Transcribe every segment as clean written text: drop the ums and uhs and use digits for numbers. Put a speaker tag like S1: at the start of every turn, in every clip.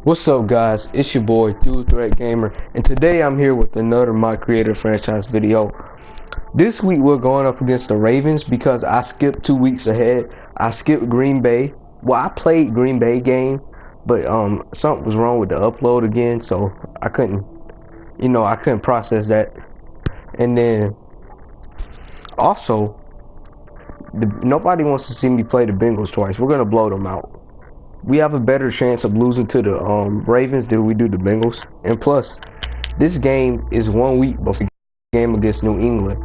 S1: What's up, guys? It's your boy Dual Threat Gamer, and today I'm here with another My Creator franchise video. This week we're going up against the Ravens because I skipped 2 weeks ahead. I skipped Green Bay. Well, I played Green Bay game, but something was wrong with the upload again, so I couldn't process that. And then also, nobody wants to see me play the Bengals twice. We're gonna blow them out. We have a better chance of losing to the Ravens than we do the Bengals. And plus, this game is 1 week before the game against New England,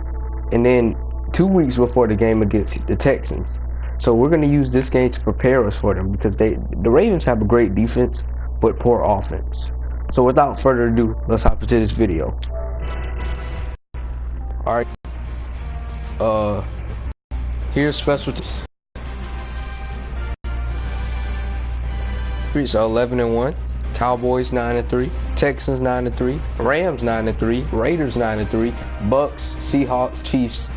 S1: and then 2 weeks before the game against the Texans. So we're going to use this game to prepare us for them because the Ravens have a great defense but poor offense. So without further ado, let's hop into this video. All right. Here's special teams. So 11-1, Cowboys 9-3, Texans 9-3, Rams 9-3, Raiders 9-3, Bucks, Seahawks, Chiefs,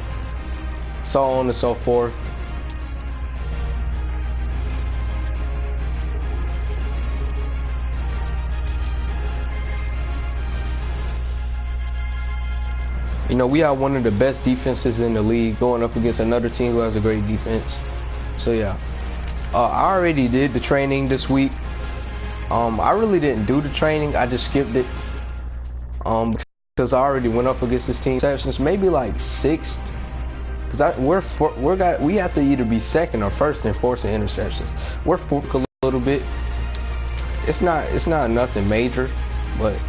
S1: so on and so forth. You know, we are one of the best defenses in the league going up against another team who has a great defense. So yeah, I already did the training this week. I really didn't do the training. I just skipped it. Because I already went up against this team. Sessions, maybe like 6. Because we have to either be second or first in forcing interceptions. We're fourth a little bit. It's not nothing major, but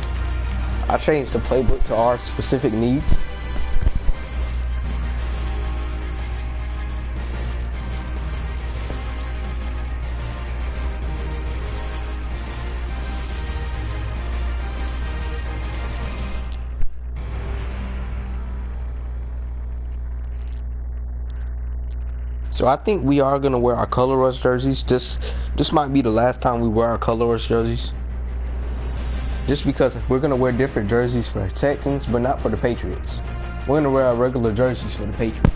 S1: I changed the playbook to our specific needs. So I think we are gonna wear our color rush jerseys. This might be the last time we wear our color rush jerseys. Just because we're gonna wear different jerseys for the Texans, but not for the Patriots. We're gonna wear our regular jerseys for the Patriots.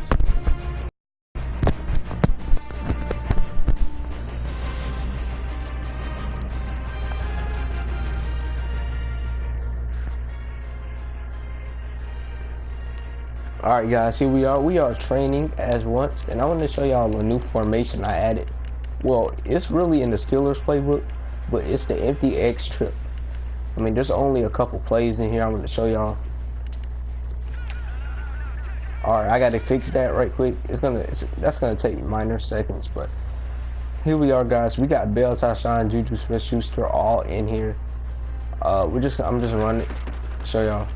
S1: Alright guys, here we are. We are training as once, and I want to show y'all a new formation I added. Well, it's really in the Steelers playbook, but it's the empty X trip. I mean, there's only a couple plays in here I'm going to show y'all. Alright, I got to fix that right quick. That's gonna take minor seconds, but here we are, guys. We got Bell, Tyshawn, Juju Smith-Schuster all in here. I'm just running it. Show y'all.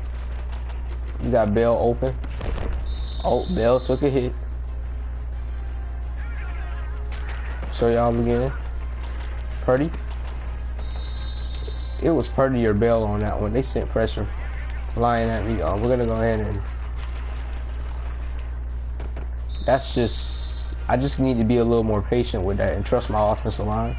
S1: We got Bell open. Oh, Bell took a hit. Show y'all again. Purdy. It was Purdy or Bell on that one. They sent pressure flying at me. We're gonna go ahead and. I just need to be a little more patient with that and trust my offensive line.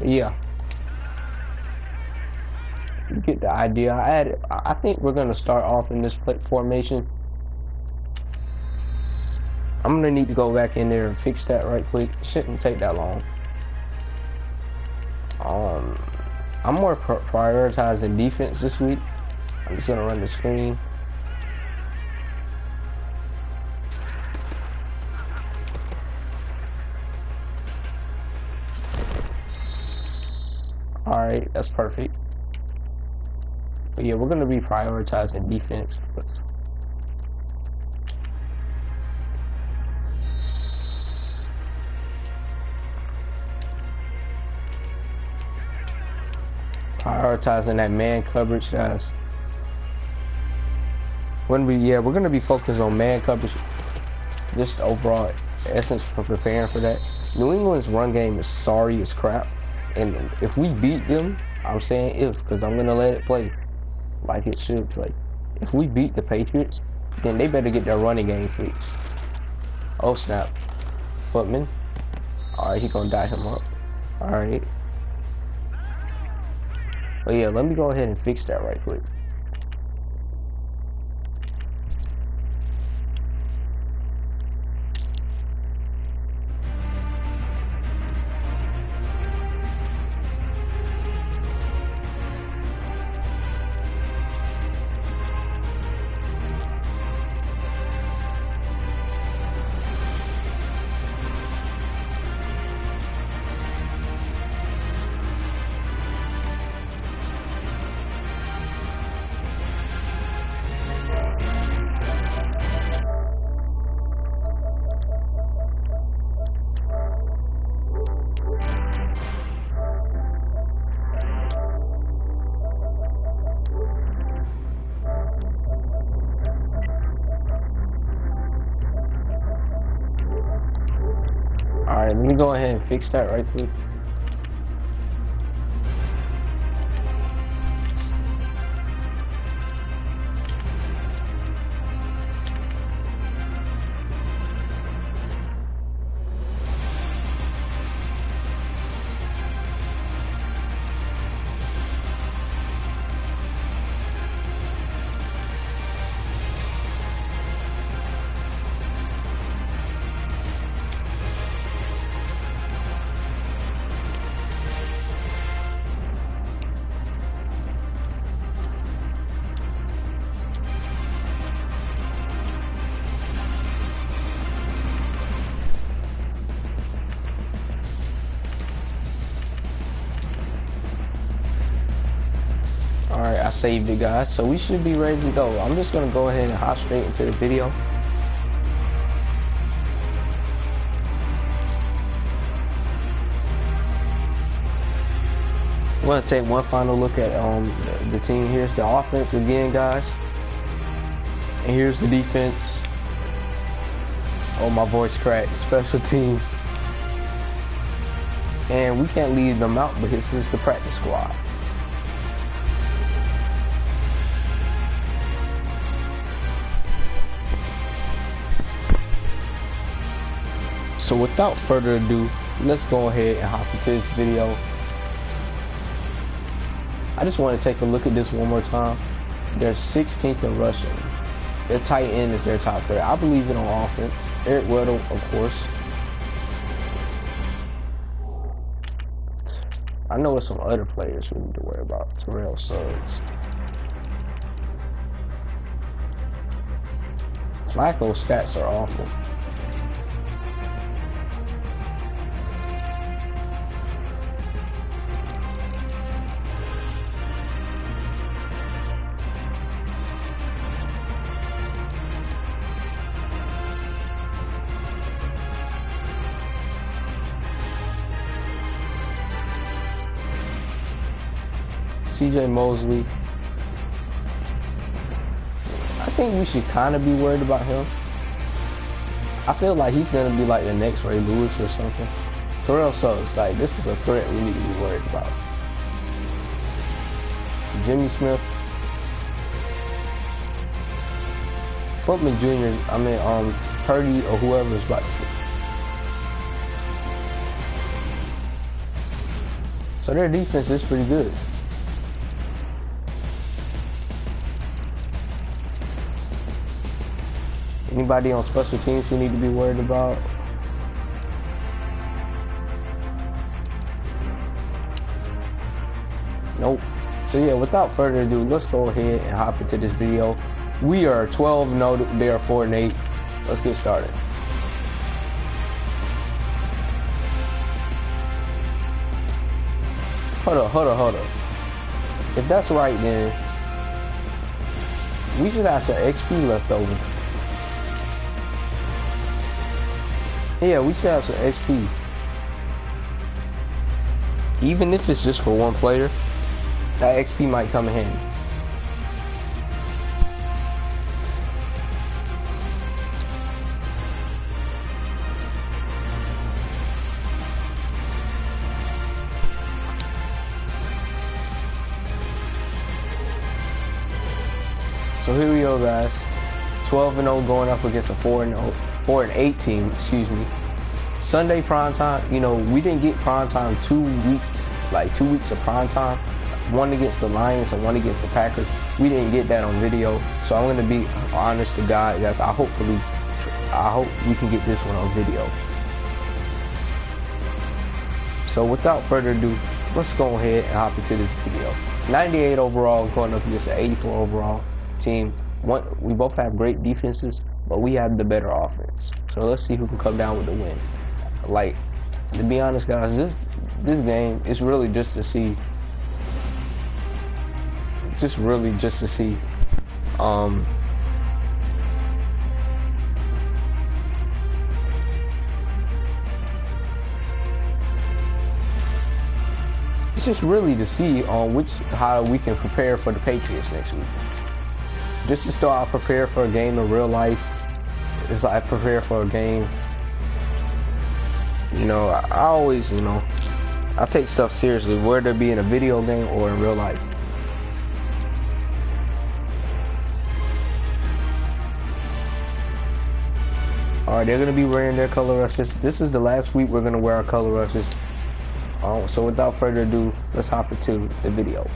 S1: Yeah, you get the idea. I think we're gonna start off in this formation. I'm gonna need to go back in there and fix that right quick. It shouldn't take that long. I'm more prioritizing defense this week. I'm just gonna run the screen. Alright, that's perfect. But yeah, we're going to be prioritizing defense. Prioritizing that man coverage, guys. We're going to be focused on man coverage. Just overall essence for preparing for that. New England's run game is sorry as crap. And if we beat them, I'm saying if, because I'm going to let it play like it should play. If we beat the Patriots, then they better get their running game fixed. Oh snap. Footman. Alright, he gonna dye him up. Alright. But yeah, let me go ahead and fix that right quick. Alright, let me go ahead and fix that right quick. Alright, I saved it, guys, so we should be ready to go. I'm just gonna go ahead and hop straight into the video. I'm gonna take one final look at the team. Here's the offense again, guys, and here's the defense. Oh, my voice cracked. Special teams, and we can't leave them out, but this is the practice squad. So without further ado, let's go ahead and hop into this video. I just want to take a look at this one more time. They're 16th in rushing. Their tight end is their top threat. I believe it on offense. Eric Weddle, of course. I know there's some other players we need to worry about. Terrell Suggs. Flacco's stats are awful. CJ Mosley. I think we should kind of be worried about him. I feel like he's going to be like the next Ray Lewis or something. Terrell Suggs, like, this is a threat we need to be worried about. Jimmy Smith. Footman Jr., Purdy or whoever is about to fit. So their defense is pretty good. Anybody on special teams we need to be worried about? Nope. So yeah, without further ado, let's go ahead and hop into this video. We are 12-0, they are 4-8. Let's get started. Hold up. If that's right, then we should have some XP left over. Yeah, we should have some XP. Even if it's just for one player, that XP might come in handy. So here we go, guys. 12-0 going up against a 4-8 team, excuse me. Sunday prime time, you know, we didn't get prime time 2 weeks, like 2 weeks of prime time. One against the Lions and one against the Packers. We didn't get that on video, so I'm gonna be honest to God, guys. I hope we can get this one on video. So without further ado, let's go ahead and hop into this video. 98 overall going up against an 84 overall team. We both have great defenses, but we have the better offense. So let's see who can come down with the win. Like, to be honest, guys, this game is really just to see. It's just really to see on how we can prepare for the Patriots next week. Just to start prepare for a game in real life. It's like prepare for a game. You know, I always, you know, I take stuff seriously, whether it be in a video game or in real life. Alright, they're going to be wearing their color rushes. This is the last week we're going to wear our color rushes. So without further ado, let's hop into the video.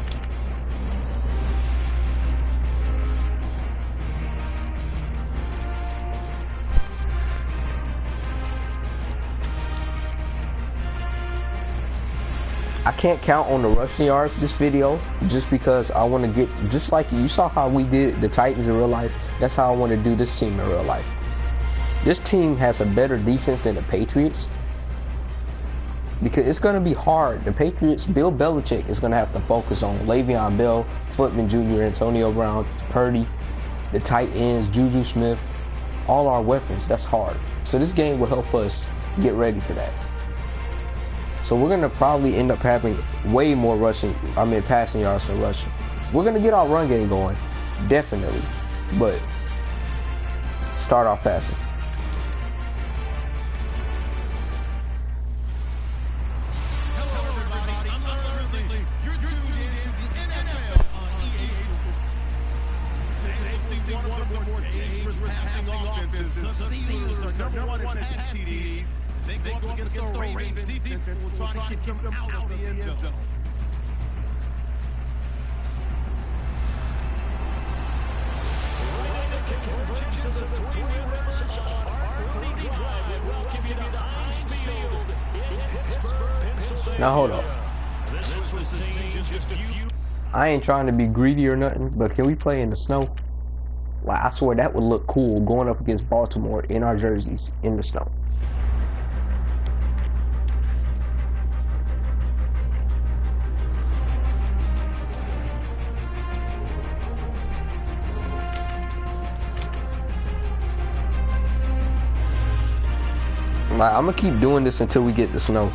S1: I can't count on the rushing yards this video just because I want to get, just like you saw how we did the Titans in real life, that's how I want to do this team in real life. This team has a better defense than the Patriots because it's going to be hard. The Patriots, Bill Belichick is going to have to focus on Le'Veon Bell, Footman Jr., Antonio Brown, Purdy, the tight ends, Juju Smith, all our weapons. That's hard. So this game will help us get ready for that. So we're going to probably end up having way more passing yards than rushing. We're going to get our run game going, definitely, but start off passing.
S2: Will try to kick him out of the end zone.
S1: Now hold up. I ain't trying to be greedy or nothing, but can we play in the snow? Like, I swear that would look cool going up against Baltimore in our jerseys in the snow. Like, I'm gonna keep doing this until we get the snow.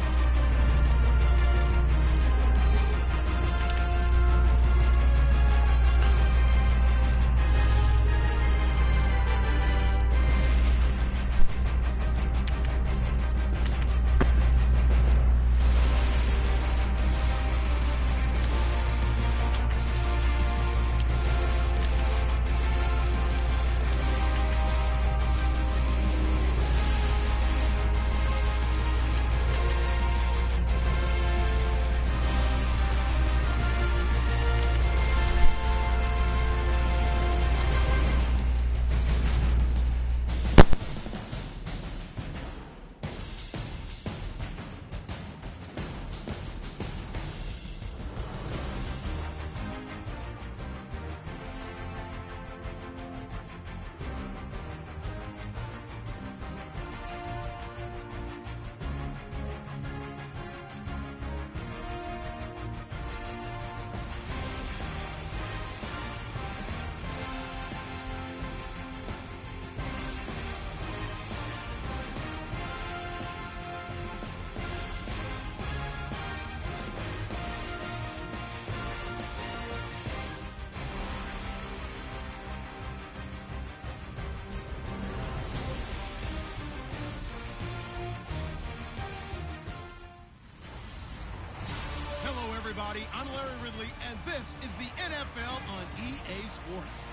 S2: everybody. I'm Larry Ridley, and this is the NFL on EA Sports.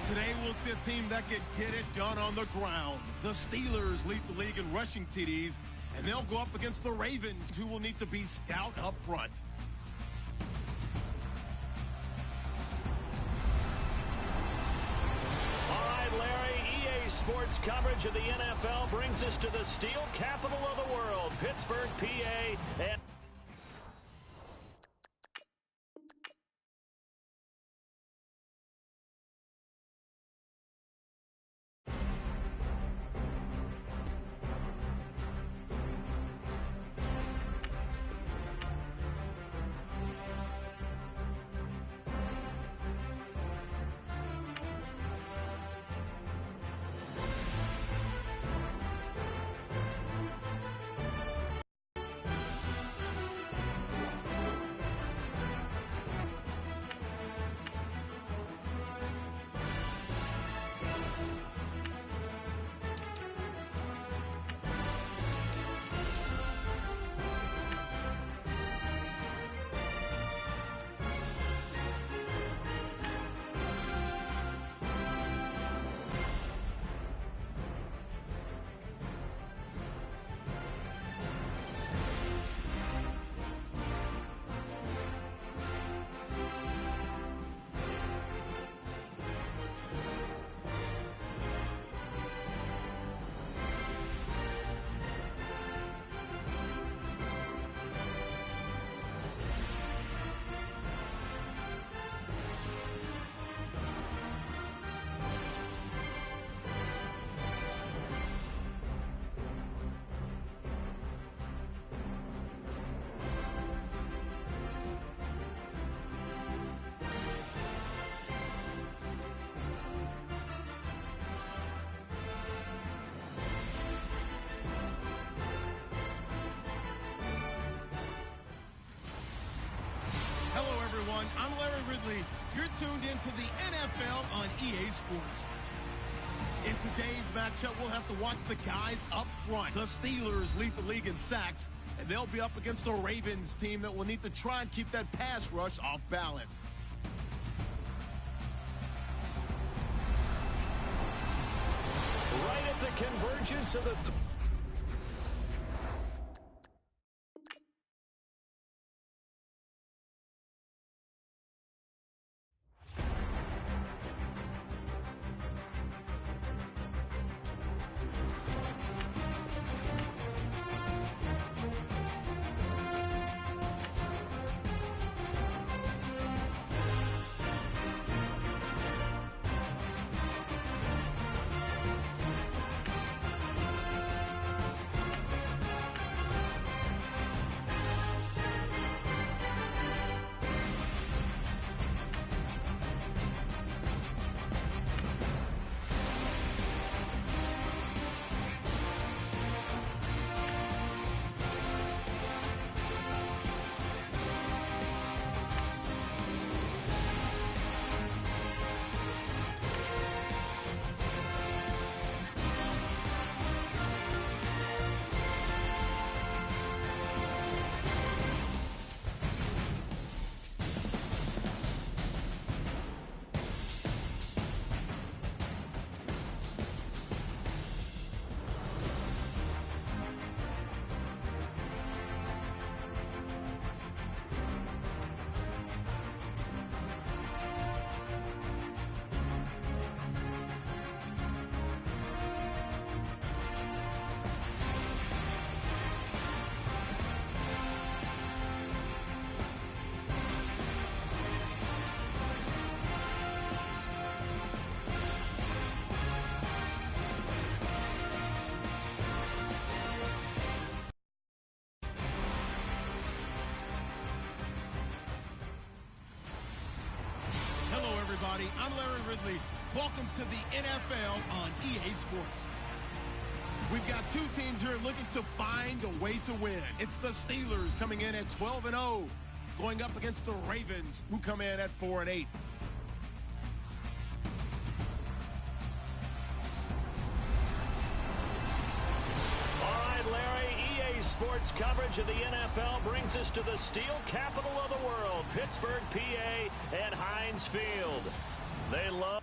S2: Today we'll see a team that can get it done on the ground. The Steelers lead the league in rushing TDs, and they'll go up against the Ravens, who will need to be stout up front.
S3: All right, Larry, EA Sports coverage of the NFL brings us to the steel capital of the world, Pittsburgh, PA, and
S2: I'm Larry Ridley. You're tuned into the NFL on EA Sports. In today's matchup, we'll have to watch the guys up front. The Steelers lead the league in sacks, and they'll be up against a Ravens team that will need to try and keep that pass rush off balance.
S3: right at the convergence of the
S2: everybody. I'm Larry Ridley. Welcome to the NFL on EA Sports. We've got two teams here looking to find a way to win. It's the Steelers coming in at 12-0, going up against the Ravens, who come in at 4-8.
S3: Sports coverage of the NFL brings us to the steel capital of the world, Pittsburgh, PA, and Heinz Field. They love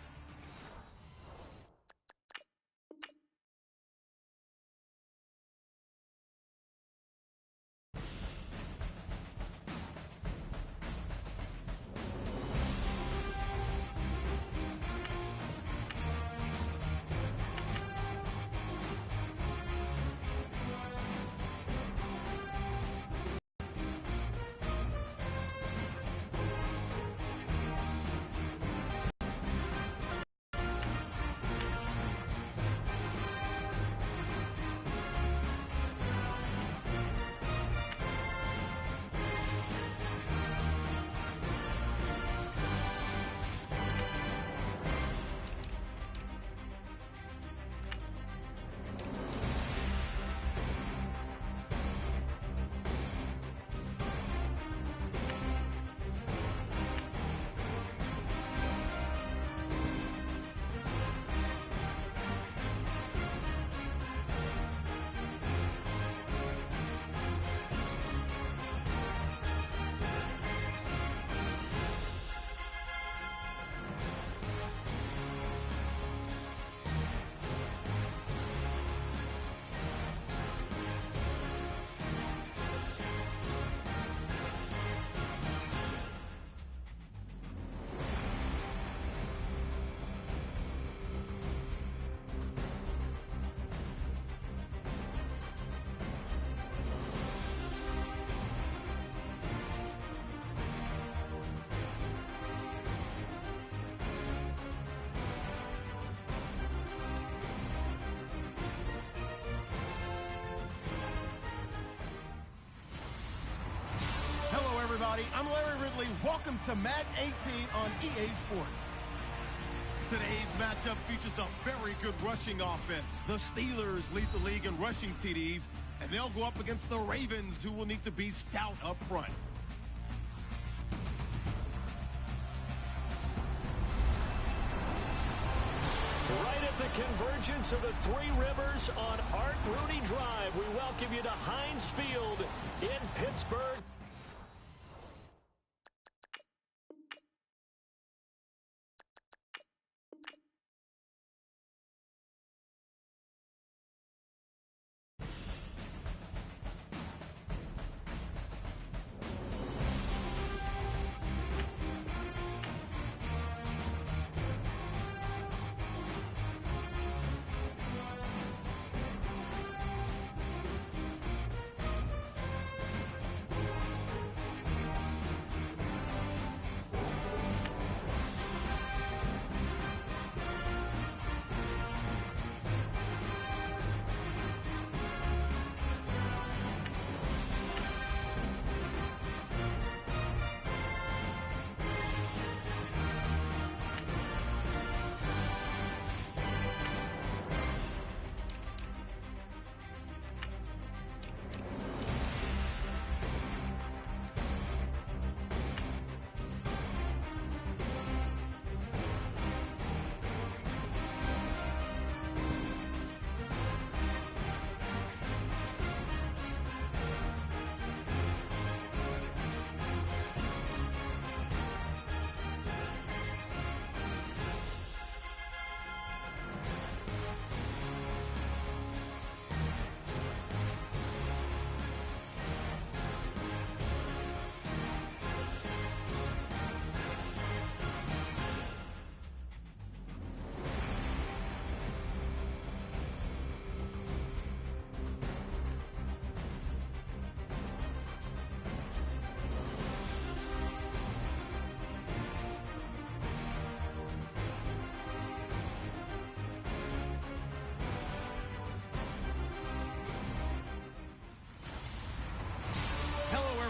S2: I'm Larry Ridley. Welcome to Madden 18 on EA Sports. Today's matchup features a very good rushing offense. The Steelers lead the league in rushing TDs, and they'll go up against the Ravens, who will need to be stout up front.
S3: Right at the convergence of the Three Rivers on Art Rooney Drive, we welcome you to Heinz Field in Pittsburgh.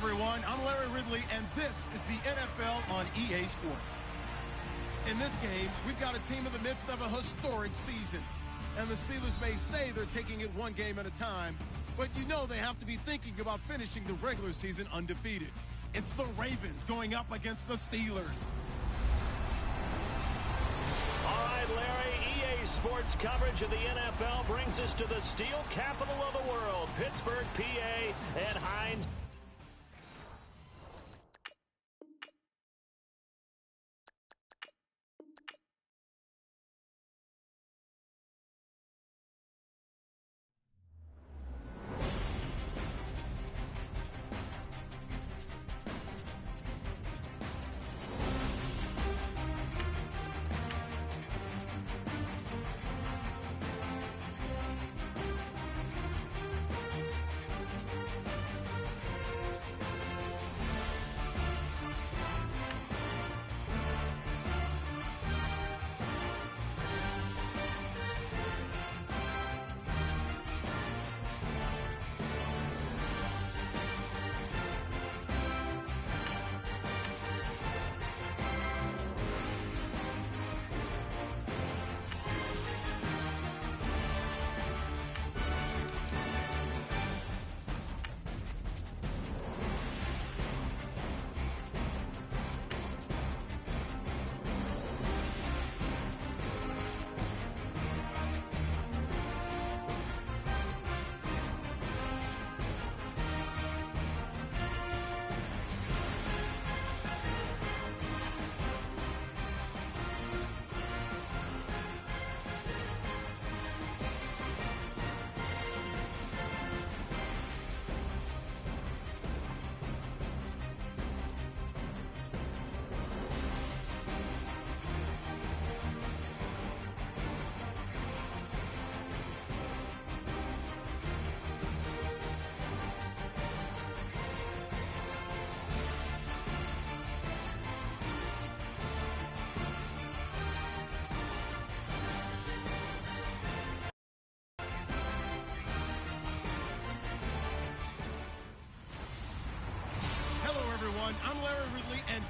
S2: Everyone, I'm Larry Ridley, and this is the NFL on EA Sports. In this game, we've got a team in the midst of a historic season, and the Steelers may say they're taking it one game at a time, but you know they have to be thinking about finishing the regular season undefeated. It's the Ravens going up against the Steelers.
S3: All right, Larry, EA Sports coverage of the NFL brings us to the steel capital of the world, Pittsburgh, PA, and Heinz.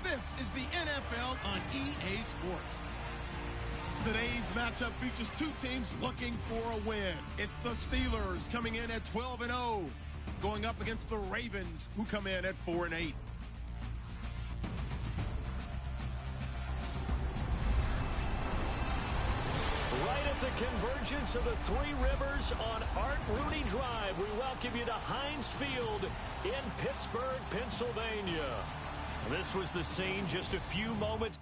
S2: this is the NFL on EA Sports. Today's matchup features two teams looking for a win. It's the Steelers coming in at 12-0, going up against the Ravens, who come in at 4-8.
S3: Right at the convergence of the Three Rivers on Art Rooney Drive, we welcome you to Heinz Field in Pittsburgh, Pennsylvania. This was the scene just a few moments.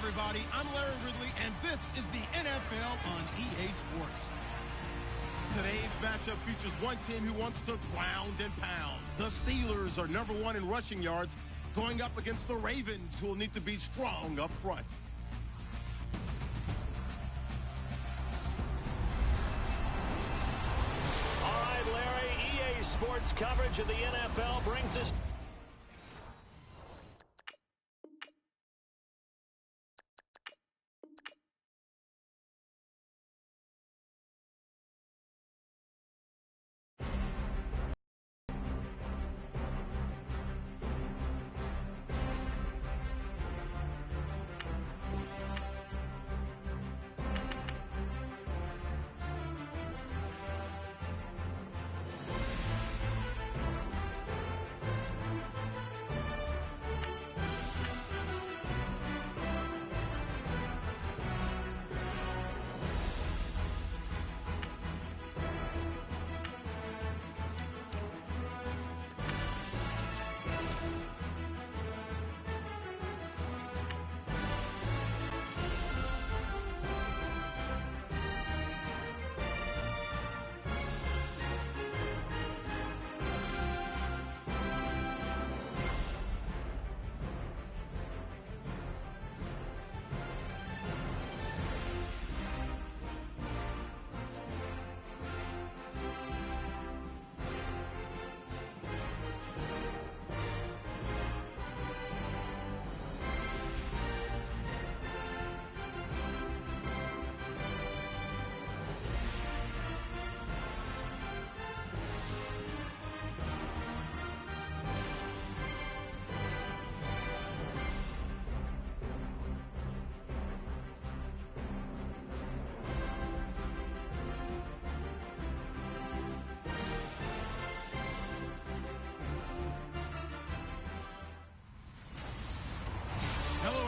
S2: Everybody, I'm Larry Ridley, and this is the NFL on EA Sports. Today's matchup features one team who wants to ground and pound. The Steelers are #1 in rushing yards, going up against the Ravens, who will need to be strong up front.
S3: All right, Larry, EA Sports coverage of the NFL brings us...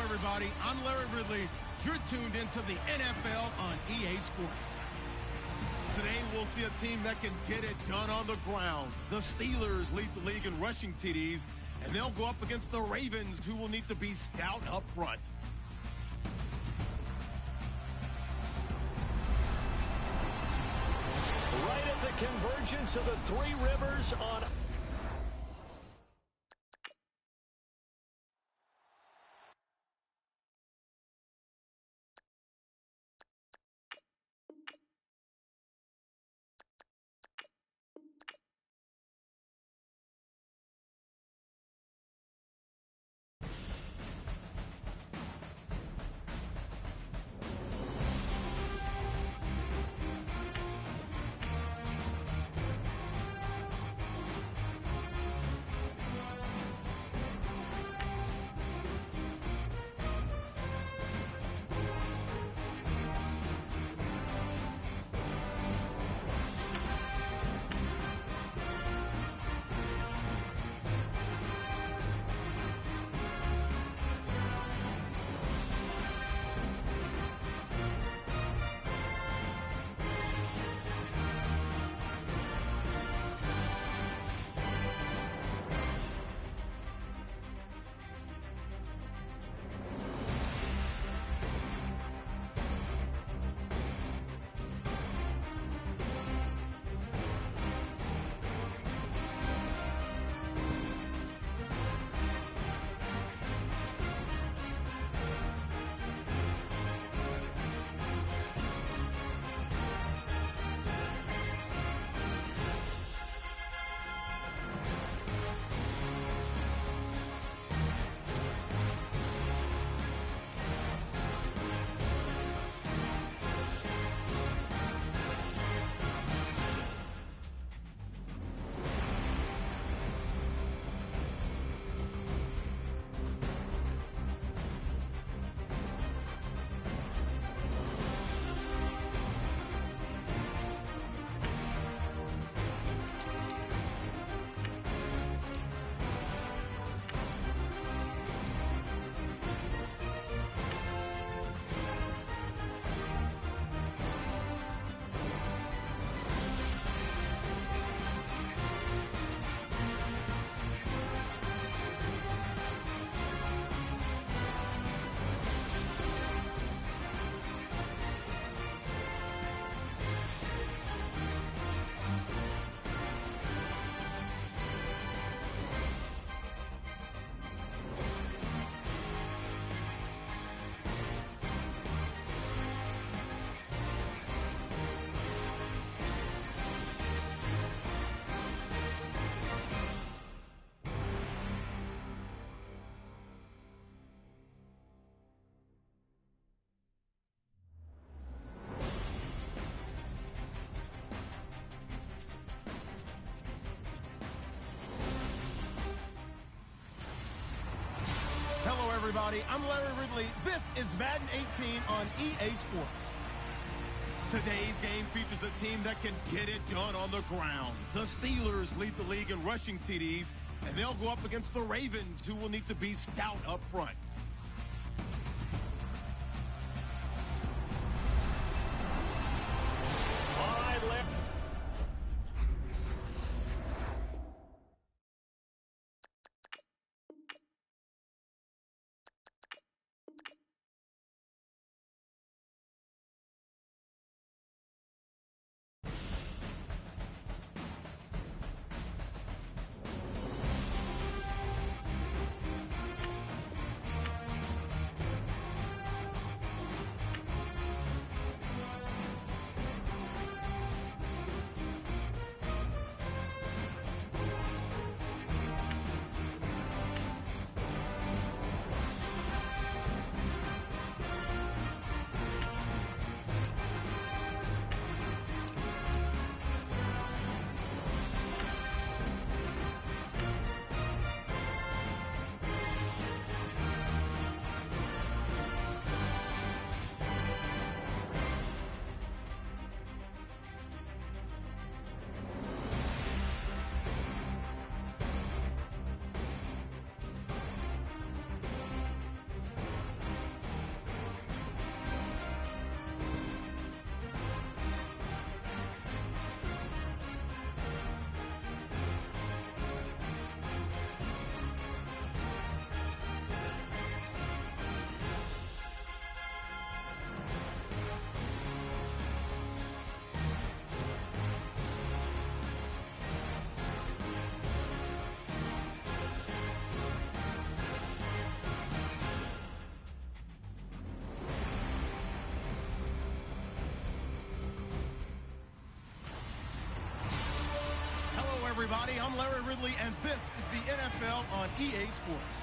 S2: Everybody, I'm Larry Ridley. You're tuned into the NFL on EA Sports. Today, we'll see a team that can get it done on the ground. The Steelers lead the league in rushing TDs, and they'll go up against the Ravens, who will need to be stout up front.
S3: Right at the convergence of the Three Rivers on
S2: everybody. I'm Larry Ridley. This is Madden 18 on EA Sports. Today's game features a team that can get it done on the ground. The Steelers lead the league in rushing TDs, and they'll go up against the Ravens, who will need to be stout up front. Everybody, I'm Larry Ridley, and this is the NFL on EA Sports.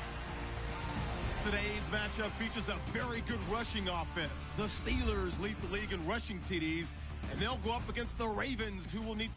S2: Today's matchup features a very good rushing offense. The Steelers lead the league in rushing TDs, and they'll go up against the Ravens, who will need...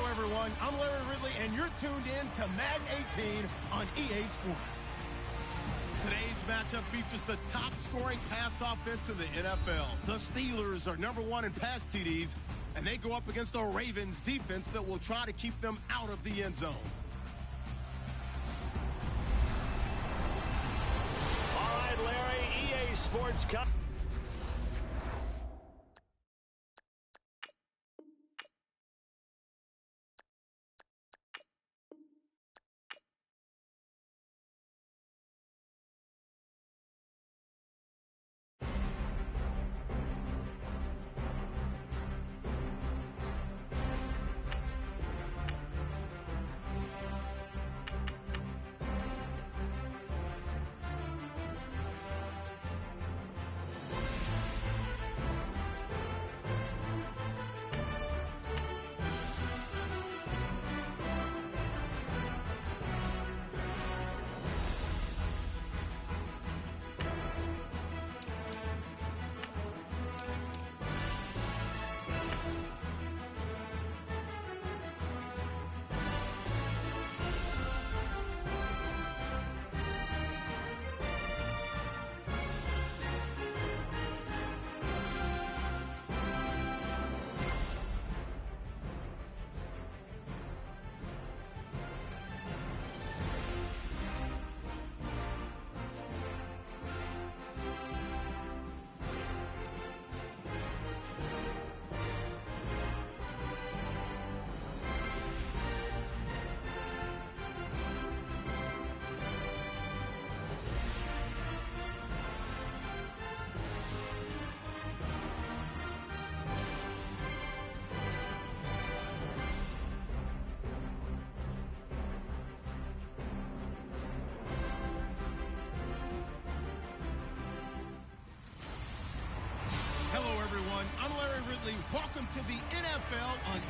S2: Everyone, I'm Larry Ridley, and you're tuned in to Madden 18 on EA Sports. Today's matchup features the top-scoring pass offense in the NFL. The Steelers are #1 in pass TDs, and they go up against the Ravens defense that will try to keep them out of the end zone.
S3: All right, Larry, EA Sports...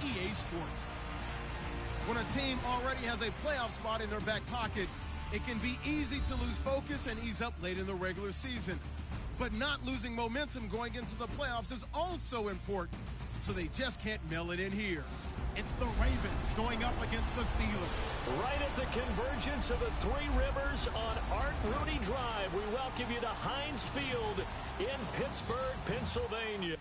S2: EA Sports. When a team already has a playoff spot in their back pocket, it can be easy to lose focus and ease up late in the regular season. But not losing momentum going into the playoffs is also important, so they just can't mail it in here. It's the Ravens going up against the Steelers.
S3: Right at the convergence of the Three Rivers on Art Rooney Drive, we welcome you to Heinz Field in Pittsburgh, Pennsylvania.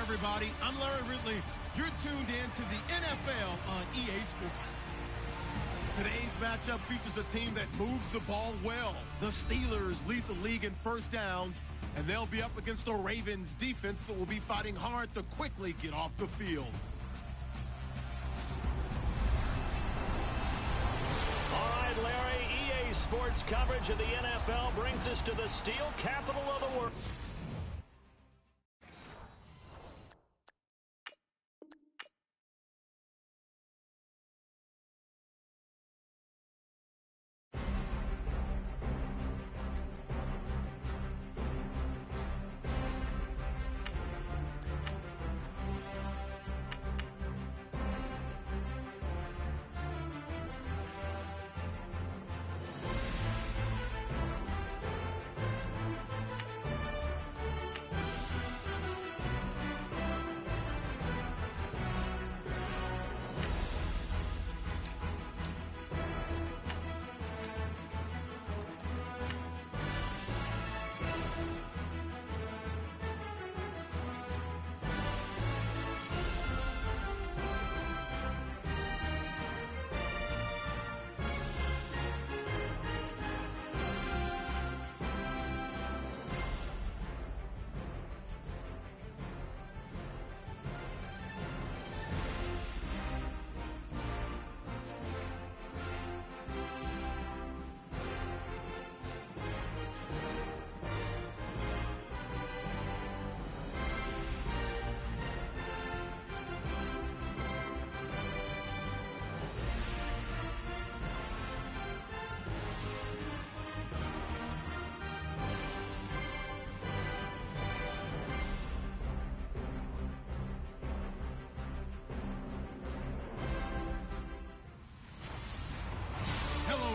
S2: Everybody, I'm Larry Ridley. You're tuned in to the NFL on EA Sports. Today's matchup features a team that moves the ball well. The Steelers lead the league in first downs, and they'll be up against the Ravens defense that will be fighting hard to quickly get off the field.
S3: All right, Larry, EA Sports coverage of the NFL brings us to the steel capital of the world.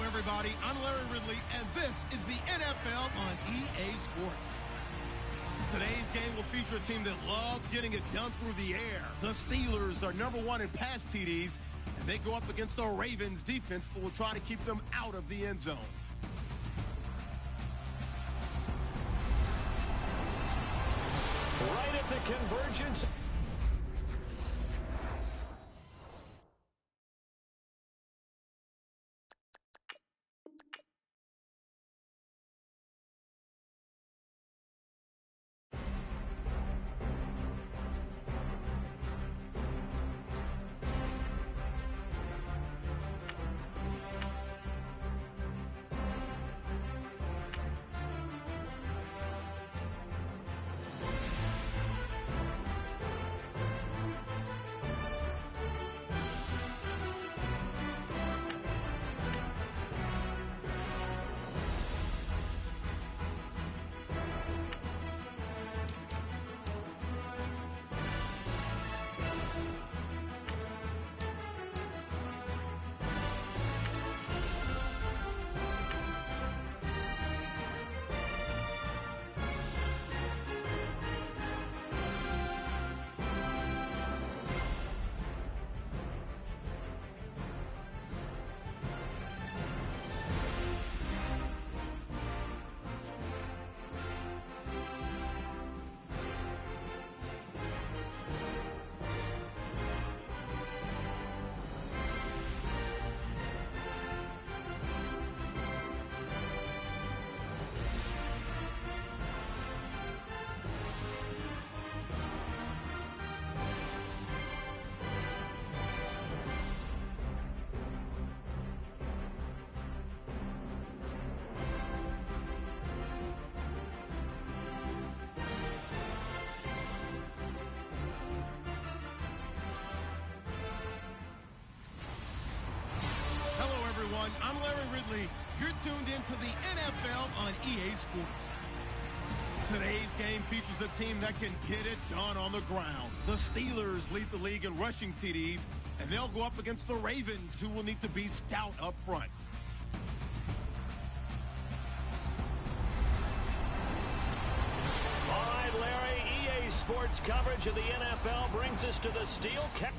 S2: Everybody, I'm Larry Ridley, and this is the NFL on EA Sports. Today's game will feature a team that loves getting it done through the air. The Steelers are #1 in pass TDs, and they go up against the Ravens defense that will try to keep them out of the end zone.
S3: Right at the convergence.
S2: everyone. I'm Larry Ridley. You're tuned into the NFL on EA Sports. Today's game features a team that can get it done on the ground. The Steelers lead the league in rushing TDs, and they'll go up against the Ravens, who will need to be stout up front.
S3: All right, Larry, EA Sports coverage of the NFL brings us to the Steel Cap.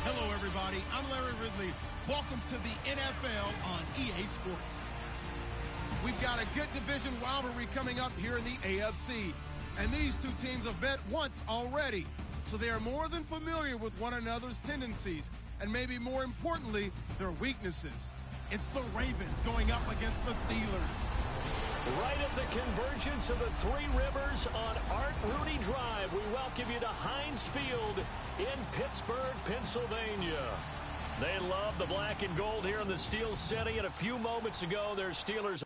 S2: Hello, everybody. I'm Larry Ridley. Welcome to the NFL on EA Sports. We've got a good division rivalry coming up here in the AFC. And these two teams have met once already. So they are more than familiar with one another's tendencies. And maybe more importantly, their weaknesses. It's the Ravens going up against the Steelers.
S3: Right at the convergence of the Three Rivers on Art Rooney Drive, we welcome you to Heinz Field in Pittsburgh, Pennsylvania. They love the black and gold here in the Steel City, and a few moments ago, their Steelers.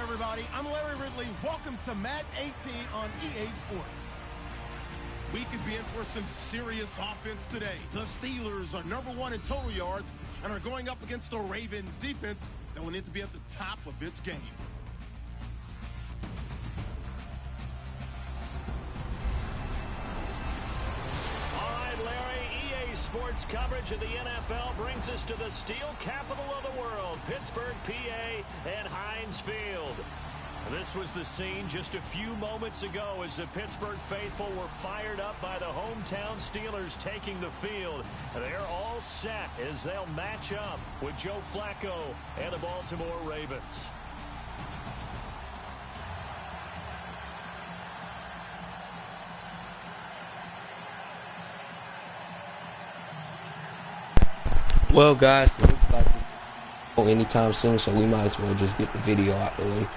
S2: Everybody, I'm Larry Ridley. Welcome to Madden 18 on EA Sports. We could be in for some serious offense today. The Steelers are #1 in total yards and are going up against the Ravens defense that will need to be at the top of its game.
S3: sports coverage of the NFL brings us to the steel capital of the world, Pittsburgh, PA, and Heinz Field. This was the scene just a few moments ago as the Pittsburgh faithful were fired up by the hometown Steelers taking the field. They're all set as they'll match up with Joe Flacco and the Baltimore Ravens.
S1: Well, guys, it looks like it's anytime soon, so we might as well just get the video out the way.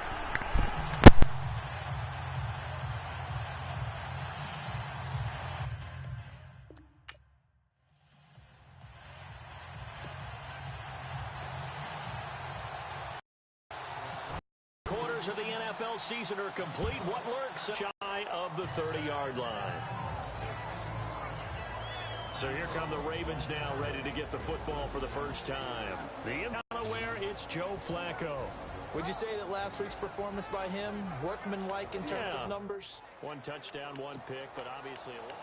S3: Quarters of the NFL season are complete. What lurks shy of the 30-yard line? So here come the Ravens now, ready to get the football for the first time. The unaware, it's Joe Flacco.
S4: Would you say that last week's performance by him, workmanlike in terms of numbers?
S3: 1 touchdown, 1 pick, but obviously a lot.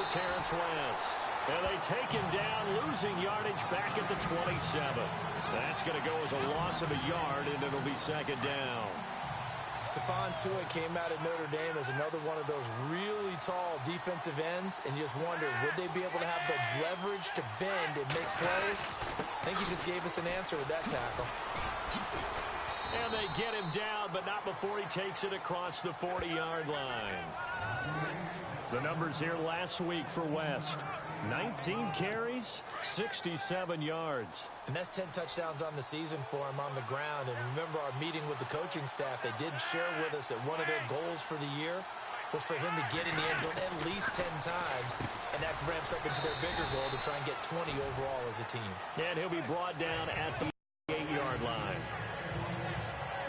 S3: Terrence West. And they take him down, losing yardage back at the 27. That's going to go as a loss of a yard, and it'll be second down.
S4: Stephon Tuitt came out of Notre Dame as another one of those really tall defensive ends, and you just wonder, would they be able to have the leverage to bend and make plays? I think he just gave us an answer with that tackle.
S3: And they get him down, but not before he takes it across the 40-yard line. The numbers here last week for West. 19 carries, 67 yards.
S4: And that's 10 touchdowns on the season for him on the ground. And remember our meeting with the coaching staff, they did share with us that one of their goals for the year was for him to get in the end zone at least 10 times. And that ramps up into their bigger goal to try and get 20 overall as a team.
S3: And he'll be brought down at the 8-yard line.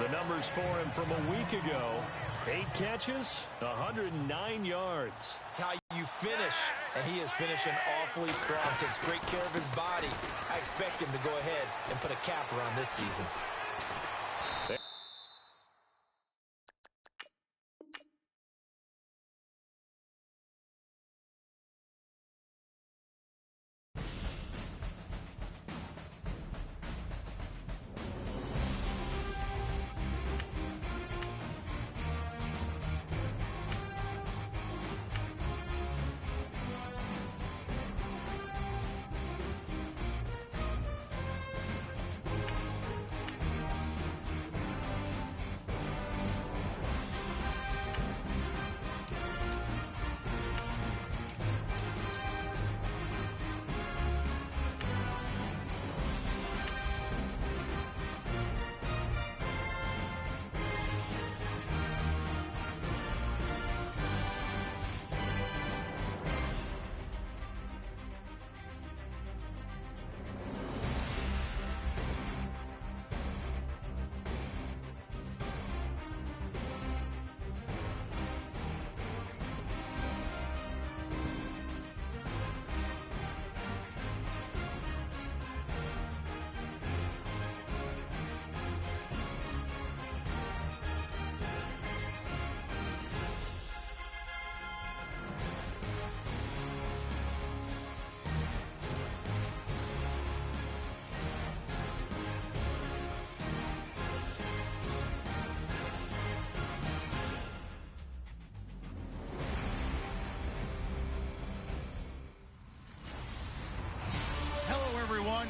S3: The numbers for him from a week ago: 8 catches, 109 yards.
S4: It's how you finish, and he is finishing awfully strong. Takes great care of his body. I expect him to go ahead and put a capper on this season.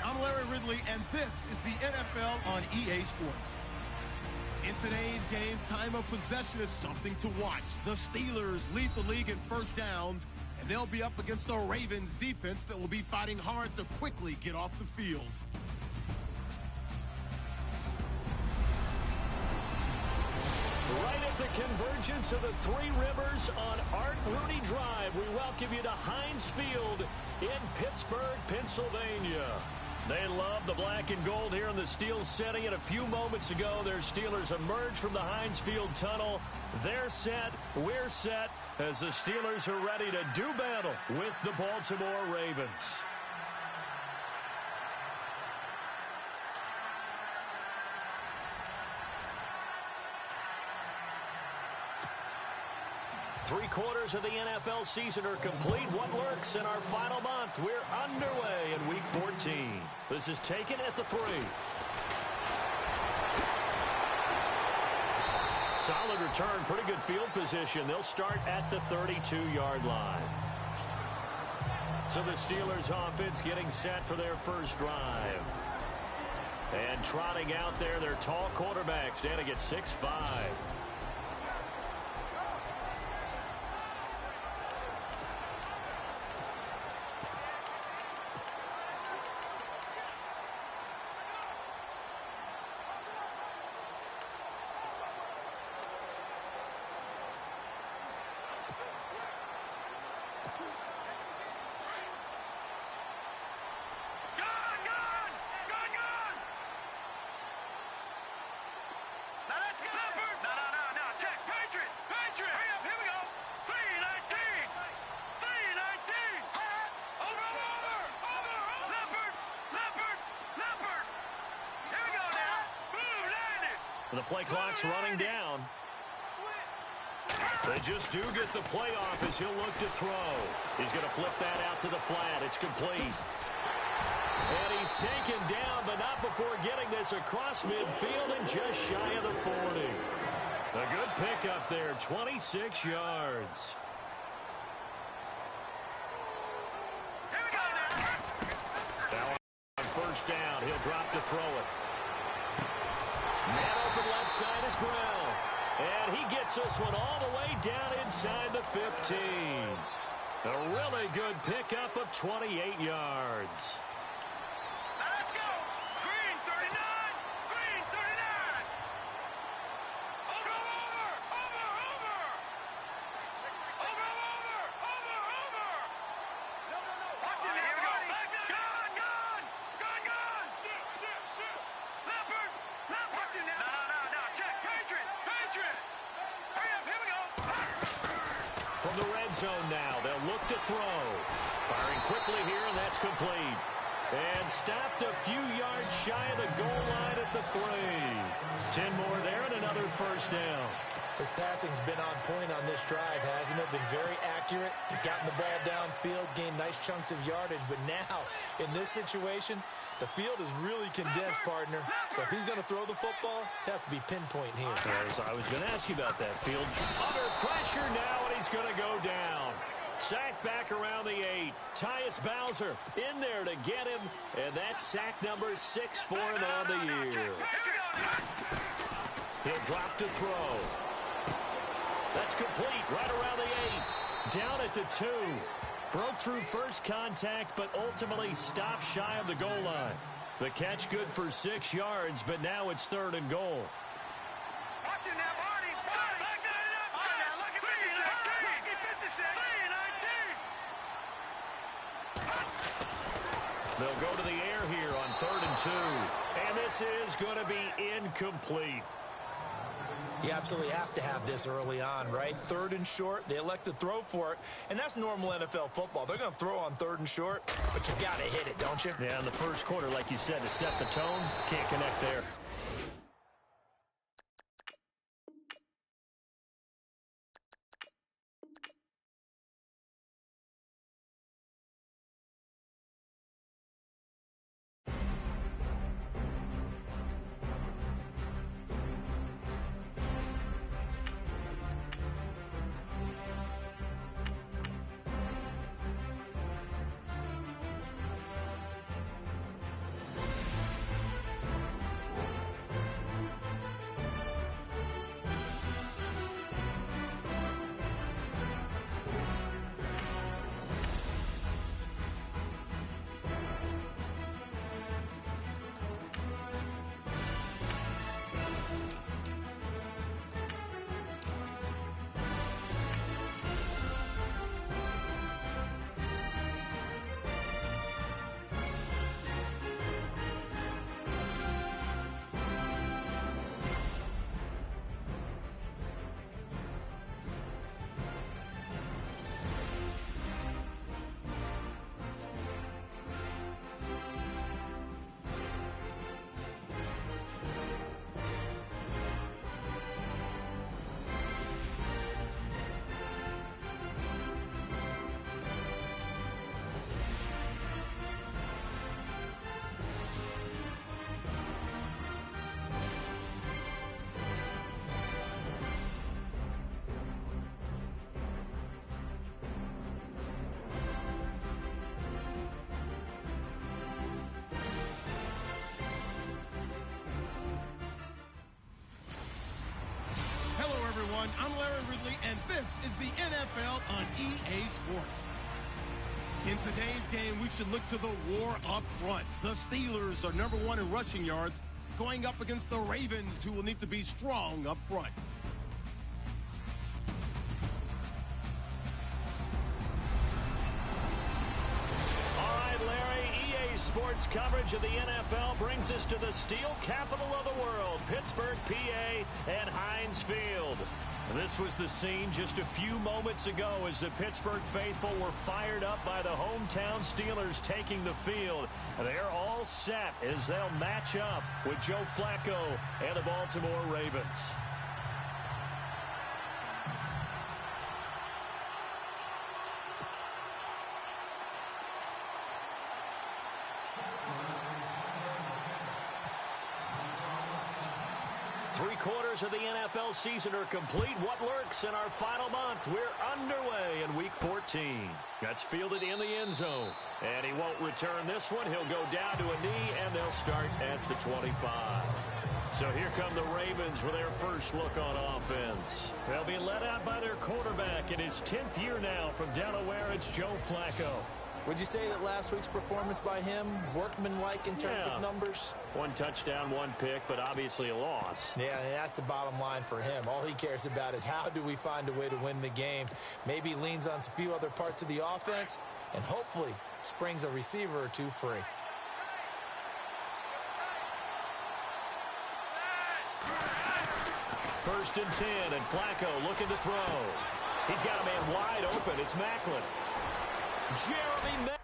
S2: I'm Larry Ridley, and this is the NFL on EA Sports. In today's game, time of possession is something to watch. The Steelers lead the league in first downs, and they'll be up against the Ravens defense that will be fighting hard to quickly get off the field.
S3: Right at the convergence of the Three Rivers on Art Rooney Drive, we welcome you to Heinz Field in Pittsburgh, Pennsylvania. They love the black and gold here in the steel setting. And a few moments ago, their Steelers emerged from the Heinz Field tunnel. They're set. We're set as the Steelers are ready to do battle with the Baltimore Ravens. Three-quarters of the NFL season are complete. What lurks in our final month? We're underway in Week 14. This is taken at the 3. Solid return, pretty good field position. They'll start at the 32-yard line. So the Steelers offense getting set for their first drive. And trotting out there, their tall quarterback standing at 6'5". The play clock's running down. They just do get the play off as he'll look to throw. He's going to flip that out to the flat. It's complete. And he's taken down, but not before getting this across midfield and just shy of the 40. A good pickup there, 26 yards. Now on first down, he'll drop to throw it. Man open left side is Brown. And he gets this one all the way down inside the 15. A really good pickup of 28 yards.
S5: Let's go. Green 39. Green 39. Over. No. Watch it now. Here we go. Gone. Shoot. Leopard. Watch it now. No. Check. Patriot. Hurry up. Here we go.
S3: From the red zone now, they'll look to throw. Firing quickly here, and that's complete. And stopped a few yards shy of the goal line at the 3. 10 more there and another first down.
S4: His passing's been on point on this drive, hasn't it? Been very accurate. Gotten the ball downfield, gained nice chunks of yardage. But now, in this situation, the field is really condensed, partner. So if he's going to throw the football, he'll have to be pinpoint here.
S3: As I was going to ask you about that. Field's under pressure now, and he's going to go down. Sack back around the 8. Tyus Bowser in there to get him. And that's sack number 6 for him on the year. He'll drop to throw. That's complete right around the 8. Down at the 2. Broke through first contact, but ultimately stopped shy of the goal line. The catch good for 6 yards, but now it's 3rd and goal.
S5: Watch it now, Barney. Back that up. Look at 319.
S3: They'll go to the air here on 3rd and 2. And this is going to be incomplete.
S4: You absolutely have to have this early on, right? 3rd and short, they elect to throw for it, and that's normal NFL football. They're going to throw on 3rd and short, but you got to hit it, don't you?
S3: Yeah, in the first quarter, like you said, to set the tone, can't connect there.
S2: everyone. I'm Larry Ridley, and this is the NFL on EA Sports. In today's game, we should look to the war up front. The Steelers are #1 in rushing yards, going up against the Ravens, who will need to be strong up front.
S3: All right, Larry, EA Sports coverage of the NFL brings us to the steel capital of the world, Pittsburgh, PA, and Heinz Field. This was the scene just a few moments ago as the Pittsburgh faithful were fired up by the hometown Steelers taking the field. They're all set as they'll match up with Joe Flacco and the Baltimore Ravens. Three-quarters of the NFL season are complete. What lurks in our final month? We're underway in Week 14. That's fielded in the end zone. And he won't return this one. He'll go down to a knee, and they'll start at the 25. So here come the Ravens with their first look on offense. They'll be led out by their quarterback in his 10th year now from Delaware. It's Joe Flacco.
S4: Would you say that last week's performance by him, workmanlike in terms of numbers?
S3: One touchdown, one pick, but obviously a loss.
S4: Yeah, and that's the bottom line for him. All he cares about is how do we find a way to win the game. Maybe he leans on a few other parts of the offense and hopefully springs a receiver or two free.
S3: First and 10, and Flacco looking to throw. He's got a man wide open. It's Macklin. Jeremy Macklin.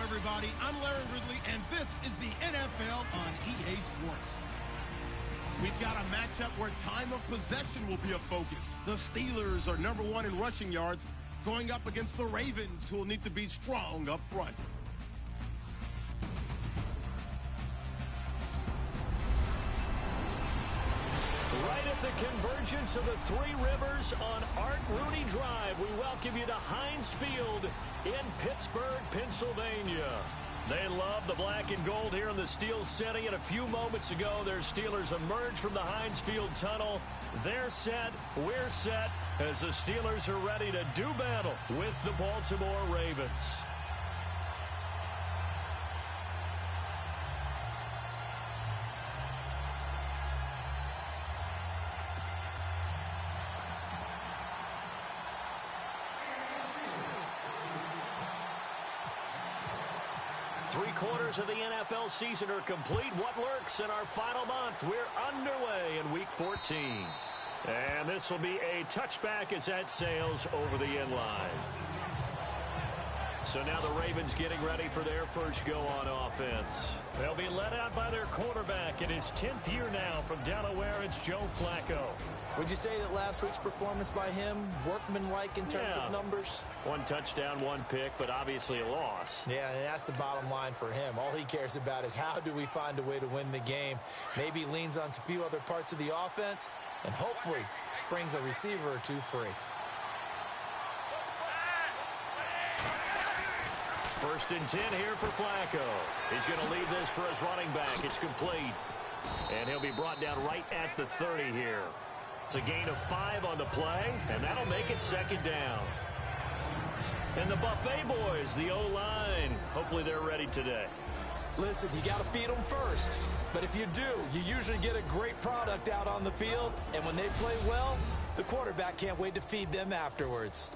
S2: Everybody, I'm Larry Ridley, and this is the NFL on EA Sports. We've got a matchup where time of possession will be a focus. The Steelers are #1 in rushing yards, going up against the Ravens, who will need to be strong up front.
S3: Right at the convergence of the three rivers on Art Rooney Drive, we welcome you to Heinz Field in Pittsburgh, Pennsylvania. They love the black and gold here in the Steel City, and a few moments ago, their Steelers emerged from the Heinz Field tunnel. They're set, we're set, as the Steelers are ready to do battle with the Baltimore Ravens. Three-quarters of the NFL season are complete. What lurks in our final month? We're underway in Week 14. And this will be a touchback as that sails over the end line. So now the Ravens getting ready for their first go on offense. They'll be led out by their quarterback in his 10th year now from Delaware. It's Joe Flacco.
S4: Would you say that last week's performance by him, workmanlike in terms of numbers?
S3: 1 touchdown, 1 pick, but obviously a loss.
S4: Yeah, and that's the bottom line for him. All he cares about is how do we find a way to win the game. Maybe leans on a few other parts of the offense, and hopefully springs a receiver or two free.
S3: First and 10 here for Flacco. He's going to lead this for his running back. It's complete. And he'll be brought down right at the 30 here. It's a gain of 5 on the play, and that'll make it second down. And the Buffet boys, the O-line, hopefully they're ready today.
S4: Listen, you got to feed them first. But if you do, you usually get a great product out on the field. And when they play well, the quarterback can't wait to feed them afterwards.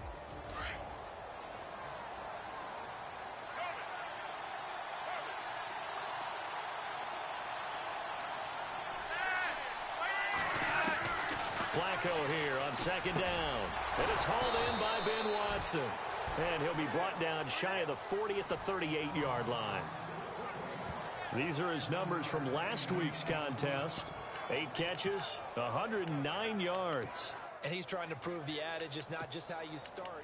S3: Flacco here on second down. And it's hauled in by Ben Watson. And he'll be brought down shy of the 40 at the 38-yard line. These are his numbers from last week's contest. 8 catches, 109 yards.
S4: And he's trying to prove the adage is not just how you start.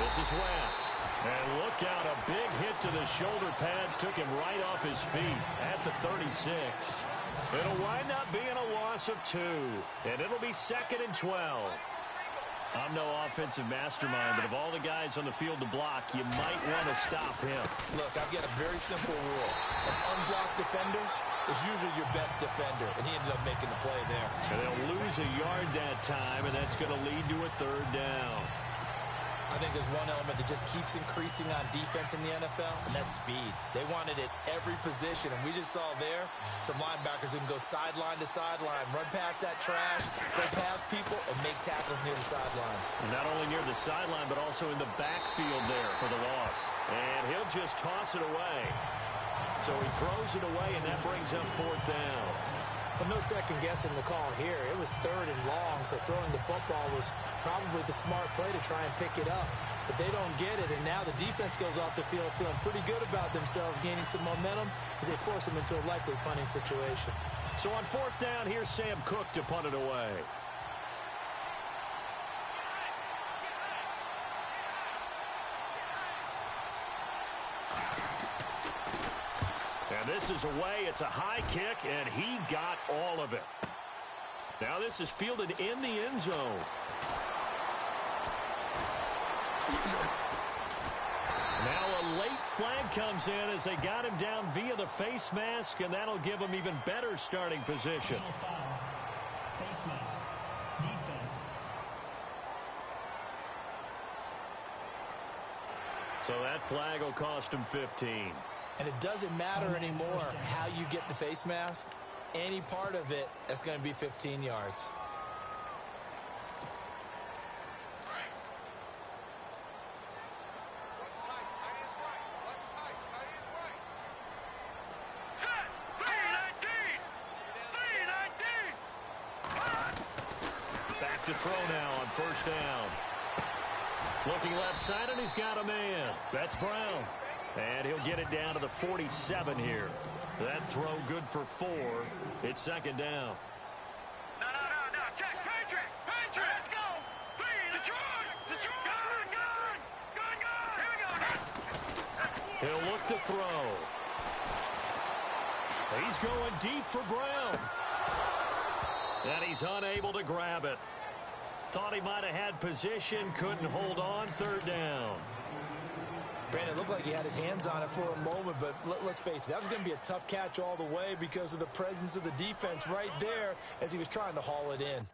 S3: This is West. And look out, a big hit to the shoulder pads took him right off his feet at the 36. It'll wind up being a loss of 2, and it'll be second and 12. I'm no offensive mastermind, but of all the guys on the field to block, you might want to stop him.
S4: Look, I've got a very simple rule. An unblocked defender is usually your best defender, and he ended up making the play there.
S3: And they'll lose a yard that time, and that's going to lead to a third down.
S4: I think there's one element that just keeps increasing on defense in the NFL, and that's speed. They want it at every position, and we just saw there some linebackers who can go sideline to sideline, run past that trash, go past people, and make tackles near the sidelines.
S3: Not only near the sideline, but also in the backfield there for the loss. And he'll just toss it away. So he throws it away, and that brings up fourth down.
S4: But no second guessing the call here. It was third and long, so throwing the football was probably the smart play to try and pick it up. But they don't get it, and now the defense goes off the field feeling pretty good about themselves, gaining some momentum as they force them into a likely punting situation.
S3: So on fourth down, here's Sam Cook to punt it away. And this is away. It's a high kick, and he got all of it. Now this is fielded in the end zone. Now a late flag comes in as they got him down via the face mask, and that'll give him even better starting position.
S6: Face mask. Defense.
S3: So that flag will cost him 15.
S4: And it doesn't matter anymore how you get the face mask. Any part of it, that's going to be 15 yards.
S3: Back to throw now on first down. Looking left side, and he's got a man. That's Brown. And he'll get it down to the 47 here. That throw good for 4. It's second down.
S5: No. Check. Patriot. Let's go. Detroit. Gun. Here we go.
S3: He'll look to throw. He's going deep for Brown. And he's unable to grab it. Thought he might have had position, couldn't hold on, third down.
S4: Brandon, it looked like he had his hands on it for a moment, but let's face it, that was going to be a tough catch all the way because of the presence of the defense right there as he was trying to haul it in.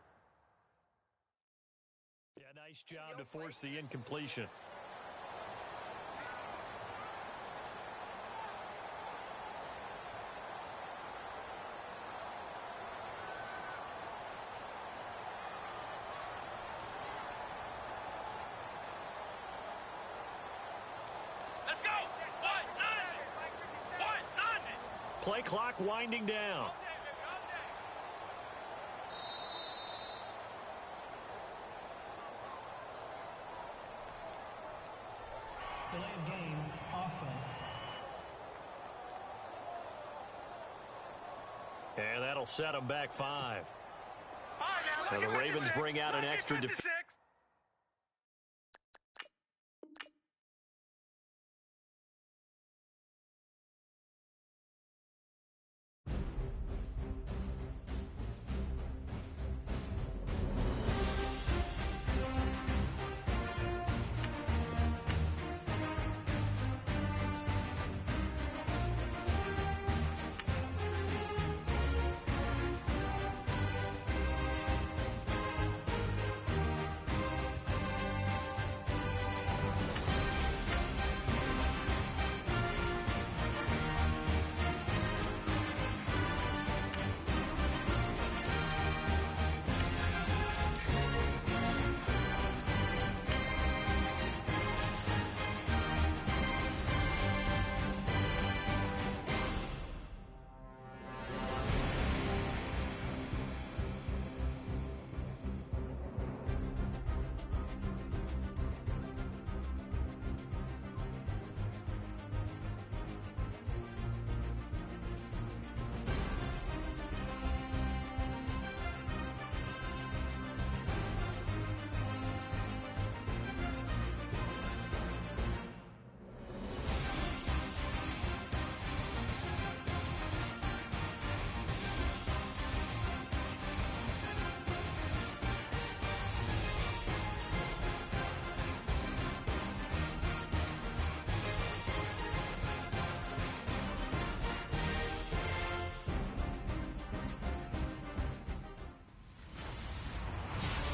S3: Yeah, nice job to force the incompletion. play clock winding down.
S6: Delay of game, offense.
S3: And that'll set them back 5.
S5: Now
S3: So the Ravens bring out an extra defense.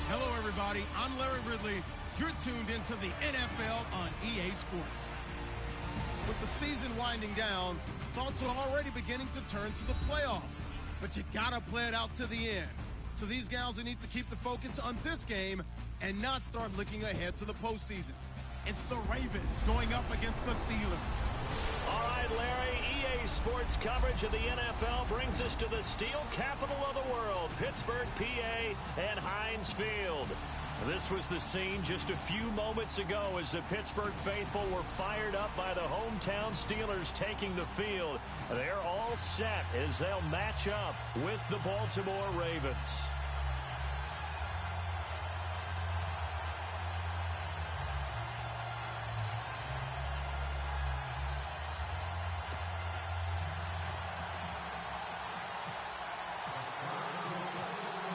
S2: Hello, everybody. I'm Larry Ridley. You're tuned into the NFL on EA Sports. With the season winding down, thoughts are already beginning to turn to the playoffs. But you gotta play it out to the end. So these guys will need to keep the focus on this game and not start looking ahead to the postseason. It's the Ravens going up against the Steelers.
S3: All right, Larry, EA Sports coverage of the NFL brings us to the steel capital of the world, Pittsburgh, PA, and Heinz Field. This was the scene just a few moments ago as the Pittsburgh faithful were fired up by the hometown Steelers taking the field. They're all set as they'll match up with the Baltimore Ravens.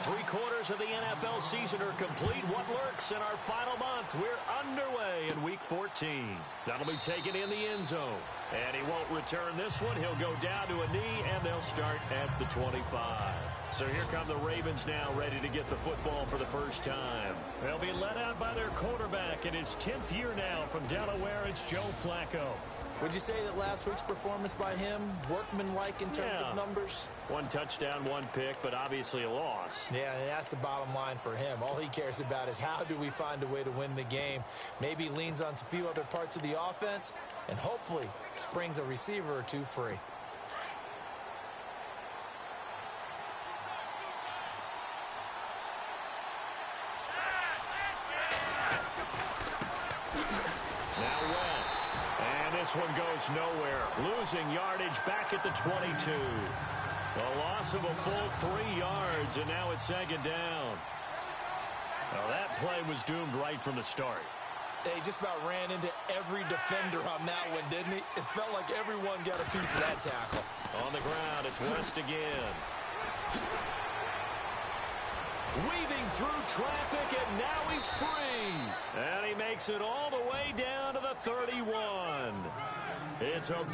S3: Three-quarters of the NFL season are complete. What lurks in our final month? We're underway in Week 14. That'll be taken in the end zone. And he won't return this one. He'll go down to a knee, and they'll start at the 25. So here come the Ravens now, ready to get the football for the first time. They'll be led out by their quarterback in his 10th year now from Delaware. It's Joe Flacco.
S4: Would you say that last week's performance by him, workmanlike in terms of numbers?
S3: One touchdown, one pick, but obviously a loss.
S4: Yeah, and that's the bottom line for him. All he cares about is how do we find a way to win the game. Maybe leans on a few other parts of the offense, and hopefully springs a receiver or two free.
S3: This one goes nowhere. Losing yardage back at the 22. A loss of a full 3 yards, and now it's second down. Now that play was doomed right from the start.
S4: They just about ran into every defender on that one, didn't he? It felt like everyone got a piece of that tackle.
S3: On the ground, it's West again. Weaving through traffic, and now he's free. And he makes it all the way down to the 31. It's a...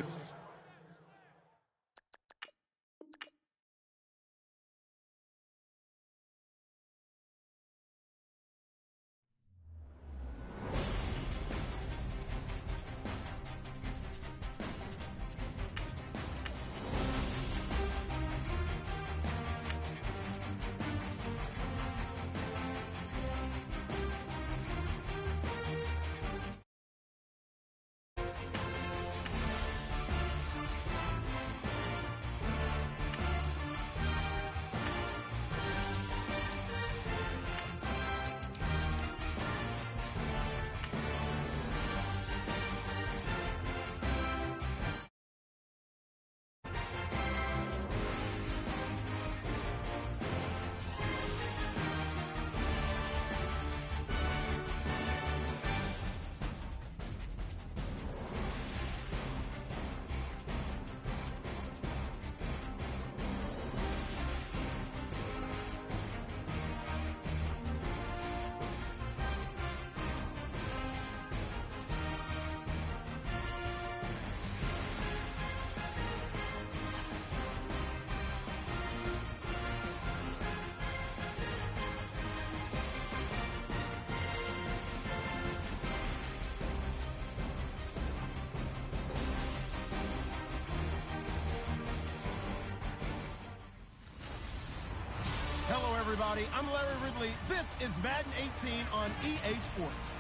S2: Hello, everybody. I'm Larry Ridley. This is Madden 18 on EA Sports.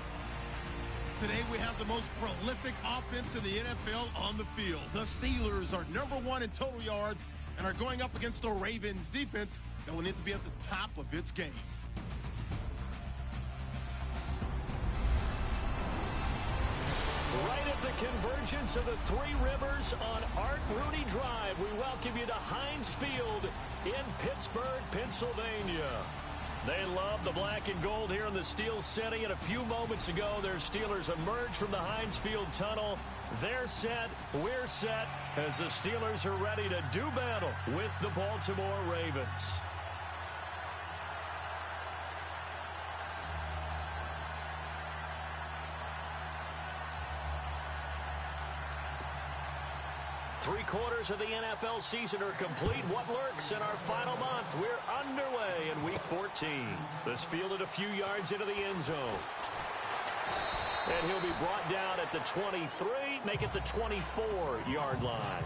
S2: Today, we have the most prolific offense in the NFL on the field. The Steelers are #1 in total yards and are going up against the Ravens defense that will need to be at the top of its game.
S3: Right at the convergence of the Three Rivers on Art Rooney Drive, we welcome you to Heinz Field in Pittsburgh, Pennsylvania. They love the black and gold here in the Steel City, and a few moments ago, their Steelers emerged from the Heinz Field tunnel. They're set, we're set, as the Steelers are ready to do battle with the Baltimore Ravens. Three-quarters of the NFL season are complete. What lurks in our final month? We're underway in Week 14. This fielded a few yards into the end zone. And he'll be brought down at the 23, make it the 24-yard line.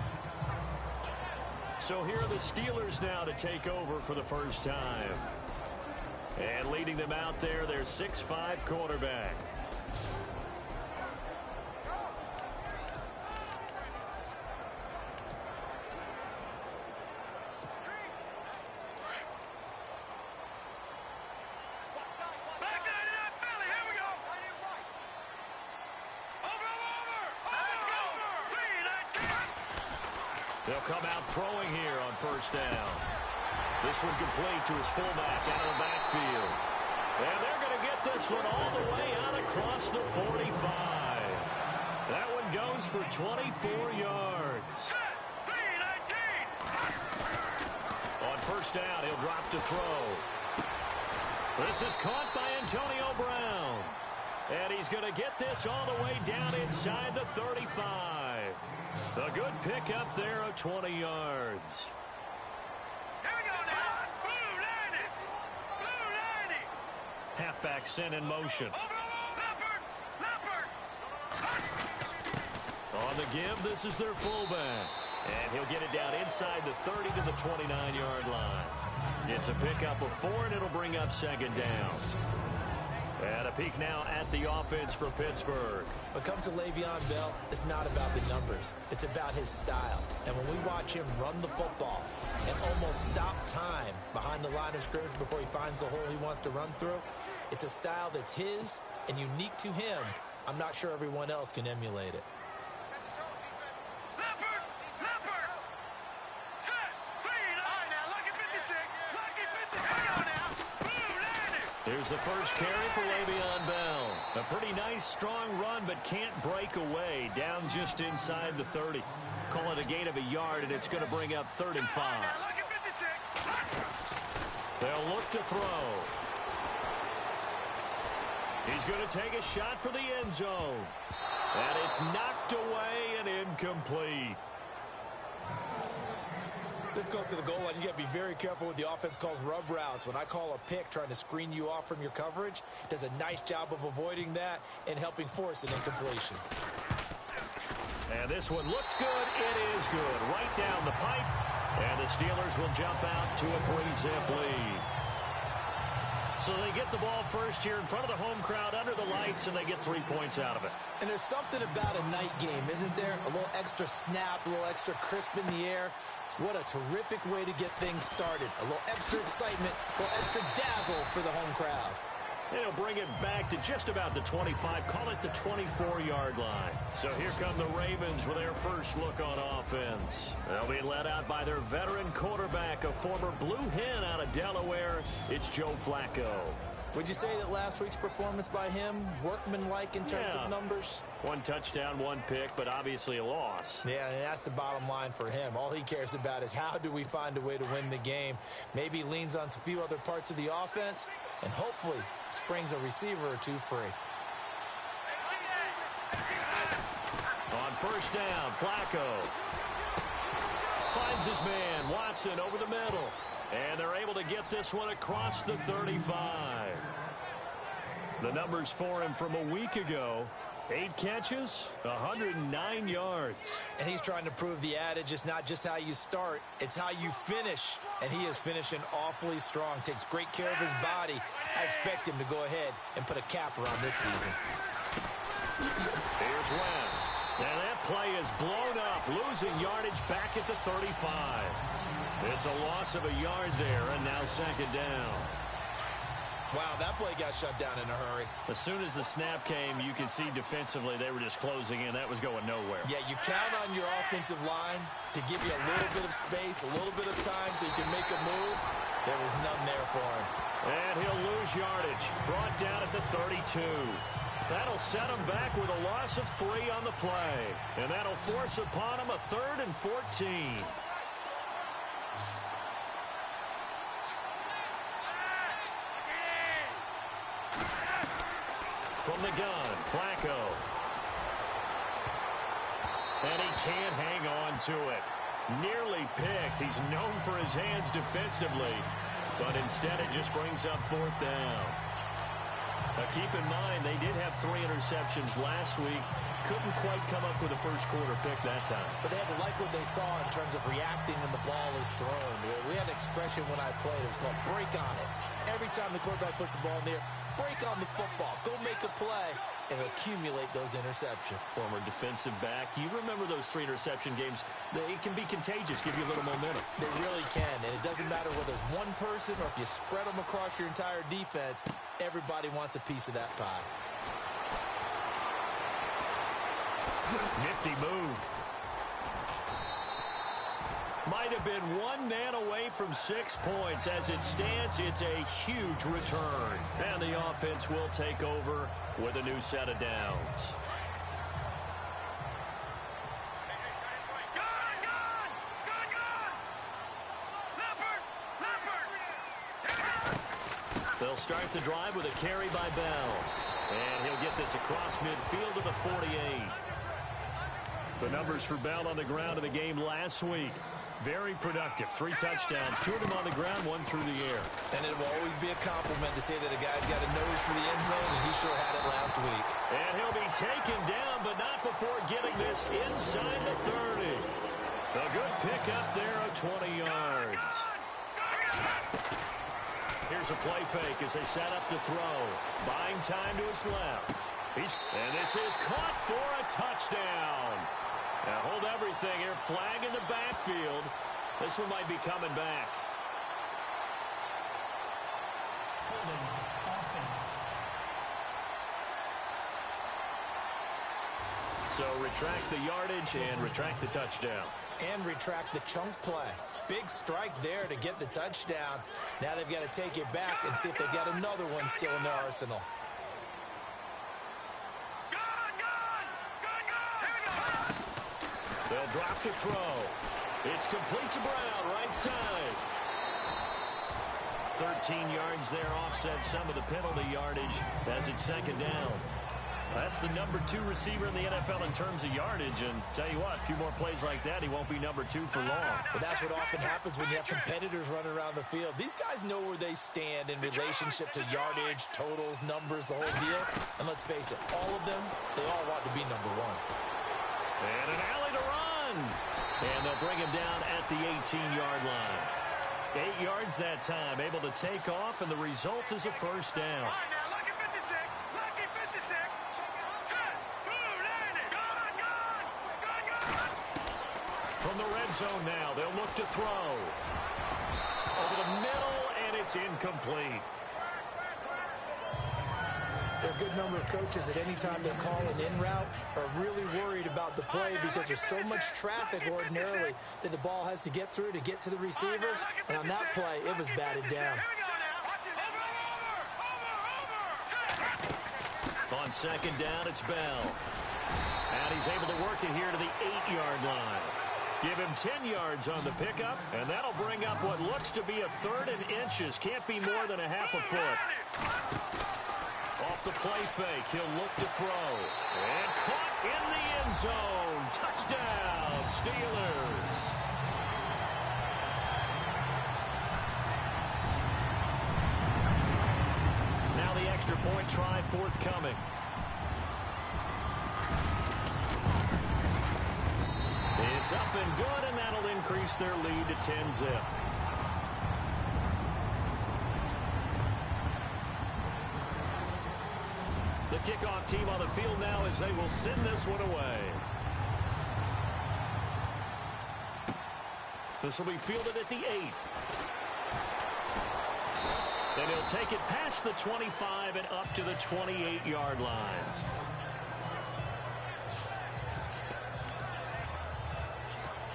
S3: So here are the Steelers now to take over for the first time. And leading them out there, their 6'5" quarterback. They'll come out throwing here on first down. This one complete to his fullback out of the backfield. And they're going to get this one all the way out across the 45. That one goes for 24 yards. On first down, he'll drop to throw. This is caught by Antonio Brown. And he's going to get this all the way down inside the 35. A good pickup there of 20 yards.
S5: Here we go now. Blue 90. Blue 90.
S3: Halfback sent in motion.
S5: Leopard. Leopard.
S3: On the give, this is their fullback. And he'll get it down inside the 30 to the 29-yard line. It's a pickup of 4, and it'll bring up second down. And a peek now at the offense for Pittsburgh.
S4: When it comes to Le'Veon Bell, it's not about the numbers. It's about his style. And when we watch him run the football and almost stop time behind the line of scrimmage before he finds the hole he wants to run through, it's a style that's his and unique to him. I'm not sure everyone else can emulate it.
S5: Leopard. Leopard. Set. Clean. All right, now, lucky 56. Lucky 56. Here we go now. Blue 90.
S3: Here's the first carry for Le'Veon Bell. A pretty nice, strong run, but can't break away. Down just inside the 30. Call it a gain of a yard, and it's going to bring up 3rd and 5.
S5: Now, lucky 56.
S3: They'll look to throw. He's going to take a shot for the end zone. And it's knocked away and incomplete.
S4: This goes to the goal line. You got to be very careful with the offense calls rub routes. When I call a pick trying to screen you off from your coverage, does a nice job of avoiding that and helping force an incompletion.
S3: And this one looks good. It is good. Right down the pipe. And the Steelers will jump out to a 3-zip lead. So they get the ball first here in front of the home crowd under the lights, and they get 3 points out of it.
S4: And there's something about a night game, isn't there? A little extra snap, a little extra crisp in the air. What a terrific way to get things started. A little extra excitement, a little extra dazzle for the home crowd.
S3: They'll bring it back to just about the 25, call it the 24-yard line. So here come the Ravens with their first look on offense. They'll be led out by their veteran quarterback, a former Blue Hen out of Delaware. It's Joe Flacco.
S4: Would you say that last week's performance by him, workmanlike in terms of numbers?
S3: 1 touchdown, 1 pick, but obviously a loss.
S4: Yeah, and that's the bottom line for him. All he cares about is how do we find a way to win the game. Maybe leans on a few other parts of the offense, and hopefully springs a receiver or two free.
S3: On first down, Flacco finds his man, Watson, over the middle. And they're able to get this one across the 35. The numbers for him from a week ago, 8 catches, 109 yards.
S4: And he's trying to prove the adage, it's not just how you start, it's how you finish. And he is finishing awfully strong, takes great care of his body. I expect him to go ahead and put a capper on this season.
S3: Here's West. And that play is blown up, losing yardage back at the 35. It's a loss of a yard there, and now second down.
S4: Wow, that play got shut down in a hurry.
S3: As soon as the snap came, you could see defensively they were just closing in. That was going nowhere.
S4: Yeah, you count on your offensive line to give you a little bit of space, a little bit of time so you can make a move. There was none there for him.
S3: And he'll lose yardage. Brought down at the 32. That'll set him back with a loss of 3 on the play. And that'll force upon him a 3rd and 14. From the gun, Flacco. And he can't hang on to it. Nearly picked. He's known for his hands defensively. But instead it just brings up 4th down. Now keep in mind, they did have 3 interceptions last week. Couldn't quite come up with a first-quarter pick that time.
S4: But they had to like what they saw in terms of reacting when the ball is thrown. We had an expression when I played. It was called break on it. Every time the quarterback puts the ball in the air, break on the football. Go make a play and accumulate those interceptions.
S3: Former defensive back. You remember those 3 interception games. They can be contagious, give you a little momentum.
S4: They really can, and it doesn't matter whether it's one person or if you spread them across your entire defense. Everybody wants a piece of that pie.
S3: Nifty move. Might have been 1 man away from 6 points. As it stands, it's a huge return. And the offense will take over with a new set of downs. They'll start the drive with a carry by Bell. And he'll get this across midfield to the 48. The numbers for Bell on the ground in the game last week. Very productive. 3 touchdowns, 2 of them on the ground, 1 through the air.
S4: And it will always be a compliment to say that a guy's got a nose for the end zone, and he sure had it last week.
S3: And he'll be taken down, but not before getting this inside the 30. A good pickup there of 20 yards. Here's a play fake as they set up to throw. Buying time to his left. And this is caught for a touchdown. Now hold everything here. Flag in the backfield. This one might be coming back.
S6: Holding offense.
S3: So retract the yardage and retract the touchdown.
S4: And retract the chunk play. Big strike there to get the touchdown. Now they've got to take it back and see if they've got another one still in their arsenal.
S3: They'll drop the throw. It's complete to Brown, right side. 13 yards there, offset some of the penalty yardage as it's second down. That's the number 2 receiver in the NFL in terms of yardage. And tell you what, a few more plays like that, he won't be number 2 for long.
S4: But that's what often happens when you have competitors running around the field. These guys know where they stand in relationship to yardage, totals, numbers, the whole deal. And let's face it, all of them, they all want to be number 1.
S3: And an alley to run. And they'll bring him down at the 18-yard line. 8 yards that time, able to take off, and the result is a first down.
S5: All right, now, lucky 56. Lucky 56. Set. Blue, landing. Gun.
S3: From the red zone now, they'll look to throw. Over the middle, and it's incomplete.
S4: There are a good number of coaches that any time they call an in route are really worried about the play because there's so much traffic ordinarily that the ball has to get through to get to the receiver. And on that play, it was batted down.
S3: On second down, it's Bell. And he's able to work it here to the 8-yard line. Give him 10 yards on the pickup, and that'll bring up what looks to be a 3rd and inches. Can't be more than a half a foot. Off the play fake, he'll look to throw. And caught in the end zone. Touchdown, Steelers. Now the extra point try forthcoming. is up and good, and that'll increase their lead to 10-zip. The kickoff team on the field now as they will send this one away. This will be fielded at the 8. And he'll take it past the 25 and up to the 28-yard line.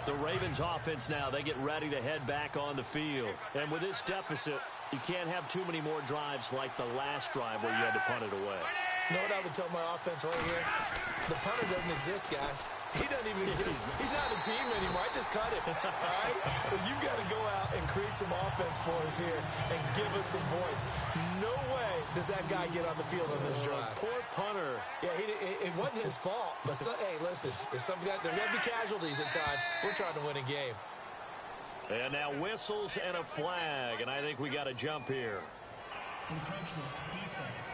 S3: The Ravens offense now, they get ready to head back on the field. And with this deficit, you can't have too many more drives like the last drive where you had to punt it away.
S4: You know what I would tell my offense right here? The punter doesn't exist, guys. He doesn't even exist. He's not a team anymore. I just cut it, all right? So you've got to go out and create some offense for us here and give us some points. No way does that guy get on the field on this drive.
S3: Poor punter.
S4: Yeah, it wasn't his fault. But, hey, listen, there's going to be casualties at times. We're trying to win a game.
S3: And now whistles and a flag, and I think we got a jump here.
S6: Encroachment, defense.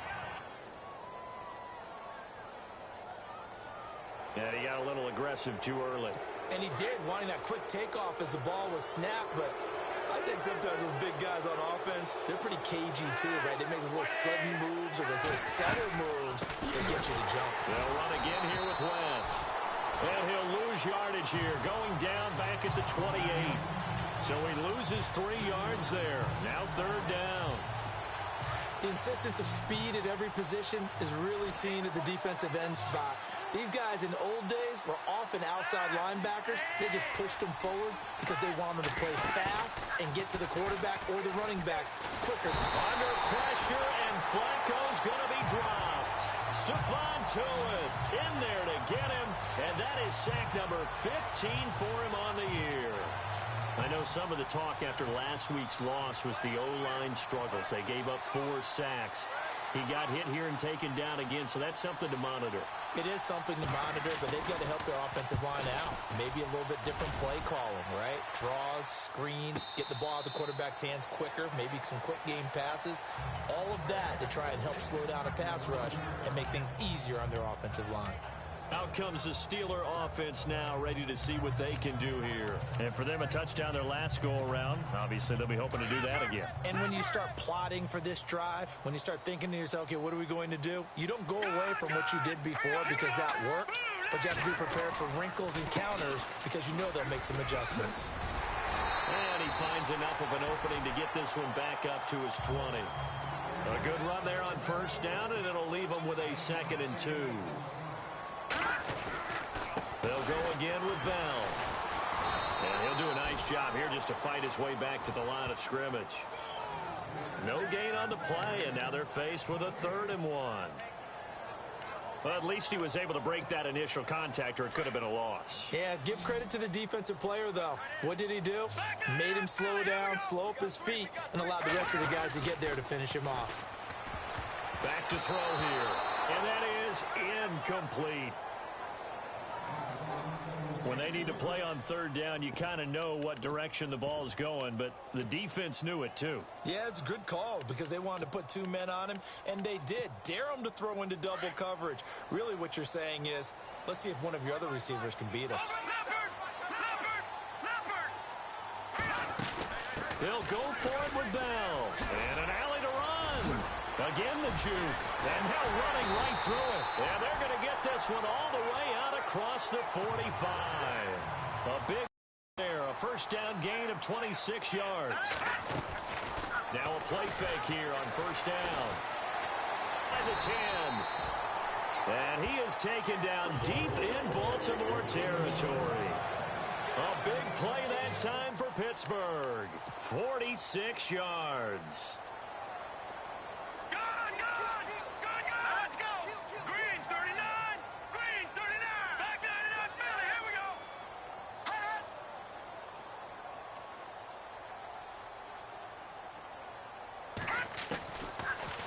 S3: And he got a little aggressive too early.
S4: And he did, wanting that quick takeoff as the ball was snapped. But I think sometimes those big guys on offense, they're pretty cagey too, right? They make those little sudden moves or those little setter moves that get you to jump.
S3: They'll run again here with West. And he'll lose yardage here, going down back at the 28. So he loses 3 yards there. Now 3rd down.
S4: The insistence of speed at every position is really seen at the defensive end spot. These guys in the old days were often outside linebackers. They just pushed them forward because they wanted to play fast and get to the quarterback or the running backs quicker.
S3: Under pressure, and Flacco's going to be dropped. Stephon Tuitt in there to get him, and that is sack number 15 for him on the year. I know some of the talk after last week's loss was the O-line struggles. They gave up 4 sacks. He got hit here and taken down again, so that's something to monitor.
S4: It is something to monitor, but they've got to help their offensive line out. Maybe a little bit different play calling, right? Draws, screens, get the ball out of the quarterback's hands quicker, maybe some quick game passes. All of that to try and help slow down a pass rush and make things easier on their offensive line.
S3: Out comes the Steeler offense now, ready to see what they can do here. And for them, a touchdown their last go-around. Obviously, they'll be hoping to do that again.
S4: And when you start plotting for this drive, when you start thinking to yourself, okay, what are we going to do? You don't go away from what you did before because that worked, but you have to be prepared for wrinkles and counters because you know they'll make some adjustments.
S3: And he finds enough of an opening to get this one back up to his 20. A good run there on 1st down, and it'll leave him with a 2nd and 2. They'll go again with Bell. And he'll do a nice job here just to fight his way back to the line of scrimmage. No gain on the play, and now they're faced with a 3rd and 1. Well, at least he was able to break that initial contact, or it could have been a loss.
S4: Yeah, give credit to the defensive player, though. What did he do? Made him slow down, slow up his feet, and allowed the rest of the guys to get there to finish him off.
S3: Back to throw here, and that is incomplete. When they need to play on 3rd down, you kind of know what direction the ball is going, but the defense knew it too.
S4: Yeah, it's a good call because they wanted to put 2 men on him, and they did. Dare him to throw into double coverage. Really what you're saying is, let's see if one of your other receivers can beat us.
S3: They'll go for it with Bell. And an alley to run. Again the juke. And now running right through it. And they're going to get this one all the way out across the 45. A big there. A 1st down gain of 26 yards. Now a play fake here on 1st down. By the 10. And he is taken down deep in Baltimore territory. A big play that time for Pittsburgh. 46 yards.
S5: Let's go. Green 39. Green 39. Back 99 Philly. Here we go.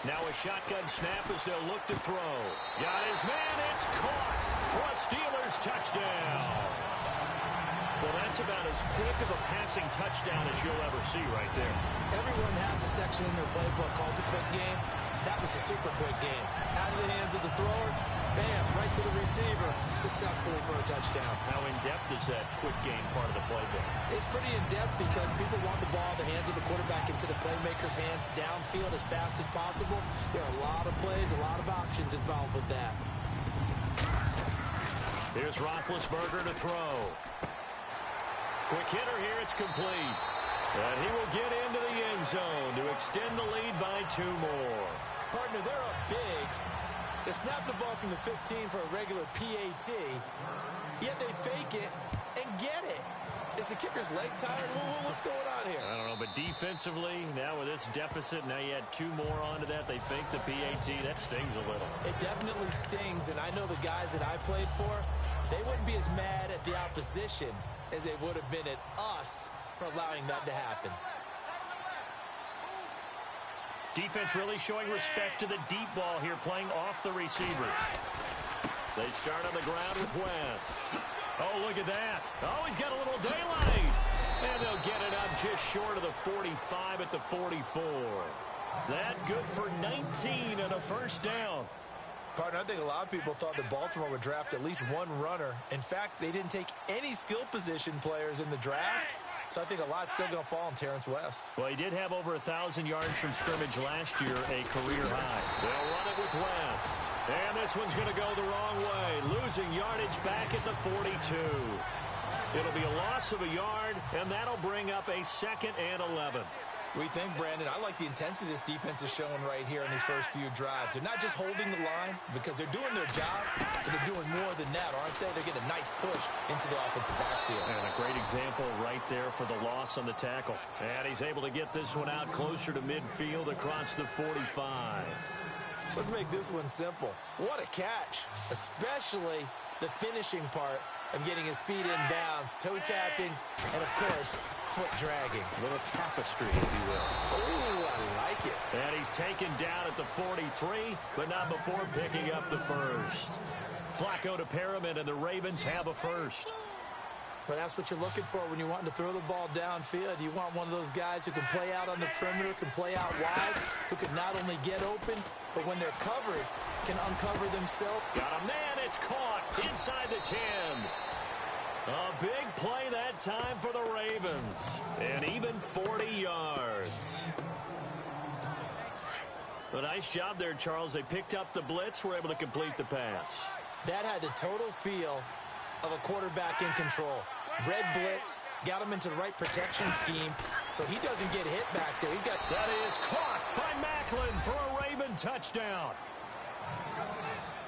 S3: Now a shotgun snap as they'll look to throw. Got his man. It's caught for a Steelers touchdown. Well, that's about as quick of a passing touchdown as you'll ever see right there.
S4: Everyone has a section in their playbook called the quick game. That was a super quick game. Out of the hands of the thrower, bam, right to the receiver successfully for a touchdown.
S3: How in-depth is that quick game part of the playbook?
S4: It's pretty in-depth because people want the ball in the hands of the quarterback into the playmaker's hands downfield as fast as possible. There are a lot of plays, a lot of options involved with that.
S3: Here's Roethlisberger to throw. Quick hitter here, it's complete. And he will get into the end zone to extend the lead by 2 more.
S4: Partner, they're up big. They're snapping the ball from the 15 for a regular PAT, yet they fake it and get it. Is the kicker's leg tired? What's going on here?
S3: I don't know, but defensively, now with this deficit, now you add 2 more onto that. They fake the PAT. That stings a little.
S4: It definitely stings, and I know the guys that I played for, they wouldn't be as mad at the opposition as they would have been at us for allowing that to happen.
S3: Defense really showing respect to the deep ball here, playing off the receivers. They start on the ground with West. Oh, look at that. Oh, he's got a little daylight. And they'll get it up just short of the 45 at the 44. That good for 19 and a first down.
S4: Partner, I think a lot of people thought that Baltimore would draft at least 1 runner. In fact, they didn't take any skill position players in the draft. So I think a lot's still going to fall on Terrence West.
S3: Well, he did have over 1,000 yards from scrimmage last year, a career high. They'll run it with West. And this one's going to go the wrong way, losing yardage back at the 42. It'll be a loss of a yard, and that'll bring up a 2nd and 11.
S4: We think, Brandon, I like the intensity this defense is showing right here in these first few drives. They're not just holding the line because they're doing their job, but they're doing more than that, aren't they? They're getting a nice push into the offensive backfield.
S3: And a great example right there for the loss on the tackle. And he's able to get this one out closer to midfield across the 45.
S4: Let's make this one simple. What a catch, especially the finishing part of getting his feet in bounds, toe tapping, and of course, foot dragging.
S3: A little tapestry, if you will.
S4: Oh, I like it.
S3: And he's taken down at the 43, but not before picking up the first. Flacco to Perriman, and the Ravens have a first.
S4: But that's what you're looking for when you're wanting to throw the ball downfield. You want one of those guys who can play out on the perimeter, can play out wide, who can not only get open, but when they're covered, can uncover themselves.
S3: Got a man, it's caught inside the 10. A big play that time for the Ravens. And even 40 yards. A nice job there, Charles. They picked up the blitz, were able to complete the pass.
S4: That had the total feel of a quarterback in control. Red blitz, got him into the right protection scheme, so he doesn't get hit back there.
S3: That is caught by Macklin for a Raven touchdown.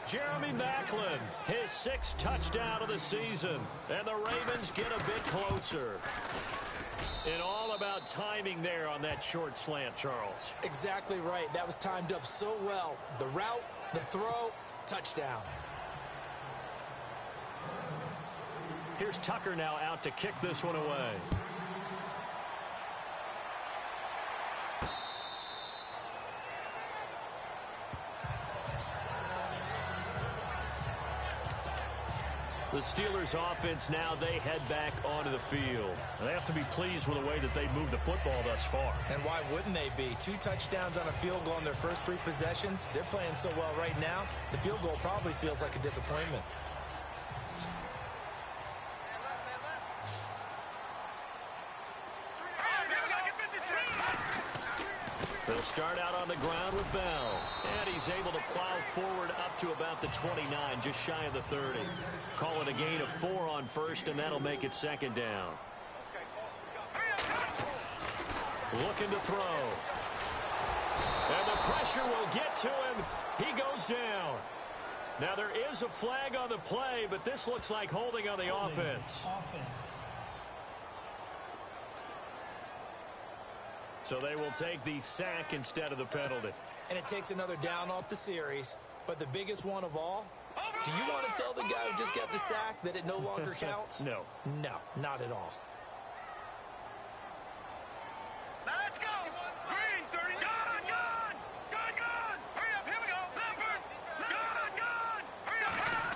S3: Jeremy Macklin, his 6th touchdown of the season, and the Ravens get a bit closer. And all about timing there on that short slant, Charles.
S4: Exactly right. That was timed up so well. The route, the throw, touchdown.
S3: Here's Tucker now out to kick this one away. The Steelers offense now, they head back onto the field. They have to be pleased with the way that they moved the football thus far.
S4: And why wouldn't they be? 2 touchdowns on a field goal in their first 3 possessions. They're playing so well right now, the field goal probably feels like a disappointment.
S3: They'll start out on the ground with Bell. And he's able to plow forward up to about the 29, just shy of the 30. Call it a gain of 4 on first, and that'll make it 2nd down. Looking to throw. And the pressure will get to him. He goes down. Now there is a flag on the play, but this looks like holding on the offense. So they will take the sack instead of the penalty.
S4: And it takes another down off the series. But the biggest one of all, do you want to tell the guy who just got the sack that it no longer counts?
S3: No.
S4: No, not at all.
S5: Now let's go. Green, 30. Gun. Gun. Hurry up. Here we go. Numbers. Gun. Hurry up.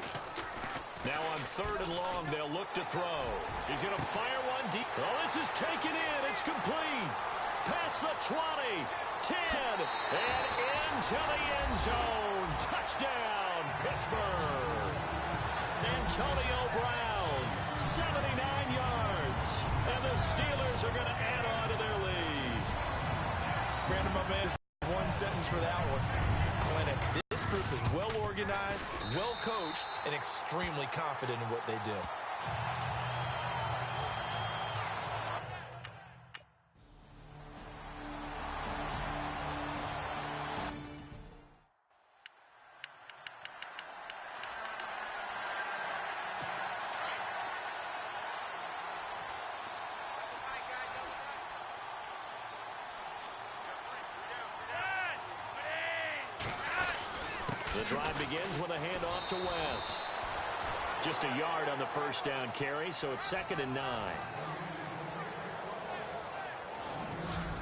S3: Now on 3rd and long, they'll look to throw. He's going to fire one deep. Oh, this is taken in. It's complete. Past the 20, 10, and into the end zone. Touchdown, Pittsburgh. Antonio Brown, 79 yards. And the Steelers are going to add on to their lead.
S4: Brandon, my man, one sentence for that one. Clinic. This group is well organized, well coached, and extremely confident in what they do.
S3: The drive begins with a handoff to West. Just a yard on the first down carry, so it's 2nd and 9.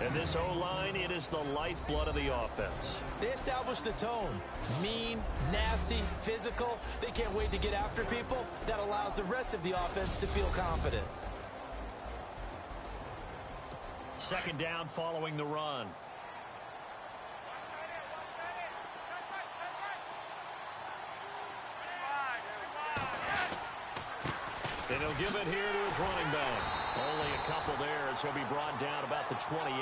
S3: And this O-line, it is the lifeblood of the offense.
S4: They establish the tone. Mean, nasty, physical. They can't wait to get after people. That allows the rest of the offense to feel confident.
S3: 2nd down following the run. And he'll give it here to his running back. Only a couple there as he'll be brought down about the 28.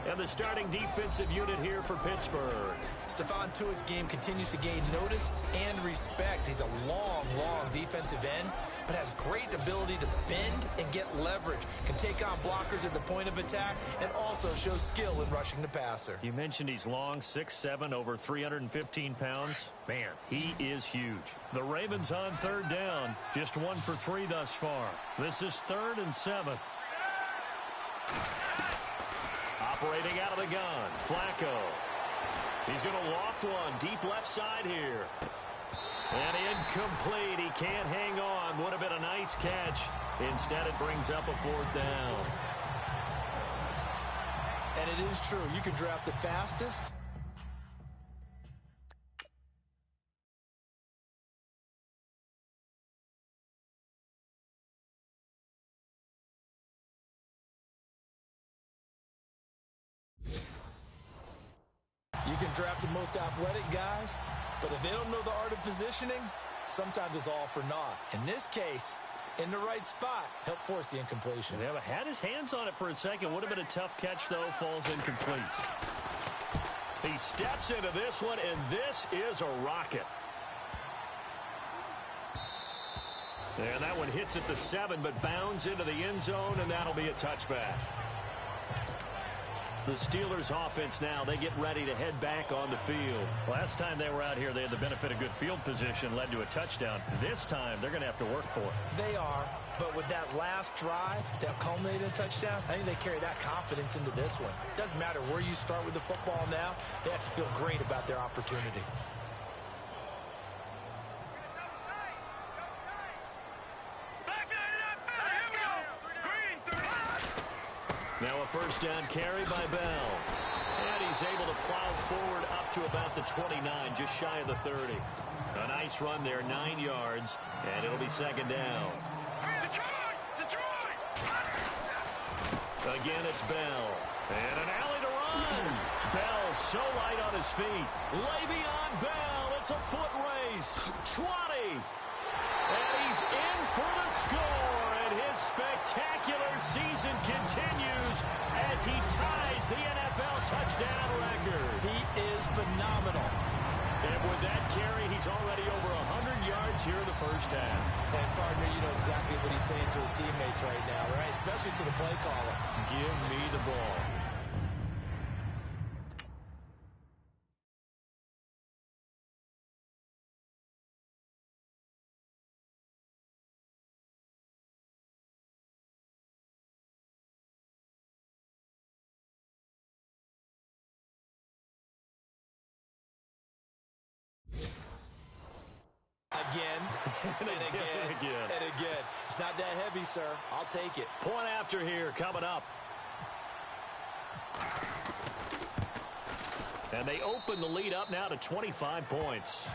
S3: And the starting defensive unit here for Pittsburgh.
S4: Stephon Tuitt's game continues to gain notice and respect. He's a long defensive end, but has great ability to bend and get leverage. Can take on blockers at the point of attack and also shows skill in rushing the passer.
S3: You mentioned he's long, 6'7", over 315 pounds. Man, he is huge. The Ravens on 3rd down. Just 1 for 3 thus far. This is 3rd and 7. Operating out of the gun, Flacco. He's going to loft one deep left side here. And incomplete. He can't hang on. Would have been a nice catch. Instead, it brings up a 4th down.
S4: And it is true. You can draft the fastest. You can draft the most athletic guys, but if they don't know the art of positioning, sometimes it's all for naught. In this case, in the right spot, help force the incompletion.
S3: Yeah, had his hands on it for a second. Would have been a tough catch, though. Falls incomplete. He steps into this one, and this is a rocket. And that one hits at the 7, but bounds into the end zone, and that'll be a touchback. The Steelers offense now, they get ready to head back on the field. Last time they were out here, they had the benefit of good field position, led to a touchdown. This time, they're going to have to work for it.
S4: They are, but with that last drive that culminated in a touchdown, I think they carry that confidence into this one. Doesn't matter where you start with the football now, they have to feel great about their opportunity.
S3: Now a first down carry by Bell. And he's able to plow forward up to about the 29, just shy of the 30. A nice run there, 9 yards, and it'll be 2nd down. Again, it's Bell. And an alley to run. Bell so light on his feet. Levy on Bell. It's a foot race. 20. And he's in for the score. And his spectacular season continues as he ties the NFL touchdown record.
S4: He is phenomenal.
S3: And with that carry, he's already over 100 yards here in the first half.
S4: And, partner, you know exactly what he's saying to his teammates right now, right? Especially to the play caller.
S3: Give me the ball.
S4: Again, and again, and again. It's not that heavy, sir. I'll take it.
S3: Point after here coming up. And they open the lead up now to 25 points.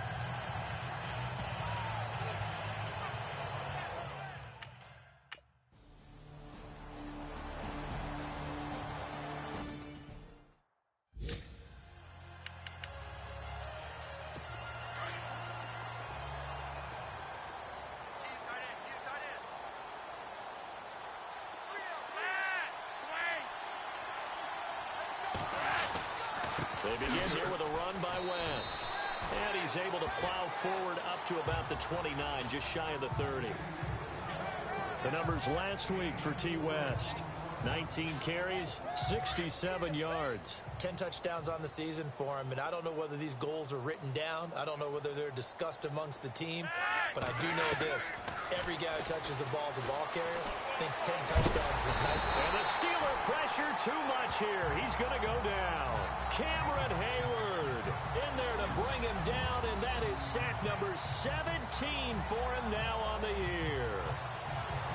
S3: They begin here with a run by West. And he's able to plow forward up to about the 29, just shy of the 30. The numbers last week for T. West. 19 carries, 67 yards.
S4: 10 touchdowns on the season for him, and I don't know whether these goals are written down. I don't know whether they're discussed amongst the team, but I do know this. Every guy who touches the ball as a ball carrier thinks 10 touchdowns is a nice.
S3: And the Steeler pressure too much here. He's going to go down. Cameron Hayward in there to bring him down, and that is sack number 17 for him now on the year.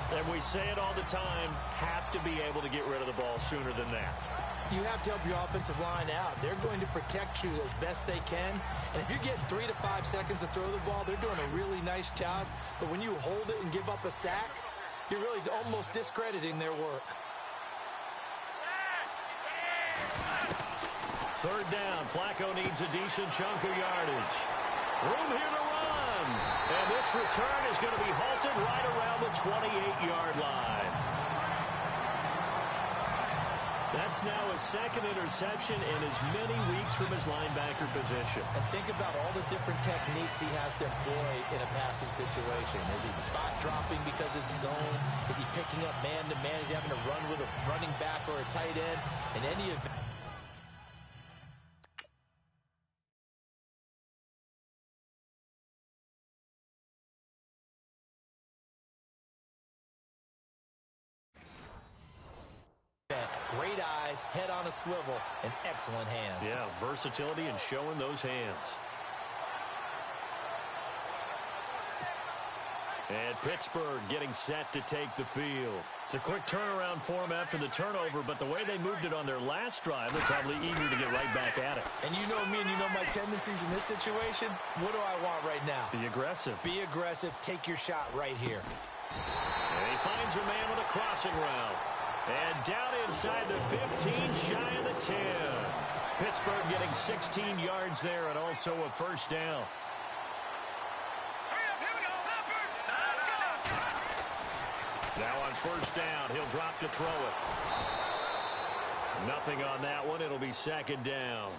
S3: And we say it all the time, have to be able to get rid of the ball sooner than that.
S4: You have to help your offensive line out. They're going to protect you as best they can. And if you're getting 3 to 5 seconds to throw the ball, they're doing a really nice job. But when you hold it and give up a sack, you're really almost discrediting their work.
S3: Third down, Flacco needs a decent chunk of yardage. Room here to run. And this return is going to be halted right around the 28-yard line. That's now his second interception in as many weeks from his linebacker position.
S4: And think about all the different techniques he has to employ in a passing situation. Is he spot dropping because it's zone? Is he picking up man-to-man? Is he having to run with a running back or a tight end? In any event. Great eyes, head on a swivel, and excellent hands.
S3: Yeah, versatility and showing those hands. And Pittsburgh getting set to take the field. It's a quick turnaround for them after the turnover, but the way they moved it on their last drive, they're probably eager to get right back at it.
S4: And you know me and you know my tendencies in this situation. What do I want right now?
S3: Be aggressive.
S4: Be aggressive. Take your shot right here.
S3: And he finds a man with a crossing route. And down inside the 15, shy of the 10. Pittsburgh getting 16 yards there and also a first down. Now on first down, he'll drop to throw it. Nothing on that one. It'll be second down.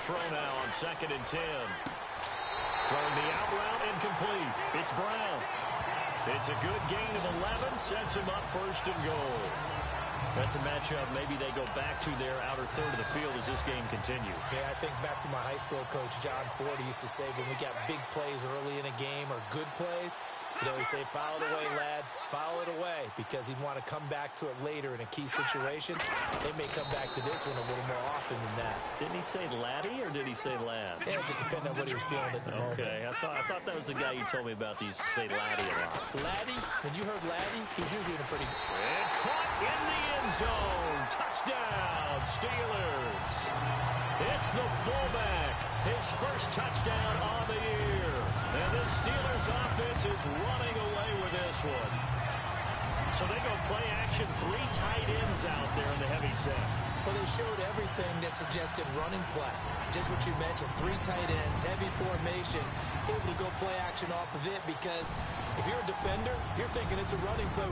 S3: Throw now on 2nd and 10. Throwing the out route incomplete. It's Brown. It's a good gain of 11. Sets him up first and goal. That's a matchup maybe they go back to their outer third of the field as this game continues.
S4: Yeah, I think back to my high school coach, John Ford. He used to say when we got big plays early in a game or good plays, he'd always say, foul it away, lad. Foul it away, because he'd want to come back to it later in a key situation. They may come back to this one a little more often than that.
S3: Didn't he say laddie or did he say lad?
S4: Yeah, it just depended on what he was feeling at the moment.
S3: Okay, I thought that was the guy you told me about. He used to say laddie a lot.
S4: Laddie? When you heard laddie, he was usually in a pretty...
S3: And caught in the end zone. Touchdown, Steelers. It's the fullback. His first touchdown on the year. And the Steelers offense is running away with this one. So they go play action, 3 tight ends out there in the heavy set.
S4: Well, they showed everything that suggested running play. Just what you mentioned, 3 tight ends, heavy formation, able to go play action off of it because if you're a defender, you're thinking it's a running play.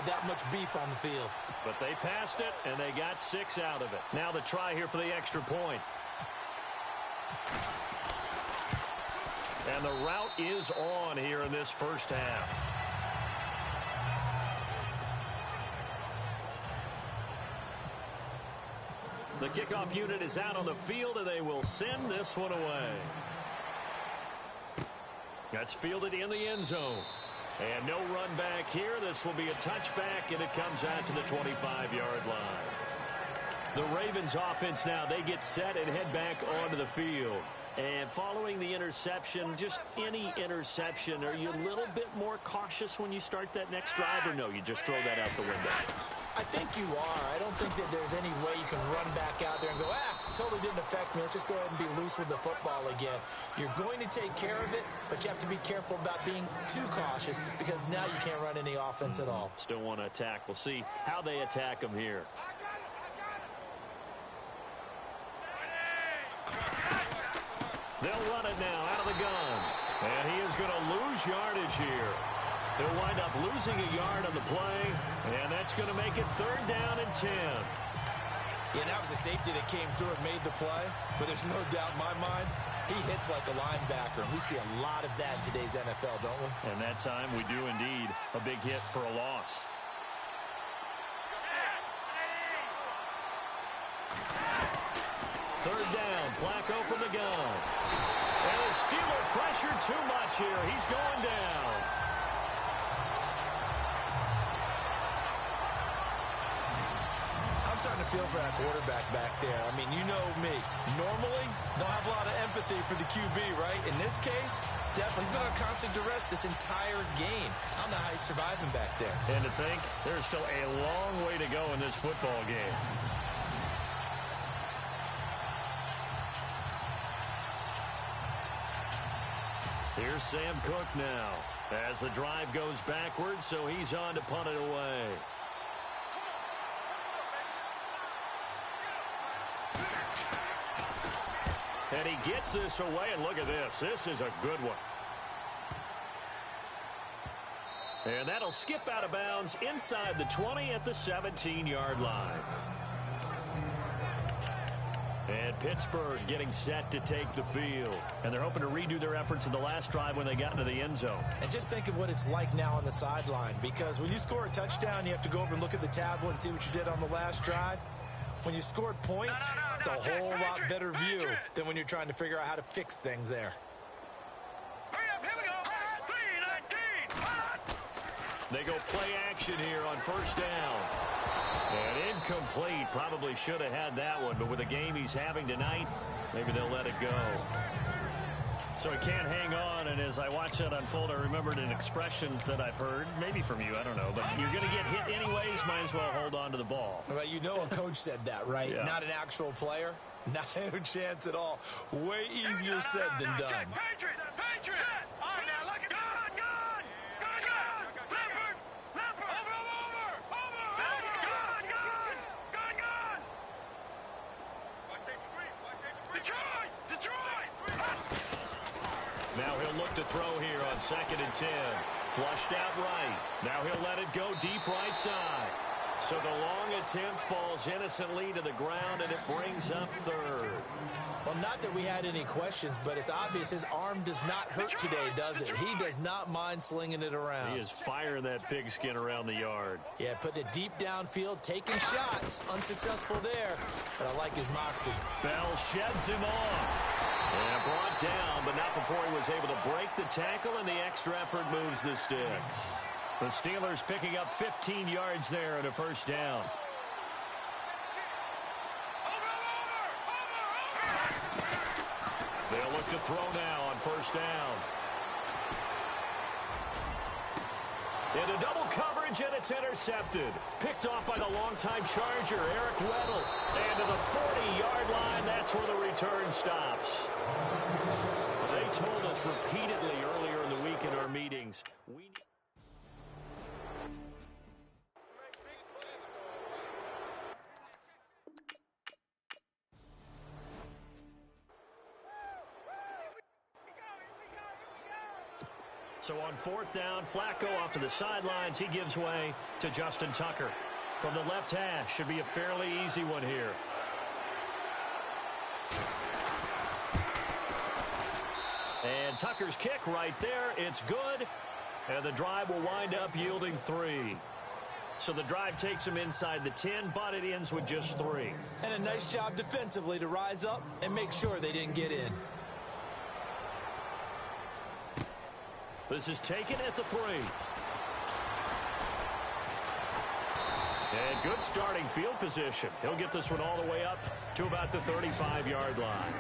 S4: That much beef on the field.
S3: But they passed it, and they got 6 out of it. Now the try here for the extra point. And the route is on here in this first half. The kickoff unit is out on the field, and they will send this one away. That's fielded in the end zone. And no run back here. This will be a touchback, and it comes out to the 25-yard line. The Ravens offense now, they get set and head back onto the field. And following the interception, just any interception, are you a little bit more cautious when you start that next drive, or no, you just throw that out the window?
S4: I think you are. I don't think that there's any way you can run back out there and go, totally didn't affect me. Let's just go ahead and be loose with the football again. You're going to take care of it, but you have to be careful about being too cautious because now you can't run any offense at all.
S3: Still want to attack. We'll see how they attack him here. They'll run it now out of the gun. And he is going to lose yardage here. They'll wind up losing a yard on the play, and that's going to make it 3rd down and 10.
S4: Yeah, that was a safety that came through and made the play, but there's no doubt in my mind, he hits like a linebacker. And we see a lot of that in today's NFL, don't we?
S3: And that time we do indeed. A big hit for a loss. Third down, Flacco from the gun. And the Steeler pressure too much here. He's going down.
S4: I'm starting to feel for that quarterback back there. I mean, you know me. Normally, don't have a lot of empathy for the QB, right? In this case, definitely. He's been on constant duress this entire game. I don't know how he's surviving back there.
S3: And to think, there's still a long way to go in this football game. Here's Sam Cook now as the drive goes backwards, so he's on to punt it away. And he gets this away, and look at this. This is a good one. And that'll skip out of bounds inside the 20 at the 17-yard line. And Pittsburgh getting set to take the field. And they're hoping to redo their efforts in the last drive when they got into the end zone.
S4: And just think of what it's like now on the sideline, because when you score a touchdown, you have to go over and look at the tablet and see what you did on the last drive. When you scored points, it's a whole lot better view than when you're trying to figure out how to fix things there.
S5: Hurry up, here we go. 3-19.
S3: They go play action here on first down. And incomplete. Probably should have had that one, but with the game he's having tonight, maybe they'll let it go. So he can't hang on, and as I watch that unfold, I remembered an expression that I've heard, maybe from you, I don't know, but you're going to get hit anyways, might as well hold on to the ball.
S4: Well, you know a coach said that, right?
S3: Yeah.
S4: Not an actual player. Not a chance at all. Way easier said than done.
S5: Patriots! Patriots! All right, now, look at gun! Gun! Gun! Leopard! Leopard! Over! Gun! Gun! Gun! Gun! Detroit! Detroit!
S3: Now he'll look to throw here on 2nd and 10. Flushed out right. Now he'll let it go deep right side. So the long attempt falls innocently to the ground, and it brings up 3rd.
S4: Well, not that we had any questions, but it's obvious his arm does not hurt today, does it? He does not mind slinging it around.
S3: He is firing that pigskin around the yard.
S4: Yeah, putting it deep downfield, taking shots. Unsuccessful there, but I like his moxie.
S3: Bell sheds him off. And brought down, but not before he was able to break the tackle, and the extra effort moves the sticks. The Steelers picking up 15 yards there and a first down. They'll look to throw now on first down. Into double coverage, and it's intercepted. Picked off by the longtime Charger, Eric Weddle. And to the 40-yard line, that's where the return stops. They told us repeatedly earlier in the week in our meetings, So on 4th down, Flacco off to the sidelines. He gives way to Justin Tucker. From the left hash, should be a fairly easy one here. And Tucker's kick right there. It's good. And the drive will wind up yielding 3. So the drive takes him inside the 10, but it ends with just 3.
S4: And a nice job defensively to rise up and make sure they didn't get in.
S3: This is taken at the 3. And good starting field position. He'll get this one all the way up to about the 35-yard line.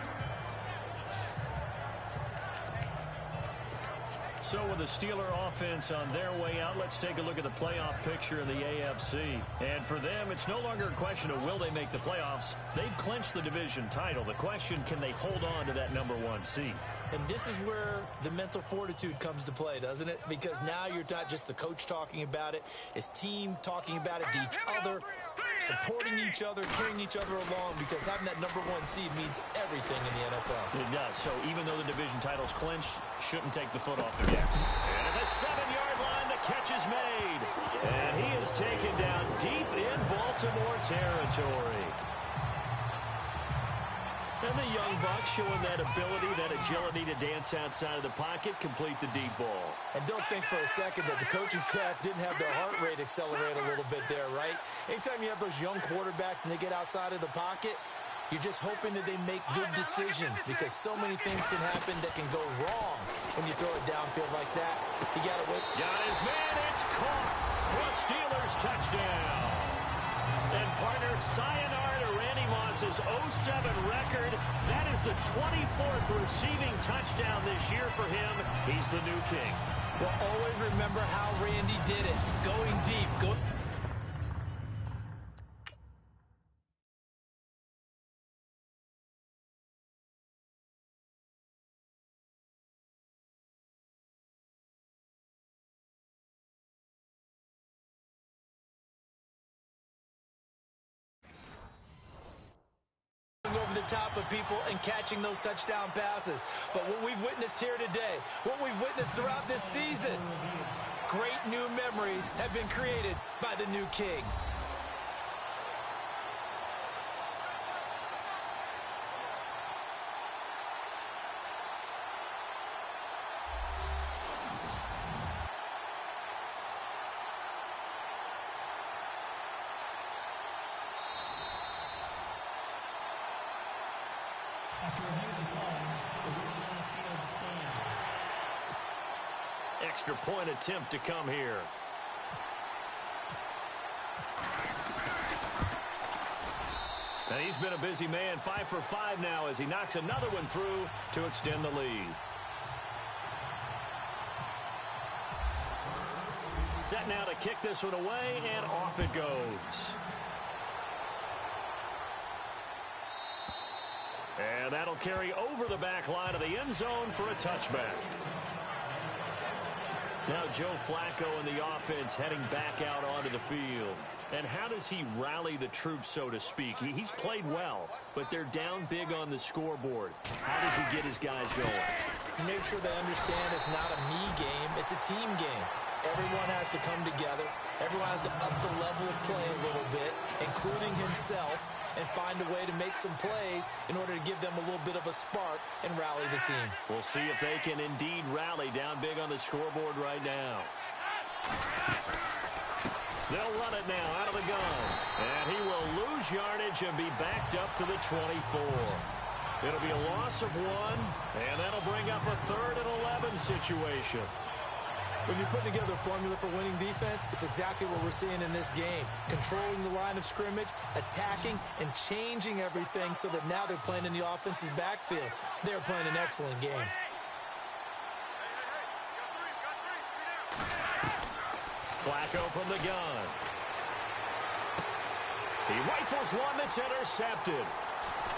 S3: So with the Steeler offense on their way out, let's take a look at the playoff picture in the AFC. And for them, it's no longer a question of will they make the playoffs. They've clinched the division title. The question, can they hold on to that #1 seed?
S4: And this is where the mental fortitude comes to play, doesn't it? Because now you're not just the coach talking about it, it's team talking about it to each other, supporting each other, carrying each other along, because having that #1 seed means everything in the NFL.
S3: It does. So even though the division title's clinched, shouldn't take the foot off the gas. And at the 7-yard line, the catch is made. And he is taken down deep in Baltimore territory. And the young buck showing that ability, that agility to dance outside of the pocket, complete the deep ball.
S4: And don't think for a second that the coaching staff didn't have their heart rate accelerate a little bit there, right? Anytime you have those young quarterbacks and they get outside of the pocket, you're just hoping that they make good decisions, because so many things can happen that can go wrong when you throw it downfield like that. You got to wait.
S3: Got his man. It's caught for a Steelers touchdown. And partner, sayonara to Randy Moss's 07 record. That is the 24th receiving touchdown this year for him. He's the new king.
S4: Well, always remember how Randy did it. Going deep. Over the top of people and catching those touchdown passes. But what we've witnessed here today, what we've witnessed throughout this season, great new memories have been created by the new king.
S6: After review of the play, the ruling on the field stands.
S3: Extra point attempt to come here. And he's been a busy man, 5 for 5 now as he knocks another one through to extend the lead. Set now to kick this one away, and off it goes. And that'll carry over the back line of the end zone for a touchback. Now Joe Flacco and the offense heading back out onto the field. And how does he rally the troops, so to speak? He's played well, but they're down big on the scoreboard. How does he get his guys going?
S4: Make sure they understand it's not a me game, it's a team game. Everyone has to come together. Everyone has to up the level of play a little bit, including himself, and find a way to make some plays in order to give them a little bit of a spark and rally the team.
S3: We'll see if they can indeed rally down big on the scoreboard right now. They'll run it now out of the gun. And he will lose yardage and be backed up to the 24. It'll be a loss of 1, and that'll bring up a 3rd and 11 situation.
S4: When you're putting together a formula for winning defense, it's exactly what we're seeing in this game. Controlling the line of scrimmage, attacking, and changing everything so that now they're playing in the offense's backfield. They're playing an excellent game.
S3: Flacco from the gun. He rifles one that's intercepted.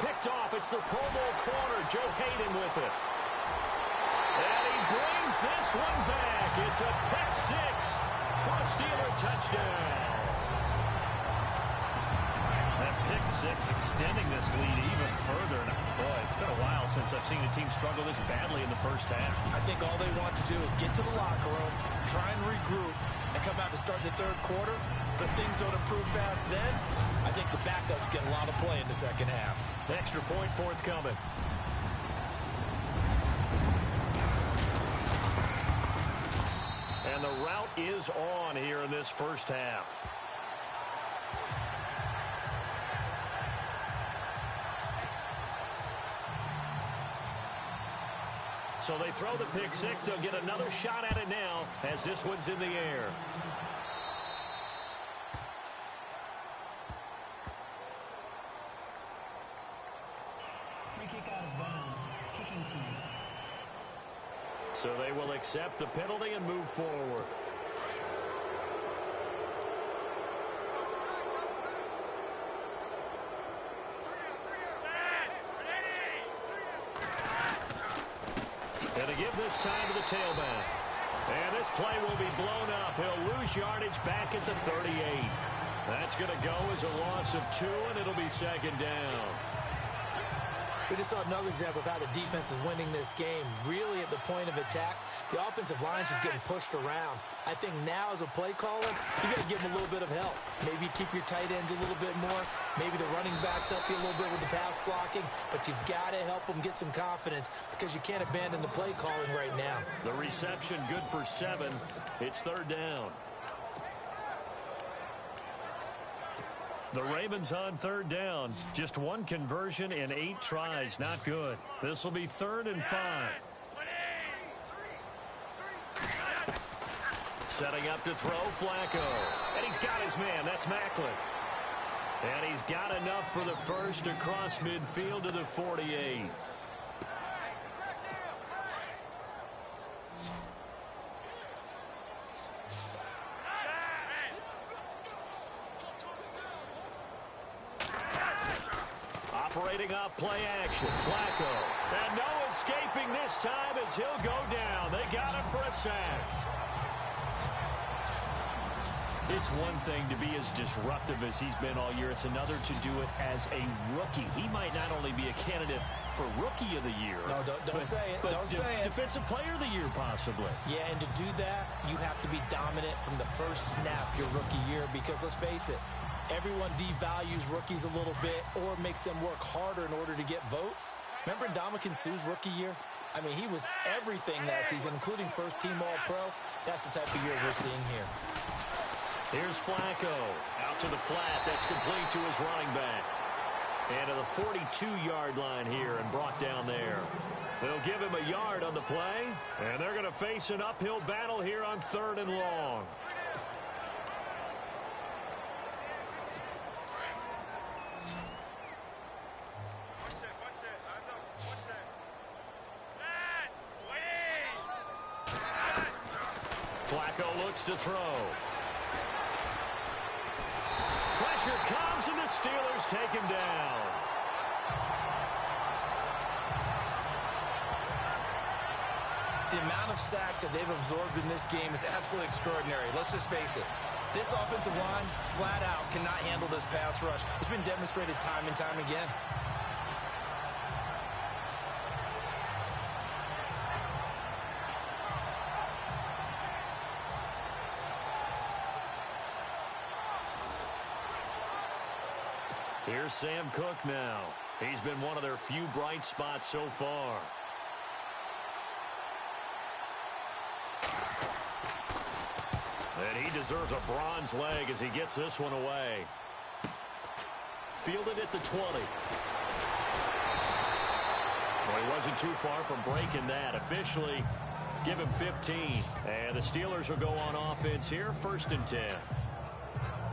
S3: Picked off. It's the Pro Bowl corner, Joe Hayden with it. And he brings this one back. It's a pick 6 for a Steeler touchdown. That pick 6 extending this lead even further. Now, boy, it's been a while since I've seen a team struggle this badly in the first half.
S4: I think all they want to do is get to the locker room, try and regroup, and come out to start the 3rd quarter. But if things don't improve fast then, I think the backups get a lot of play in the second half.
S3: Extra point forthcoming. And the route is on here in this first half. So they throw the pick 6. They'll get another shot at it now as this one's in the air.
S6: Free kick out of bounds. Kicking team.
S3: So they will accept the penalty and move forward. And to give this time to the tailback. And this play will be blown up. He'll lose yardage back at the 38. That's going to go as a loss of 2, and it'll be second down.
S4: We just saw another example of how the defense is winning this game. Really at the point of attack, the offensive line's just getting pushed around. I think now as a play caller, you got to give them a little bit of help. Maybe keep your tight ends a little bit more. Maybe the running backs help you a little bit with the pass blocking. But you've got to help them get some confidence because you can't abandon the play calling right now.
S3: The reception good for 7. It's third down. The Ravens on third down. Just 1 conversion in 8 tries. Not good. This will be 3rd and 5. Setting up to throw, Flacco. And he's got his man. That's Macklin. And he's got enough for the first across midfield to the 48. Operating off play action, Flacco. And no escaping this time as he'll go down. They got him for a sack. It's one thing to be as disruptive as he's been all year. It's another to do it as a rookie. He might not only be a candidate for Rookie of the Year.
S4: No, don't say it.
S3: But
S4: don't say it.
S3: Defensive Player of the Year, possibly.
S4: Yeah, and to do that, you have to be dominant from the first snap your rookie year because let's face it, everyone devalues rookies a little bit or makes them work harder in order to get votes. Remember Ndamukong Suh's rookie year? I mean, he was everything that season, including first-team All-Pro. That's the type of year we're seeing here.
S3: Here's Flacco. Out to the flat. That's complete to his running back. And to the 42-yard line here and brought down there. They'll give him a yard on the play. And they're going to face an uphill battle here on 3rd and long. Flacco looks to throw. Pressure comes, and the Steelers take him down.
S4: The amount of sacks that they've absorbed in this game is absolutely extraordinary. Let's just face it. This offensive line, flat out, cannot handle this pass rush. It's been demonstrated time and time again.
S3: Here's Sam Cook now. He's been one of their few bright spots so far. And he deserves a bronze leg as he gets this one away. Fielded at the 20. Well, he wasn't too far from breaking that. Officially, give him 15. And the Steelers will go on offense here, 1st and 10.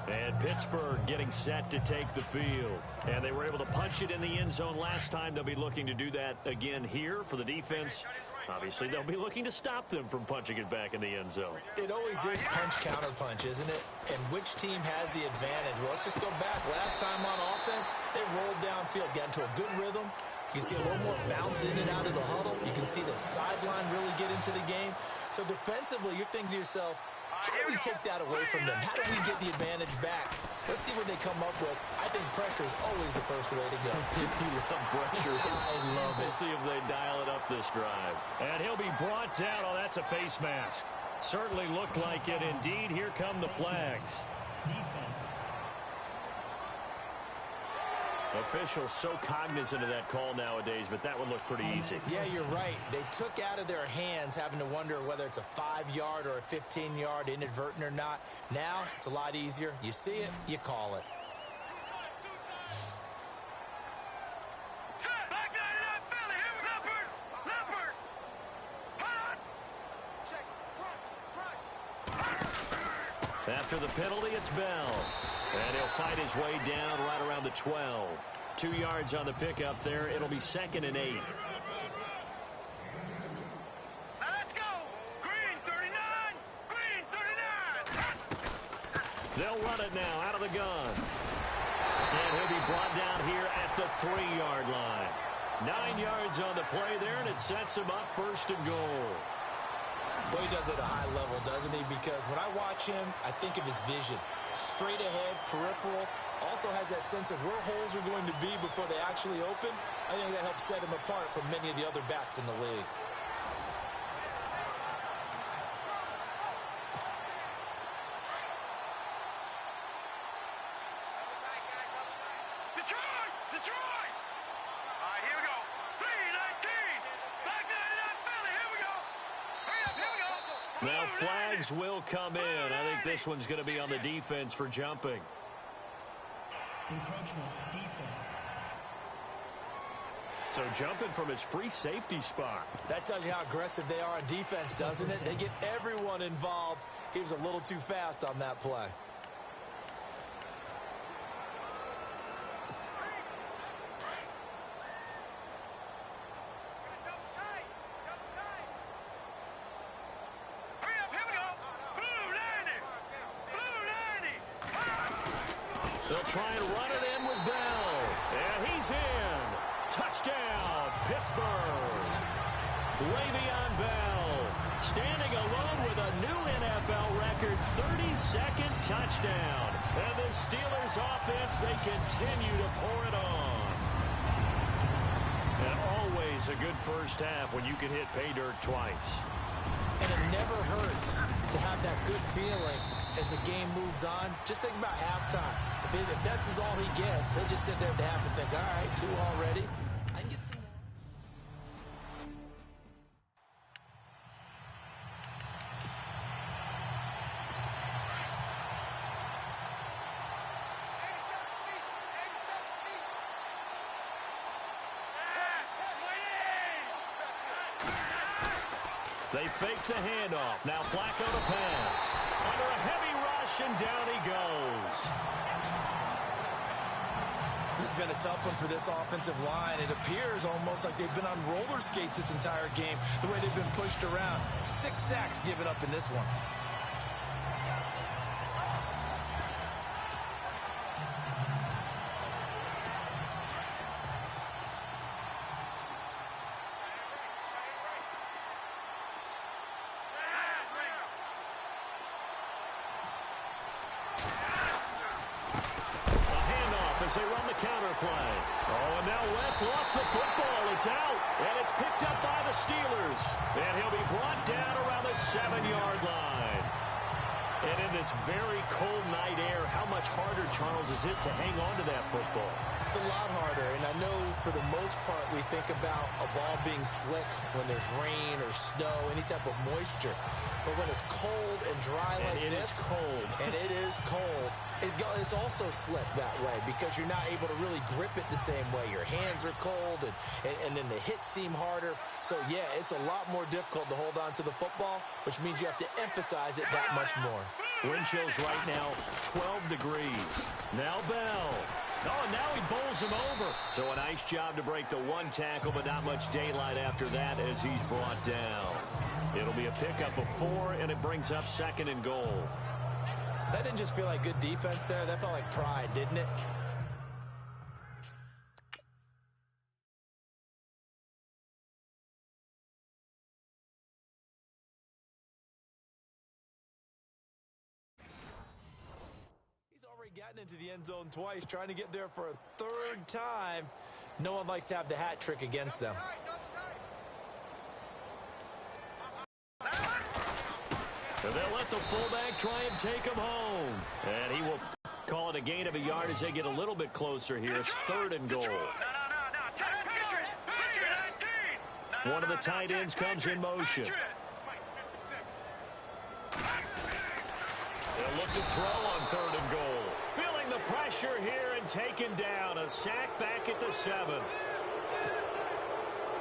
S3: And Pittsburgh getting set to take the field. And they were able to punch it in the end zone last time. They'll be looking to do that again here for the defense. Obviously, they'll be looking to stop them from punching it back in the end zone.
S4: It always is punch-counter-punch, isn't it? And which team has the advantage? Well, let's just go back. Last time on offense, they rolled downfield, got into a good rhythm. You can see a little more bounce in and out of the huddle. You can see the sideline really get into the game. So defensively, you're thinking to yourself, how do we take that away from them? How do we get the advantage back? Let's see what they come up with. I think pressure is always the first way to go.
S3: You love pressure.
S4: I love it.
S3: We'll see if they dial it up this drive. And he'll be brought down. Oh, that's a face mask. Certainly looked like it. Indeed, here come the flags.
S6: Defense.
S3: Officials so cognizant of that call nowadays, but that would look pretty easy.
S4: Yeah, you're right. They took out of their hands having to wonder whether it's a 5-yard or a 15-yard inadvertent or not. Now, it's a lot easier. You see it, you call it.
S5: Back there in that Philly. Here we go. Leopard. Hot. Check. Crunch.
S3: After the penalty, it's Bell. And he'll fight his way down right around the 12. 2 yards on the pickup there. It'll be 2nd and 8.
S5: Now let's go.
S3: They'll run it now out of the gun. And he'll be brought down here at the 3-yard line. 9 yards on the play there, and it sets him up first and goal.
S4: Well, he does it at a high level, doesn't he? Because when I watch him, I think of his vision. Straight ahead, peripheral, also has that sense of where holes are going to be before they actually open. I think that helps set him apart from many of the other backs in the league.
S5: Detroit! Detroit! All right, here we go. 3-19. Back 99 Philly. Here we go. Hurry up, here we go.
S3: Now flags will come in. I think this one's going to be on the defense for jumping.
S6: Encroachment, defense.
S3: So jumping from his free safety spot.
S4: That tells you how aggressive they are on defense, doesn't it? They get everyone involved. He was a little too fast on that play.
S5: Hurry up, here we go. Blue 90. Blue 90.
S3: They'll try and run it in with Bell. And he's in. Touchdown, Pittsburgh. Le'Veon Bell standing alone with a new NFL record 32nd touchdown. And the Steelers offense, they continue to pour it on. And always a good first half when you can hit pay dirt twice.
S4: And it never hurts to have that good feeling as the game moves on. Just think about halftime. If that's all he gets, he'll just sit there at the half and think, all right, 2 already. I can get some more.
S3: They fake the handoff. Now Flacco to pass. Under a heavy rush, and down he goes.
S4: This has been a tough one for this offensive line. It appears almost like they've been on roller skates this entire game, the way they've been pushed around. 6 sacks given up in this one.
S3: As they run the counter play. Oh, and now West lost the football. It's out, and it's picked up by the Steelers. And he'll be brought down around the 7-yard line. And in this very cold night air, how much harder, Charles, is it to hang on to that football?
S4: It's a lot harder, and I know for the most part we think about a ball being slick when there's rain or snow, any type of moisture. But when it's cold and dry like this,
S3: it is cold,
S4: and it is cold, it's also slick that way because you're not able to really grip it the same way. Your hands are cold, and then the hits seem harder. So, yeah, it's a lot more difficult to hold on to the football, which means you have to emphasize it that much more.
S3: Wind chills right now, 12 degrees. Now Bell. Oh, and now he bowls him over. So a nice job to break the 1 tackle, but not much daylight after that as he's brought down. It'll be a pickup of 4, and it brings up 2nd and goal.
S4: That didn't just feel like good defense there. That felt like pride, didn't it? He's already gotten into the end zone twice, trying to get there for a 3rd time. No one likes to have the hat trick against them.
S3: And they'll let the fullback try and take him home. And he will call it a gain of a yard as they get a little bit closer here. It's 3rd and goal. One of the tight ends comes in motion. They'll look to throw on 3rd and goal. Feeling the pressure here and taken down. A sack back at the 7.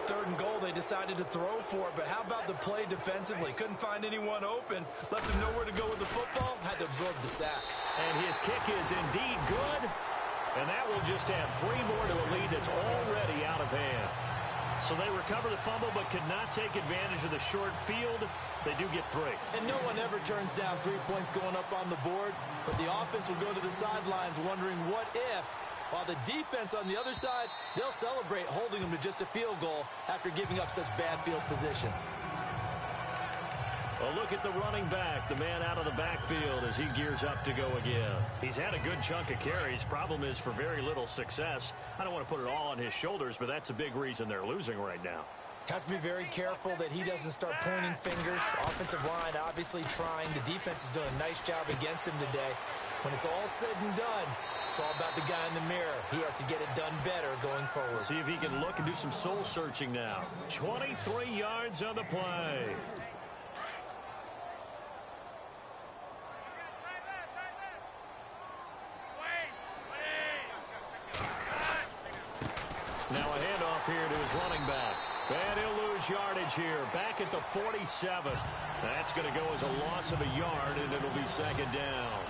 S4: 3rd and goal, they decided to throw for it, but how about the play defensively? Couldn't find anyone open, left him nowhere to go with the football, had to absorb the sack.
S3: And his kick is indeed good, and that will just add 3 more to a lead that's already out of hand. So they recover the fumble but could not take advantage of the short field. They do get 3.
S4: And no one ever turns down 3 points going up on the board, but the offense will go to the sidelines wondering what if, while the defense on the other side, they'll celebrate holding them to just a field goal after giving up such bad field position.
S3: Well, look at the running back, the man out of the backfield as he gears up to go again. He's had a good chunk of carries. Problem is for very little success. I don't want to put it all on his shoulders, but that's a big reason they're losing right now.
S4: Have to be very careful that he doesn't start pointing fingers. Offensive line obviously trying. The defense is doing a nice job against him today. When it's all said and done, it's all about the guy in the mirror. He has to get it done better going forward.
S3: See if he can look and do some soul searching now. 23 yards on the play. Now a handoff here to his running back. And he'll lose yardage here. Back at the 47. That's going to go as a loss of a yard, and it'll be second down.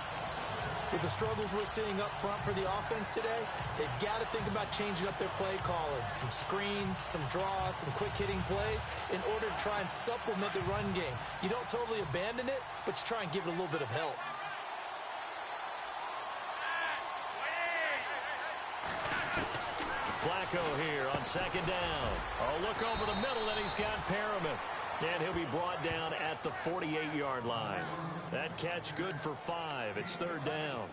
S4: With the struggles we're seeing up front for the offense today, they've got to think about changing up their play calling. Some screens, some draws, some quick-hitting plays in order to try and supplement the run game. You don't totally abandon it, but you try and give it a little bit of help.
S3: Flacco here on second down. Oh, look over the middle, and he's got Perriman. And he'll be brought down at the 48-yard line. That catch good for 5. It's third down.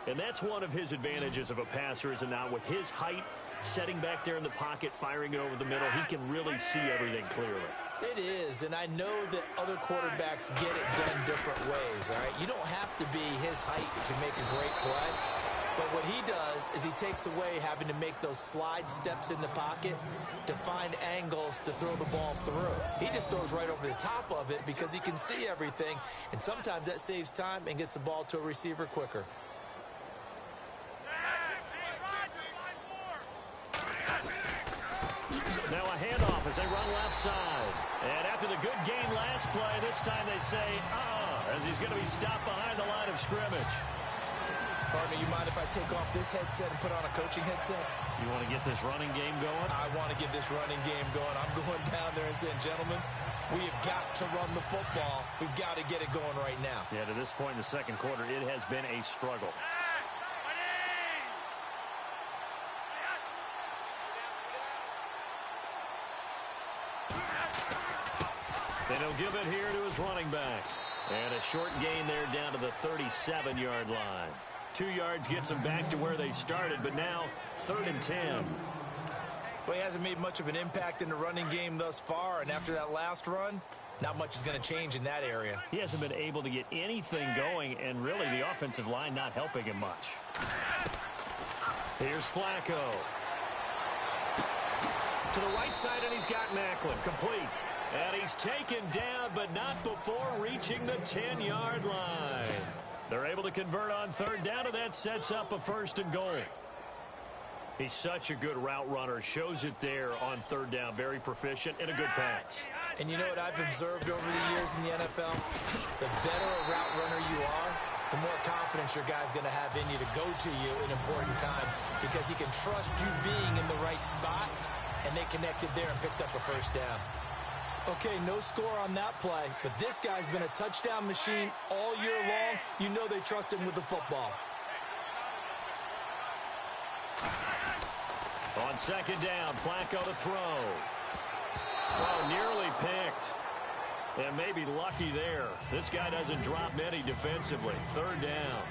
S3: And that's one of his advantages of a passer, is it not? With his height, setting back there in the pocket, firing it over the middle, he can really see everything clearly.
S4: It is, and I know that other quarterbacks get it done different ways, all right? You don't have to be his height to make a great play. But what he does is he takes away having to make those slide steps in the pocket to find angles to throw the ball through. He just throws right over the top of it because he can see everything, and sometimes that saves time and gets the ball to a receiver quicker.
S3: Now a handoff as they run left side. And after the good gain last play, this time they say, as he's going to be stopped behind the line of scrimmage.
S4: Partner, you mind if I take off this headset and put on a coaching headset?
S3: You want to get this running game going?
S4: I want to get this running game going. I'm going down there and saying, gentlemen, we have got to run the football. We've got to get it going right now.
S3: Yeah, to this point in the second quarter, it has been a struggle. And he'll give it here to his running back. And a short gain there down to the 37-yard line. 2 yards gets them back to where they started, but now 3rd and 10.
S4: Well, he hasn't made much of an impact in the running game thus far, and after that last run, not much is going to change in that area.
S3: He hasn't been able to get anything going, and really the offensive line not helping him much. Here's Flacco. To the right side, and he's got Macklin. Complete. And he's taken down, but not before reaching the 10-yard line. They're able to convert on third down, and that sets up a 1st and goal. He's such a good route runner. Shows it there on third down. Very proficient and a good pass.
S4: And you know what I've observed over the years in the NFL? The better a route runner you are, the more confidence your guy's going to have in you to go to you in important times because he can trust you being in the right spot, and they connected there and picked up a 1st down. Okay, no score on that play, but this guy's been a touchdown machine all year long. You know they trust him with the football.
S3: On second down, Flacco to throw. Oh, nearly picked. And maybe lucky there. This guy doesn't drop many defensively. 3rd down.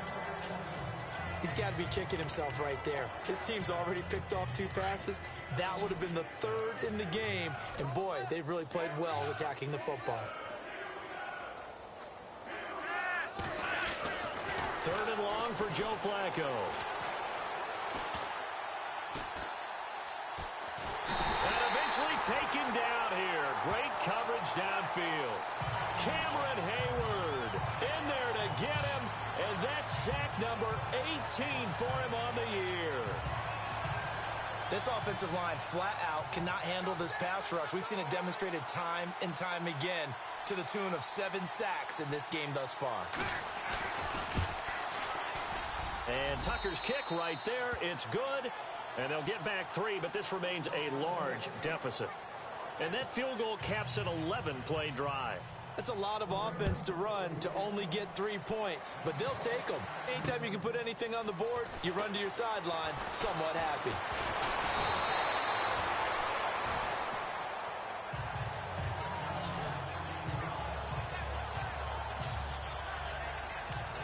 S4: He's got to be kicking himself right there. His team's already picked off 2 passes. That would have been the 3rd in the game. And, boy, they've really played well attacking the football.
S3: 3rd and long for Joe Flacco. And eventually taken down here. Great coverage downfield. Cameron Hayward in there to get him. And that's sack number 18 for him on the year.
S4: This offensive line flat out cannot handle this pass rush. We've seen it demonstrated time and time again to the tune of 7 sacks in this game thus far.
S3: And Tucker's kick right there. It's good. And they'll get back 3, but this remains a large deficit. And that field goal caps an 11-play drive.
S4: That's a lot of offense to run to only get 3 points, but they'll take them. Anytime you can put anything on the board, you run to your sideline somewhat happy.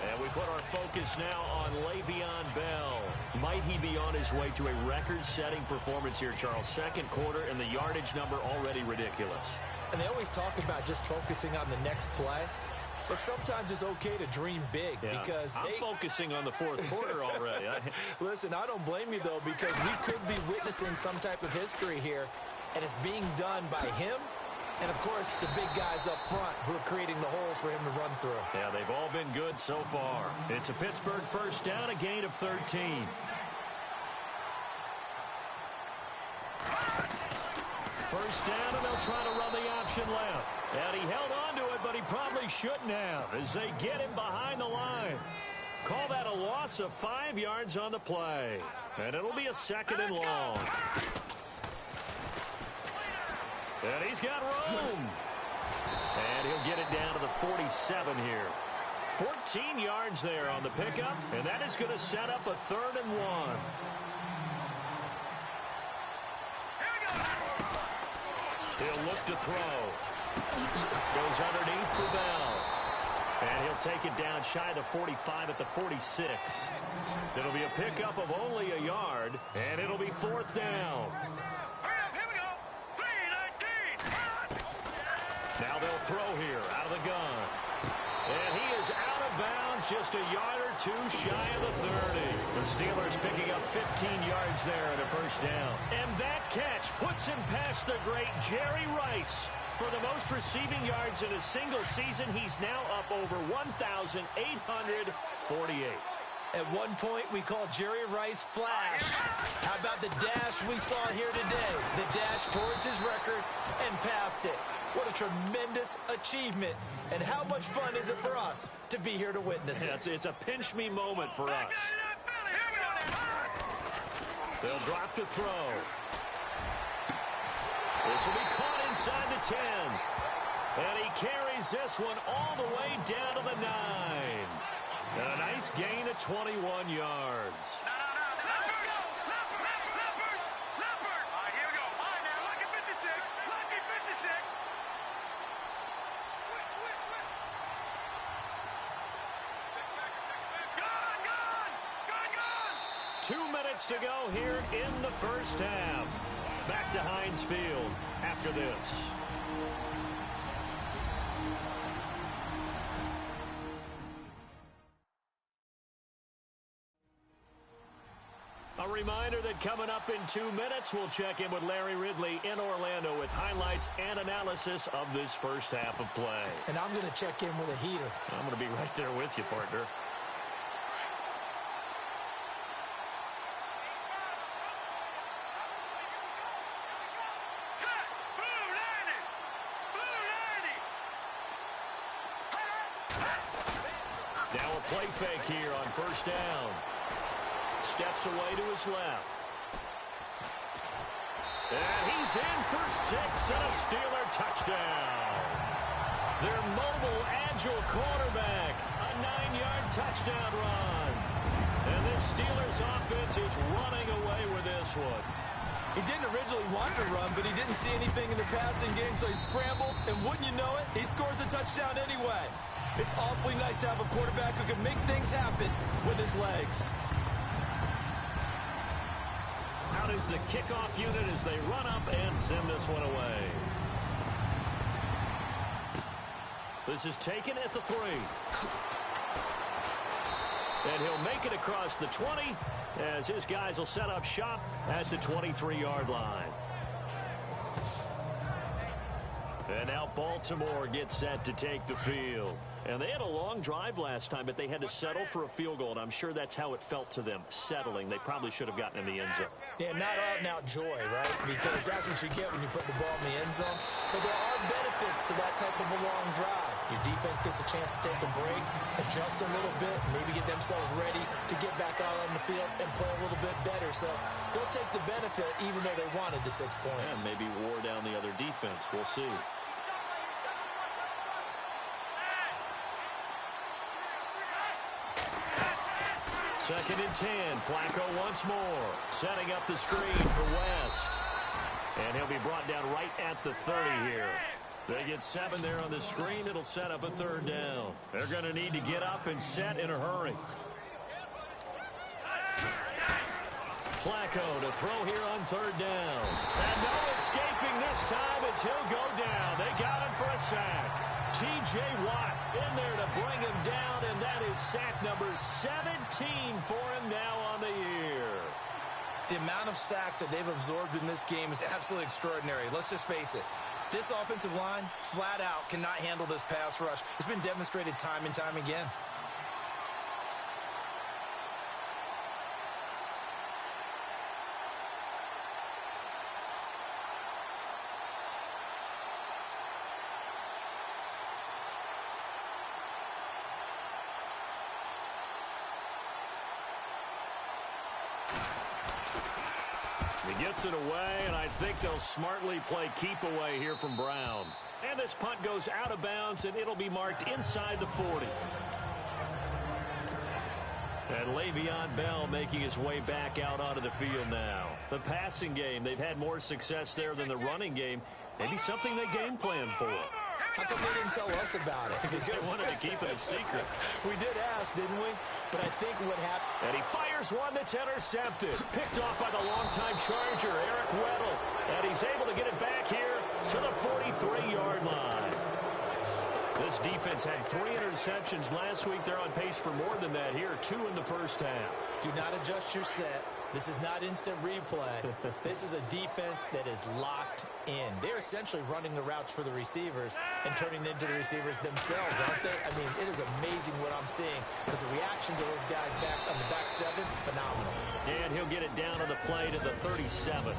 S3: And we put our focus now on Le'Veon Bell. Might he be on his way to a record-setting performance here, Charles? Second quarter and the yardage number already ridiculous.
S4: And they always talk about just focusing on the next play. But sometimes it's okay to dream big because
S3: I'm focusing on the fourth quarter already.
S4: Listen, I don't blame you, though, because we could be witnessing some type of history here, and it's being done by him and, of course, the big guys up front who are creating the holes for him to run through.
S3: Yeah, they've all been good so far. It's a Pittsburgh first down, a gain of 13. First down, and they'll try to run the option left. And he held on to it, but he probably shouldn't have as they get him behind the line. Call that a loss of 5 yards on the play. And it'll be a second and long. And he's got room. And he'll get it down to the 47 here. 14 yards there on the pickup, and that is going to set up a 3rd and 1. He'll look to throw. Goes underneath for Bell. And he'll take it down shy of the 45 at the 46. It'll be a pickup of only a yard, and it'll be 4th down.
S5: Here we go. 3-19.
S3: Now they'll throw here out of the gun. And he is out of bounds, just a yard or 2 shy of the 30. The Steelers picking up 15 yards there at a first down. And that catch puts him past the great Jerry Rice. For the most receiving yards in a single season, he's now up over 1,848.
S4: At one point, we called Jerry Rice Flash. How about the dash we saw here today? The dash towards his record and past it. What a tremendous achievement. And how much fun is it for us to be here to witness it?
S3: It's a pinch-me moment for us. They'll drop to throw. This will be caught inside the 10. And he carries this one all the way down to the 9. And a nice gain of 21 yards. Gone! 2 minutes to go here in the first half. Back to Heinz Field after this. A reminder that coming up in 2 minutes, we'll check in with Larry Ridley in Orlando with highlights and analysis of this first half of play.
S4: And I'm going to check in with a heater.
S3: I'm going to be right there with you, partner. Now a play fake here on first down. Steps away to his left. And he's in for 6 and a Steeler touchdown. Their mobile, agile quarterback. A 9-yard touchdown run. And this Steelers offense is running away with this one.
S4: He didn't originally want to run, but he didn't see anything in the passing game, so he scrambled. And wouldn't you know it, he scores a touchdown anyway. It's awfully nice to have a quarterback who can make things happen with his legs.
S3: Out is the kickoff unit as they run up and send this one away. This is taken at the 3. And he'll make it across the 20 as his guys will set up shop at the 23-yard line. And now Baltimore gets set to take the field. And they had a long drive last time, but they had to settle for a field goal, and I'm sure that's how it felt to them, settling. They probably should have gotten in the end zone.
S4: Yeah, not out-and-out joy, right? Because that's what you get when you put the ball in the end zone. But there are benefits to that type of a long drive. Your defense gets a chance to take a break, adjust a little bit, maybe get themselves ready to get back out on the field and play a little bit better. So they'll take the benefit even though they wanted the 6 points.
S3: And maybe wore down the other defense. We'll see. Second and 10. Flacco once more. Setting up the screen for West. And he'll be brought down right at the 30 here. They get 7 there on the screen. It'll set up a third down. They're going to need to get up and set in a hurry. Flacco to throw here on third down. And no escaping this time as he'll go down. They got him for a sack. T.J. Watt in there to bring him down, and that is sack number 17 for him now on the year.
S4: The amount of sacks that they've absorbed in this game is absolutely extraordinary. Let's just face it. This offensive line, flat out, cannot handle this pass rush. It's been demonstrated time and time again.
S3: He gets it away, and I think they'll smartly play keep away here from Brown. And this punt goes out of bounds, and it'll be marked inside the 40. And Le'Veon Bell making his way back out onto the field now. The passing game, they've had more success there than the running game. Maybe something they game plan for.
S4: How come they didn't tell us about it?
S3: Because they wanted to keep it a secret.
S4: We did ask, didn't we? But I think what happened...
S3: And he fires one that's intercepted. Picked off by the longtime Charger, Eric Weddle. And he's able to get it back here to the 43-yard line. This defense had 3 interceptions last week. They're on pace for more than that here. 2 in the first half.
S4: Do not adjust your set. This is not instant replay. This is a defense that is locked in. They're essentially running the routes for the receivers and turning into the receivers themselves, aren't they? I mean, it is amazing what I'm seeing because the reaction to those guys back on the back 7, phenomenal.
S3: And he'll get it down on the play to the 37.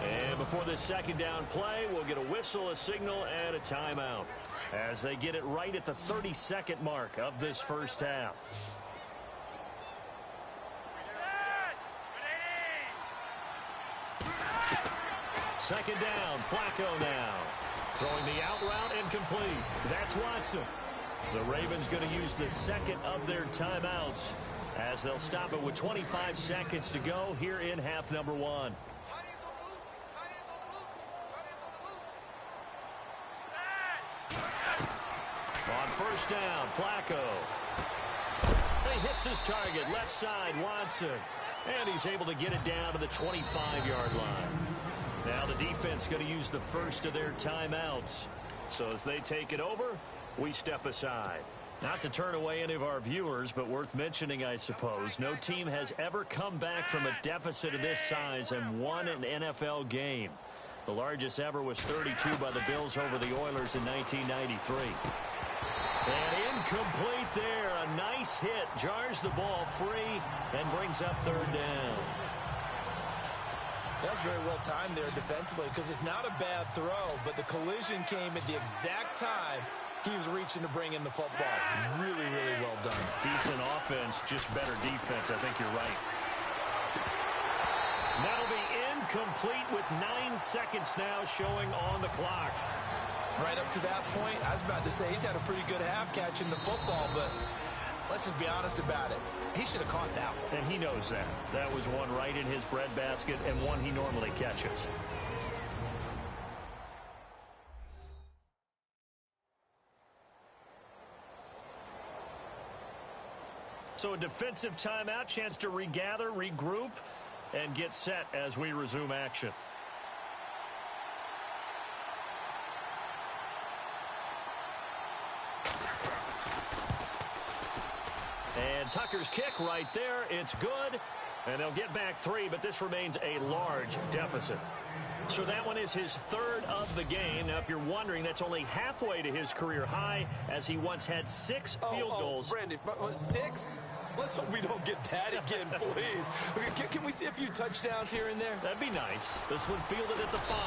S3: And before this second down play, we'll get a whistle, a signal, and a timeout as they get it right at the 32nd mark of this first half. Second down, Flacco now. Throwing the out route and complete. That's Watson. The Ravens going to use the second of their timeouts as they'll stop it with 25 seconds to go here in half number 1. On first down, Flacco. He hits his target, left side, Watson. And he's able to get it down to the 25-yard line. Now the defense going to use the first of their timeouts. So as they take it over, we step aside. Not to turn away any of our viewers, but worth mentioning, I suppose, no team has ever come back from a deficit of this size and won an NFL game. The largest ever was 32 by the Bills over the Oilers in 1993. And incomplete there. A nice hit. Jars the ball free and brings up third down.
S4: That was very well timed there defensively because it's not a bad throw, but the collision came at the exact time he was reaching to bring in the football. Really, really well done.
S3: Decent offense, just better defense. I think you're right. That'll be incomplete with 9 seconds now showing on the clock.
S4: Right up to that point, I was about to say he's had a pretty good half catching the football, but let's just be honest about it. He should have caught that one.
S3: And he knows that. That was one right in his breadbasket and one he normally catches. So a defensive timeout, chance to regather, regroup, and get set as we resume action. And Tucker's kick right there. It's good. And they'll get back 3, but this remains a large deficit. So that one is his third of the game. Now, if you're wondering, that's only halfway to his career high, as he once had 6 field goals.
S4: Brandon, 6? Let's hope we don't get that again, please. Can we see a few touchdowns here and there?
S3: That'd be nice. This one fielded at the 5.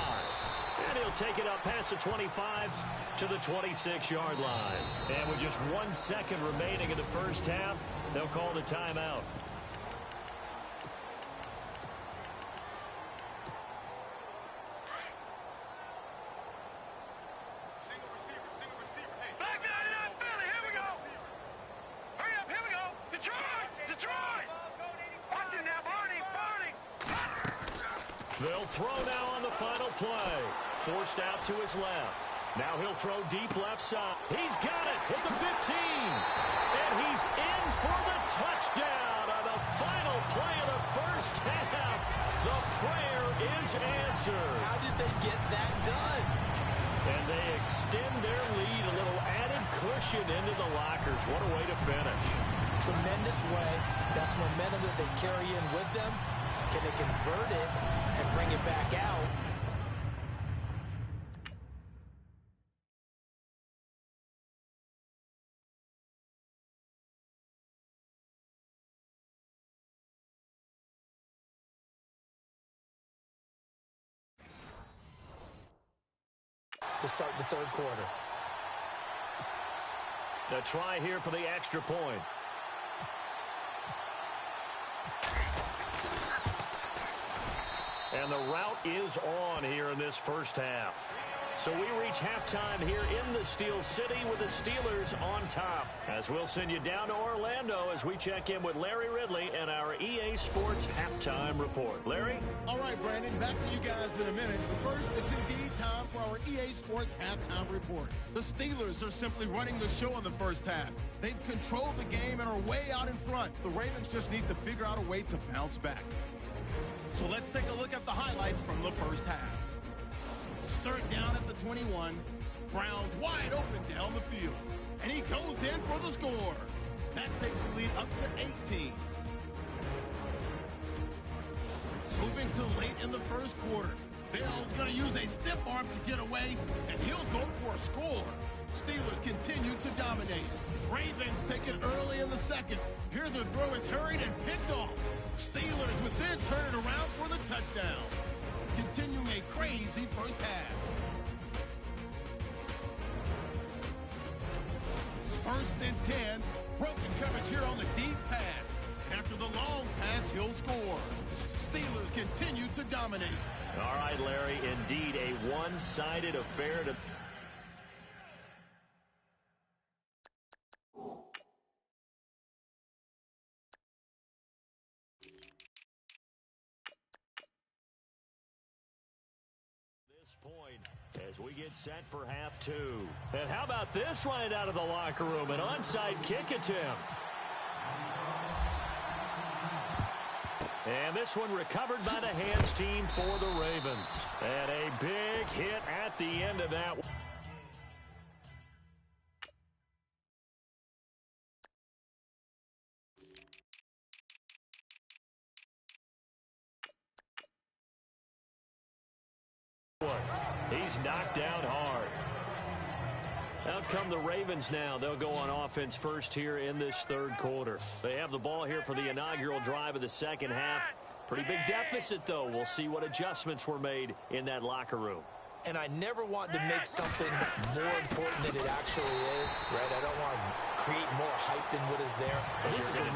S3: And he'll take it up past the 25 to the 26-yard line. And with just 1 second remaining in the first half, they'll call the timeout. They'll throw now on the final play. Forced out to his left. Now he'll throw deep left side. He's got it at the 15. And he's in for the touchdown on the final play of the first half. The prayer is answered.
S4: How did they get that done?
S3: And they extend their lead, a little added cushion into the lockers. What a way to finish.
S4: Tremendous way. That's momentum that they carry in with them. Can they convert it and bring it back out? To start the third quarter.
S3: A try here for the extra point. And the route is on here in this first half. So we reach halftime here in the Steel City with the Steelers on top. As we'll send you down to Orlando as we check in with Larry Ridley and our EA Sports Halftime Report. Larry?
S2: All right, Brandon, back to you guys in a minute. But first, it's indeed time for our EA Sports Halftime Report. The Steelers are simply running the show in the first half. They've controlled the game and are way out in front. The Ravens just need to figure out a way to bounce back. So let's take a look at the highlights from the first half. Third down at the 21. Browns wide open down the field. And he goes in for the score. That takes the lead up to 18. Moving to late in the first quarter. Bell's going to use a stiff arm to get away, and he'll go for a score. Steelers continue to dominate. Ravens take it early in the second. Here the throw is hurried and picked off. Steelers would then turn it around for the touchdown. Continuing a crazy first half. First and 10. Broken coverage here on the deep pass. After the long pass, he'll score. Steelers continue to dominate.
S3: All right, Larry, indeed a one-sided affair to... as we get set for half 2. And how about this right out of the locker room? An onside kick attempt. And this one recovered by the hands team for the Ravens. And a big hit at the end of that one. He's knocked down hard. Out come the Ravens now. They'll go on offense first here in this third quarter. They have the ball here for the inaugural drive of the second half. Pretty big deficit, though. We'll see what adjustments were made in that locker room.
S4: And I never want to make something more important than it actually is, right? I don't want to create more hype than what is there. This is I'm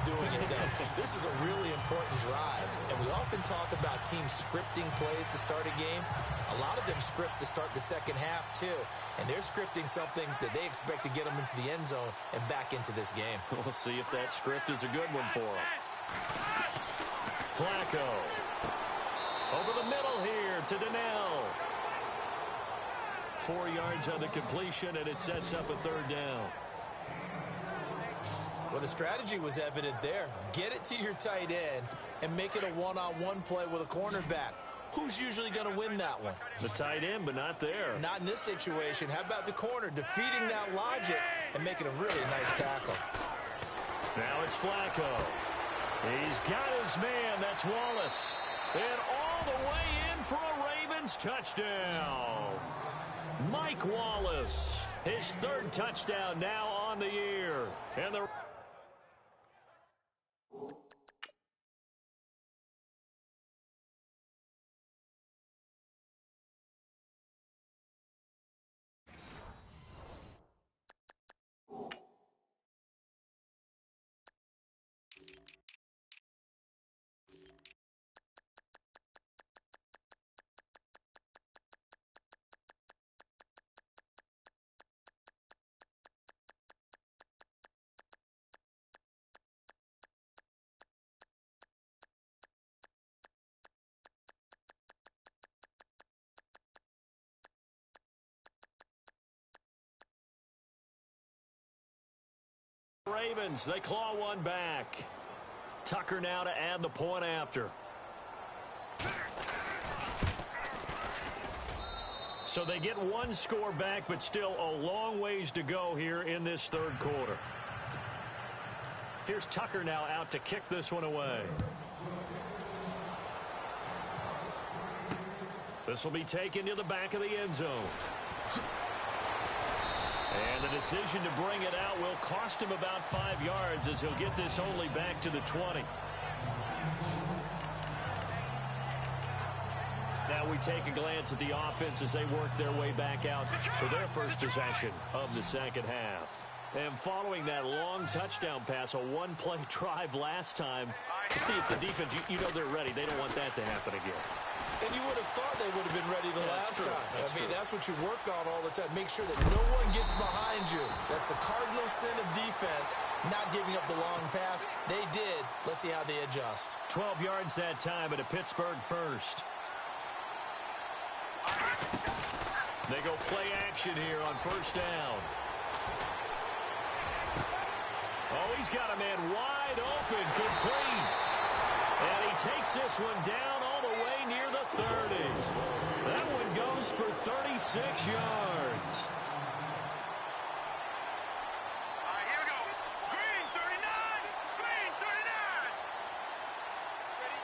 S4: doing it though. This is a really important drive. And we often talk about teams scripting plays to start a game. A lot of them script to start the second half too. And they're scripting something that they expect to get them into the end zone and back into this game.
S3: We'll see if that script is a good one for them. Flacco. Over the middle here to Donnell. 4 yards on the completion, and it sets up a third down.
S4: Well, the strategy was evident there. Get it to your tight end and make it a one-on-one play with a cornerback. Who's usually going to win that one?
S3: The tight end, but not there.
S4: Not in this situation. How about the corner defeating that logic and making a really nice tackle?
S3: Now it's Flacco. He's got his man. That's Wallace. And all the way in for a Ravens Ravens touchdown. Mike Wallace, his third touchdown now on the year. And the Ravens, they claw one back. Tucker now to add the point after. So they get one score back, but still a long ways to go here in this third quarter. Here's Tucker now out to kick this one away. This will be taken to the back of the end zone. And the decision to bring it out will cost him about 5 yards as he'll get this only back to the 20. Now we take a glance at the offense as they work their way back out for their first possession of the second half. And following that long touchdown pass, a one-play drive last time, to see if the defense, you know they're ready. They don't want that to happen again.
S4: And you would have thought they would have been ready the last time. That's what you work on all the time. Make sure that no one gets behind you. That's the cardinal sin of defense, not giving up the long pass. They did. Let's see how they adjust.
S3: 12 yards that time at a Pittsburgh first. They go play action here on first down. Oh, he's got a man wide open, complete. And he takes this one down all the way near the 30. That one goes for 36 yards.
S5: All right, here we go. Green 39. Green 39. Ready?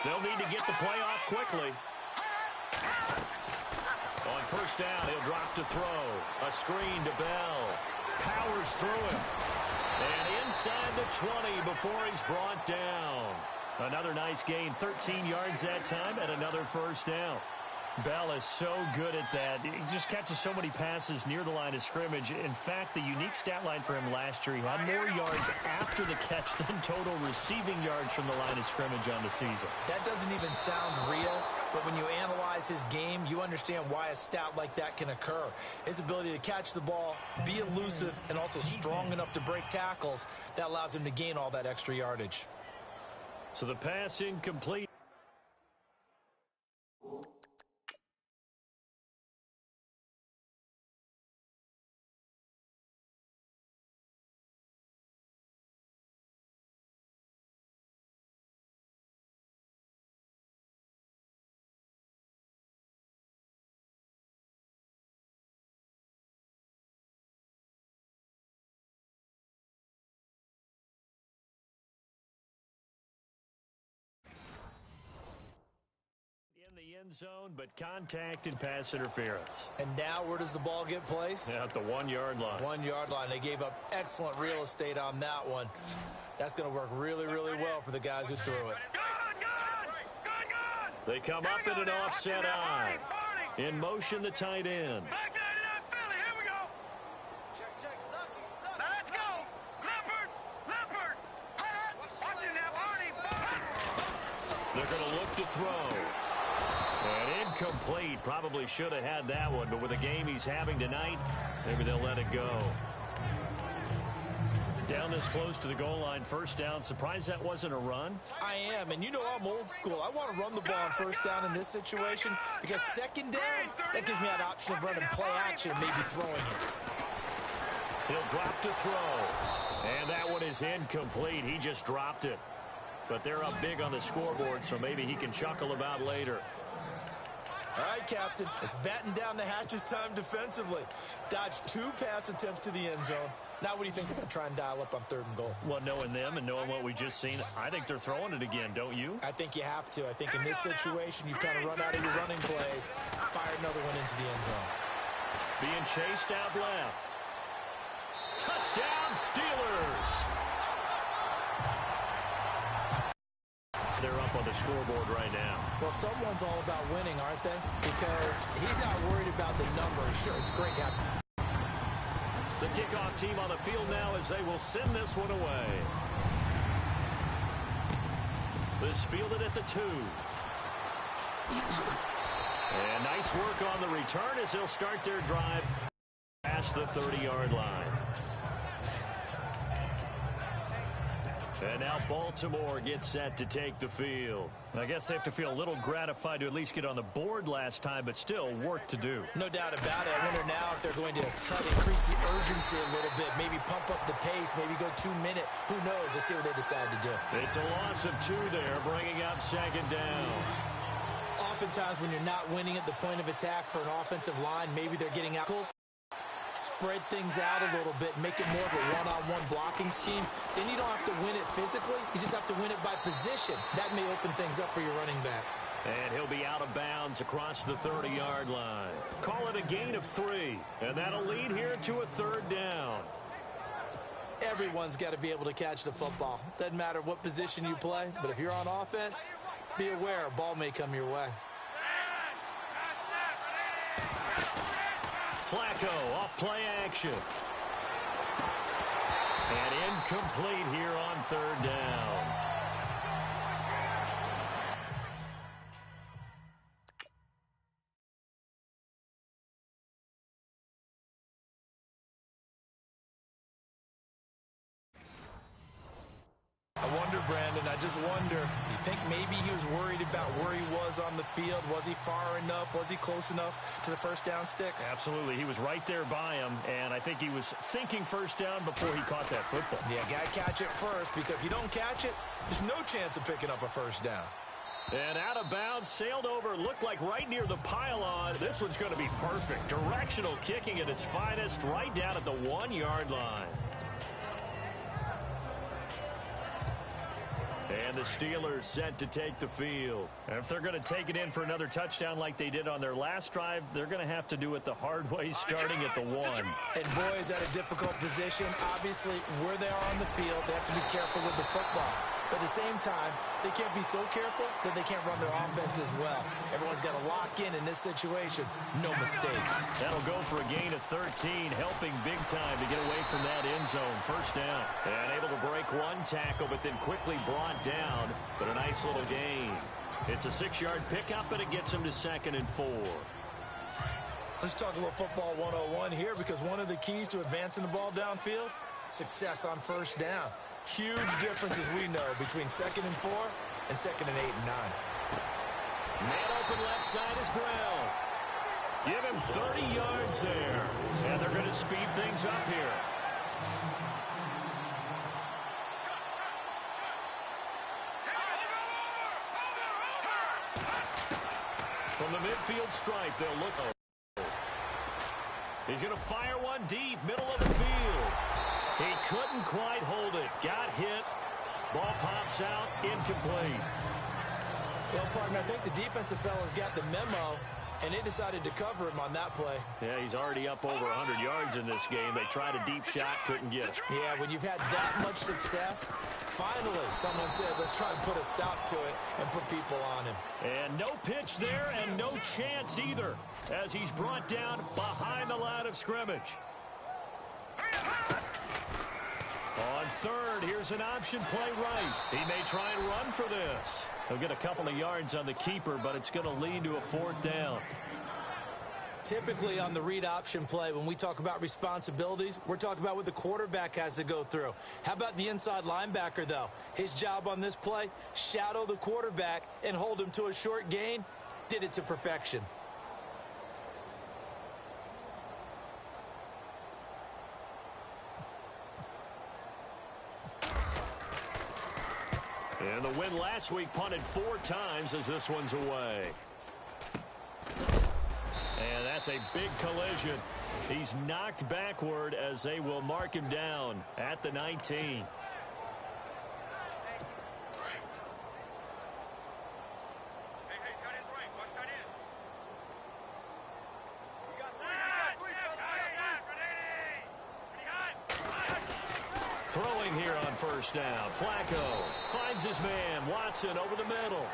S3: They'll need to get the play off quickly. On first down, he'll drop to throw. A screen to Bell. Powers through him. And inside the 20 before he's brought down. Another nice gain, 13 yards that time, and another first down. Bell is so good at that. He just catches so many passes near the line of scrimmage. In fact, the unique stat line for him last year, he had more yards after the catch than total receiving yards from the line of scrimmage on the season.
S4: That doesn't even sound real, but when you analyze his game, you understand why a stat like that can occur. His ability to catch the ball, be elusive, and also strong enough to break tackles, that allows him to gain all that extra yardage.
S3: So the pass incomplete. End zone, but contact and pass interference.
S4: And now where does the ball get placed?
S3: At the 1 yard line.
S4: 1 yard line. They gave up excellent real estate on that one. That's going to work really, really well for the guys who threw it.
S3: They come up in an offset eye. In motion, the tight end. They're going to look to throw. And incomplete. Probably should have had that one, but with the game he's having tonight, maybe they'll let it go. Down this close to the goal line, first down. Surprised that wasn't a run?
S4: I am, and you know I'm old school. I want to run the ball on first down in this situation because second down, that gives me that option of running play action and maybe throwing it.
S3: He'll drop to throw. And that one is incomplete. He just dropped it. But they're up big on the scoreboard, so maybe he can chuckle about later.
S4: All right, Captain. It's batten down the hatches time defensively. Dodged 2 pass attempts to the end zone. Now what do you think they're going to try and dial up on 3rd and goal?
S3: Well, knowing them and knowing what we just seen, I think they're throwing it again, don't you?
S4: I think you have to. I think in this situation, you kind of run out of your running plays, fire another one into the end zone.
S3: Being chased out left. Touchdown, Steelers! They're up on the scoreboard right now.
S4: Well, someone's all about winning, aren't they? Because he's not worried about the number. Sure, it's great, Captain.
S3: The kickoff team on the field now as they will send this one away. This fielded at the 2. And nice work on the return as they'll start their drive past the 30-yard line. And now Baltimore gets set to take the field. I guess they have to feel a little gratified to at least get on the board last time, but still work to do.
S4: No doubt about it. I wonder now if they're going to try to increase the urgency a little bit, maybe pump up the pace, maybe go 2-minute. Who knows? Let's see what they decide to do.
S3: It's a loss of 2 there, bringing up 2nd down.
S4: Oftentimes when you're not winning at the point of attack for an offensive line, maybe they're getting out. Spread things out a little bit, make it more of a one-on-one blocking scheme. Then you don't have to win it physically. You just have to win it by position. That may open things up for your running backs.
S3: And he'll be out of bounds across the 30-yard line. Call it a gain of 3. And that'll lead here to a 3rd down.
S4: Everyone's got to be able to catch the football. Doesn't matter what position you play, but if you're on offense, be aware a ball may come your way.
S3: Flacco off play action. And incomplete here on 3rd down.
S4: I wonder, Brandon, I just wonder, you think maybe he was worried about where he was on the field? Was he far enough? Was he close enough to the first down sticks?
S3: Absolutely. He was right there by him, and I think he was thinking first down before he caught that football.
S4: Yeah, got to catch it first, because if you don't catch it, there's no chance of picking up a first down.
S3: And out of bounds, sailed over, looked like right near the pylon. This one's going to be perfect. Directional kicking at its finest, right down at the 1-yard line. And the Steelers set to take the field. And if they're going to take it in for another touchdown like they did on their last drive, they're going to have to do it the hard way, starting at the 1.
S4: And boy, is that a difficult position. Obviously, where they are on the field, they have to be careful with the football. But at the same time, they can't be so careful that they can't run their offense as well. Everyone's got to lock in this situation. No mistakes.
S3: That'll go for a gain of 13, helping big time to get away from that end zone. First down. And able to break 1 tackle, but then quickly brought down. But a nice little gain. It's a 6-yard pickup, and it gets him to 2nd and 4.
S4: Let's talk a little football 101 here, because one of the keys to advancing the ball downfield, success on first down. Huge difference, as we know, between 2nd and 4 and 2nd and 8 and 9.
S3: Man open left side is Brown. Give him 30 yards there. And they're going to speed things up here. From the midfield stripe, they'll look. He's going to fire one deep, middle of the field. He couldn't quite hold it. Got hit. Ball pops out. Incomplete.
S4: Well, partner, I think the defensive fellas got the memo, and they decided to cover him on that play.
S3: Yeah, he's already up over 100 yards in this game. They tried a deep shot, couldn't get it.
S4: Yeah, when you've had that much success, finally someone said, let's try and put a stop to it and put people on him.
S3: And no pitch there and no chance either as he's brought down behind the line of scrimmage. On 3rd, here's an option play right. He may try and run for this. He'll get a couple of yards on the keeper, but it's going to lead to a 4th down.
S4: Typically on the read option play, when we talk about responsibilities, we're talking about what the quarterback has to go through. How about the inside linebacker, though? His job on this play, shadow the quarterback and hold him to a short gain. Did it to perfection.
S3: And the win last week punted 4 times as this one's away. And that's a big collision. He's knocked backward as they will mark him down at the 19. Throwing here on first down. Flacco finds his man. Watson over the middle.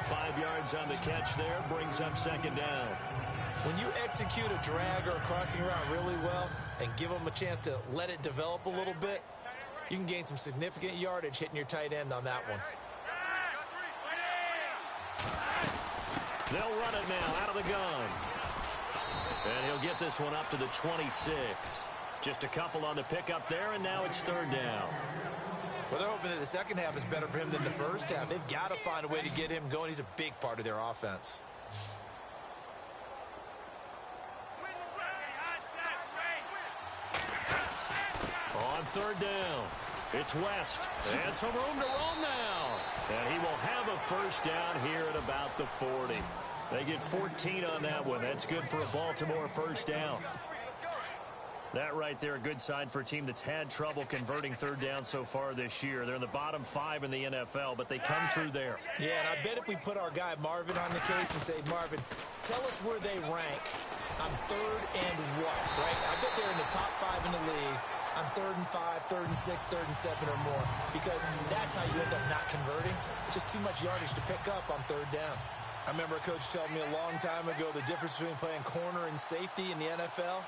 S3: 5 yards on the catch there. Brings up second down.
S4: When you execute a drag or a crossing route really well and give them a chance to let it develop a little bit, you can gain some significant yardage hitting your tight end on that one.
S3: They'll run it now out of the gun. And he'll get this one up to the 26. Just a couple on the pickup there, and now it's third down.
S4: Well, they're hoping that the second half is better for him than the first half. They've got to find a way to get him going. He's a big part of their offense.
S3: On third down, it's West. And some room to roam now. And he will have a first down here at about the 40. They get 14 on that one. That's good for a Baltimore first down. That right there, a good sign for a team that's had trouble converting third down so far this year. They're in the bottom 5 in the NFL, but they come through there.
S4: Yeah, and I bet if we put our guy Marvin on the case and say, Marvin, tell us where they rank on third and what, right? I bet they're in the top 5 in the league on 3rd and 5, 3rd and 6, 3rd and 7 or more, because that's how you end up not converting. Just too much yardage to pick up on third down. I remember a coach telling me a long time ago the difference between playing corner and safety in the NFL.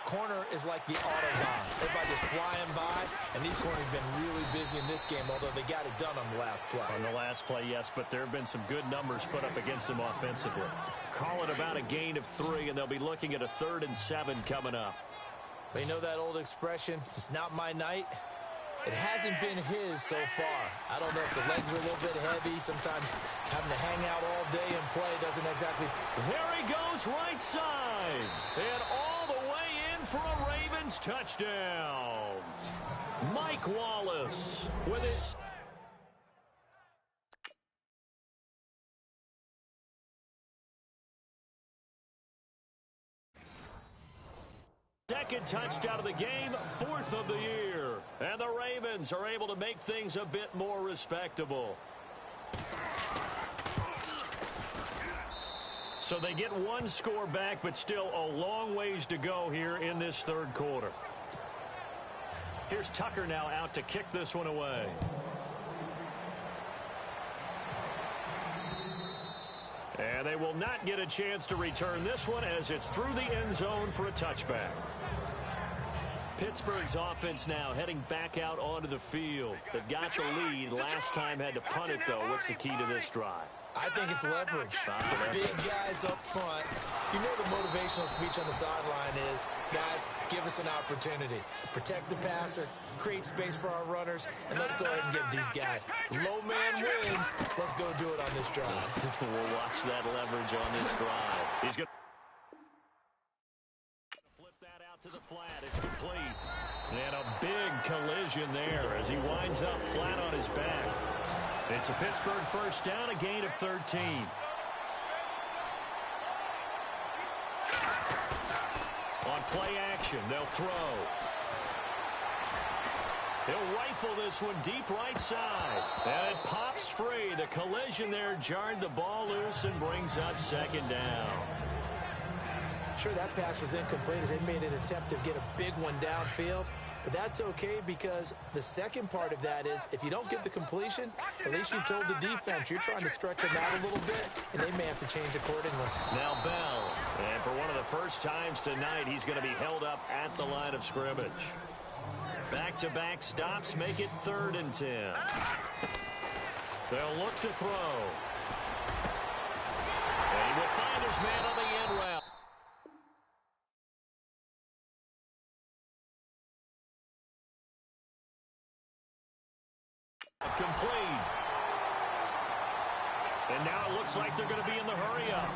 S4: Corner is like the Autobahn. Everybody just flying by, and these corners have been really busy in this game, although they got it done on the last play.
S3: On the last play, yes, but there have been some good numbers put up against them offensively. Call it about a gain of 3, and they'll be looking at a 3rd and 7 coming up.
S4: They know that old expression, it's not my night. It hasn't been his so far. I don't know if the legs are a little bit heavy. Sometimes having to hang out all day and play doesn't exactly...
S3: There he goes, right side. And all the way in for a Ravens touchdown. Mike Wallace with his... second touchdown of the game, 4th of the year. And the Ravens are able to make things a bit more respectable. So they get 1 score back, but still a long ways to go here in this 3rd quarter. Here's Tucker now out to kick this one away. And they will not get a chance to return this one as it's through the end zone for a touchback. Pittsburgh's offense now heading back out onto the field. They've got the lead. Last time had to punt it, though. What's the key to this drive?
S4: I think it's leverage. Big guys up front. You know the motivational speech on the sideline is, guys, give us an opportunity. Protect the passer, create space for our runners, and let's go ahead and give these guys. Low man wins. Let's go do it on this drive.
S3: We'll watch that leverage on this drive. He's going to flip that out to the flat. It's complete. And a big collision there as he winds up flat on his back. It's a Pittsburgh first down, a gain of 13. On play action, they'll throw. He'll rifle this one deep right side. And it pops free. The collision there jarred the ball loose and brings up second down.
S4: Sure, that pass was incomplete as they made an attempt to get a big one downfield. But that's okay because the second part of that is if you don't get the completion, at least you've told the defense you're trying to stretch them out a little bit, and they may have to change accordingly.
S3: Now Bell, and for one of the first times tonight, he's going to be held up at the line of scrimmage. Back-to-back stops make it 3rd and 10. They'll look to throw. And he will find his man on the end route. Complete. And now it looks like they're going to be in the hurry-up.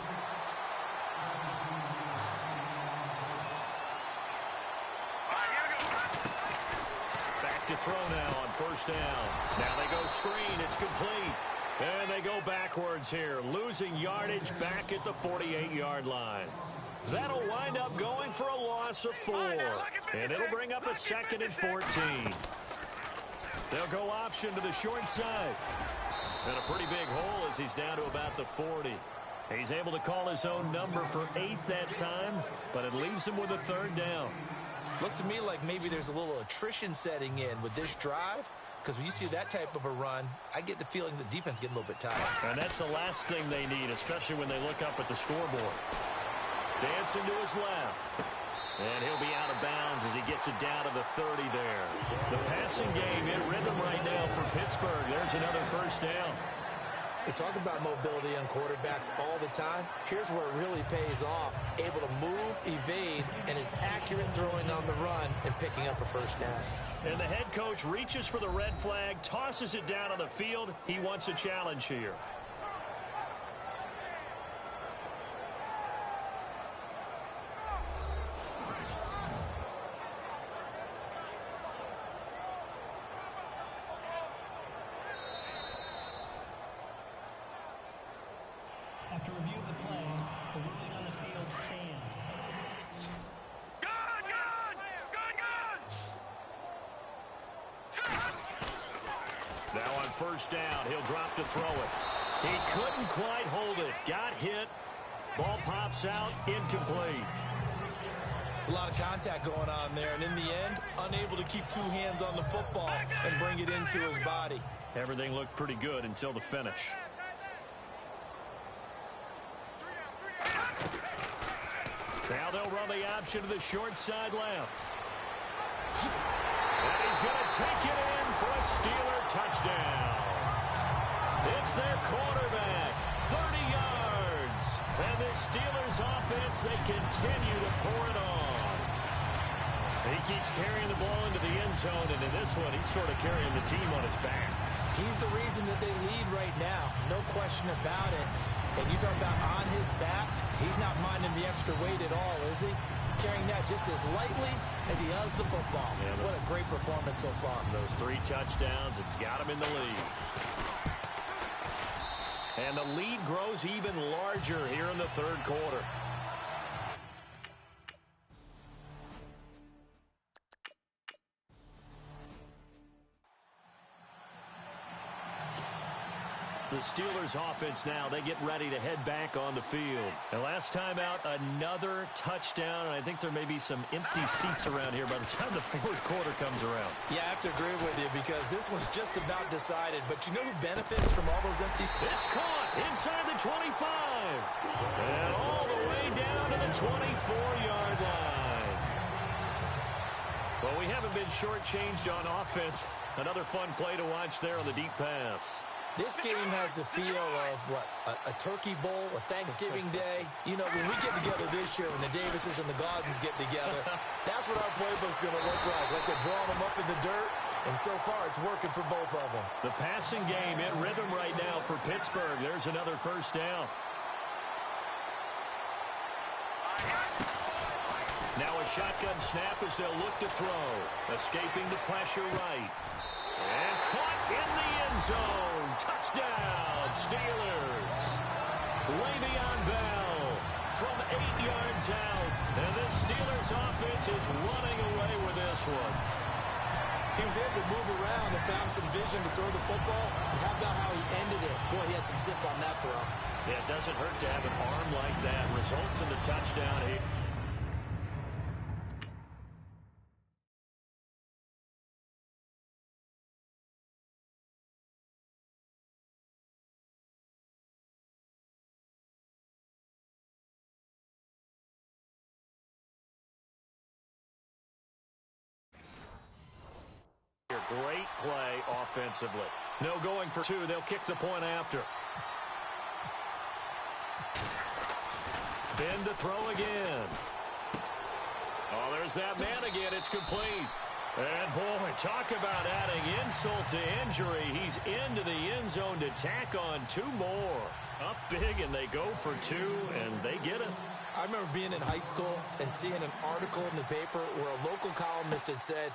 S3: Back back to throw now on first down. Now they go screen. It's complete. And they go backwards here, losing yardage back at the 48-yard line. That'll wind up going for a loss of 4. And it'll bring up a 2nd and 14. They'll go option to the short side. And a pretty big hole as he's down to about the 40. He's able to call his own number for 8 that time, but it leaves him with a 3rd down.
S4: Looks to me like maybe there's a little attrition setting in with this drive, because when you see that type of a run, I get the feeling the defense getting a little bit tired.
S3: And that's the last thing they need, especially when they look up at the scoreboard. Dancing to his left. And he'll be out of bounds as he gets it down to the 30 there. The passing game in rhythm right now for Pittsburgh. There's another 1st down.
S4: They talk about mobility on quarterbacks all the time. Here's where it really pays off. Able to move, evade, and is accurate throwing on the run and picking up a 1st down.
S3: And the head coach reaches for the red flag, tosses it down on the field. He wants a challenge here.
S6: After review of the play, the ruling on the field stands.
S5: Good!
S3: Now on 1st down, he'll drop to throw it. He couldn't quite hold it. Got hit. Ball pops out, incomplete.
S4: It's a lot of contact going on there, and in the end, unable to keep 2 hands on the football and bring it into his body.
S3: Everything looked pretty good until the finish. Now they'll run the option to the short side left. And he's going to take it in for a Steeler touchdown. It's their quarterback, 30 yards. And the Steelers offense, they continue to pour it on. He keeps carrying the ball into the end zone, and in this one, he's sort of carrying the team on his back.
S4: He's the reason that they lead right now. No question about it. And you talk about on his back, he's not minding the extra weight at all, is he? Carrying that just as lightly as he does the football. Yeah, what a great performance so far.
S3: Those 3 touchdowns, it's got him in the lead. And the lead grows even larger here in the 3rd quarter. The Steelers offense now, they get ready to head back on the field. And last time out, another touchdown, and I think there may be some empty seats around here by the time the 4th quarter comes around.
S4: Yeah, I have to agree with you because this one's just about decided. But you know who benefits from all those empty?
S3: It's caught inside the 25. And all the way down to the 24-yard line. Well, we haven't been shortchanged on offense. Another fun play to watch there on the deep pass.
S4: This game has the feel of, what, a turkey bowl, a Thanksgiving day. You know, when we get together this year, when the Davises and the Gardens get together, that's what our playbook's going to look like. Like they're drawing them up in the dirt, and so far it's working for both of them.
S3: The passing game in rhythm right now for Pittsburgh. There's another 1st down. Now a shotgun snap as they'll look to throw. Escaping the pressure right. And caught in the end zone. Touchdown, Steelers. Le'Veon Bell from 8 yards out. And the Steelers offense is running away with this one.
S4: He was able to move around and found some vision to throw the football. And how about how he ended it? Boy, he had some zip on that throw.
S3: Yeah, it doesn't hurt to have an arm like that. Results in the touchdown here. Great play offensively. No going for 2. They'll kick the point after. Ben to throw again. Oh, there's that man again. It's complete. And, boy, talk about adding insult to injury. He's into the end zone to tack on 2 more. Up big, and they go for 2, and they get it.
S4: I remember being in high school and seeing an article in the paper where a local columnist had said,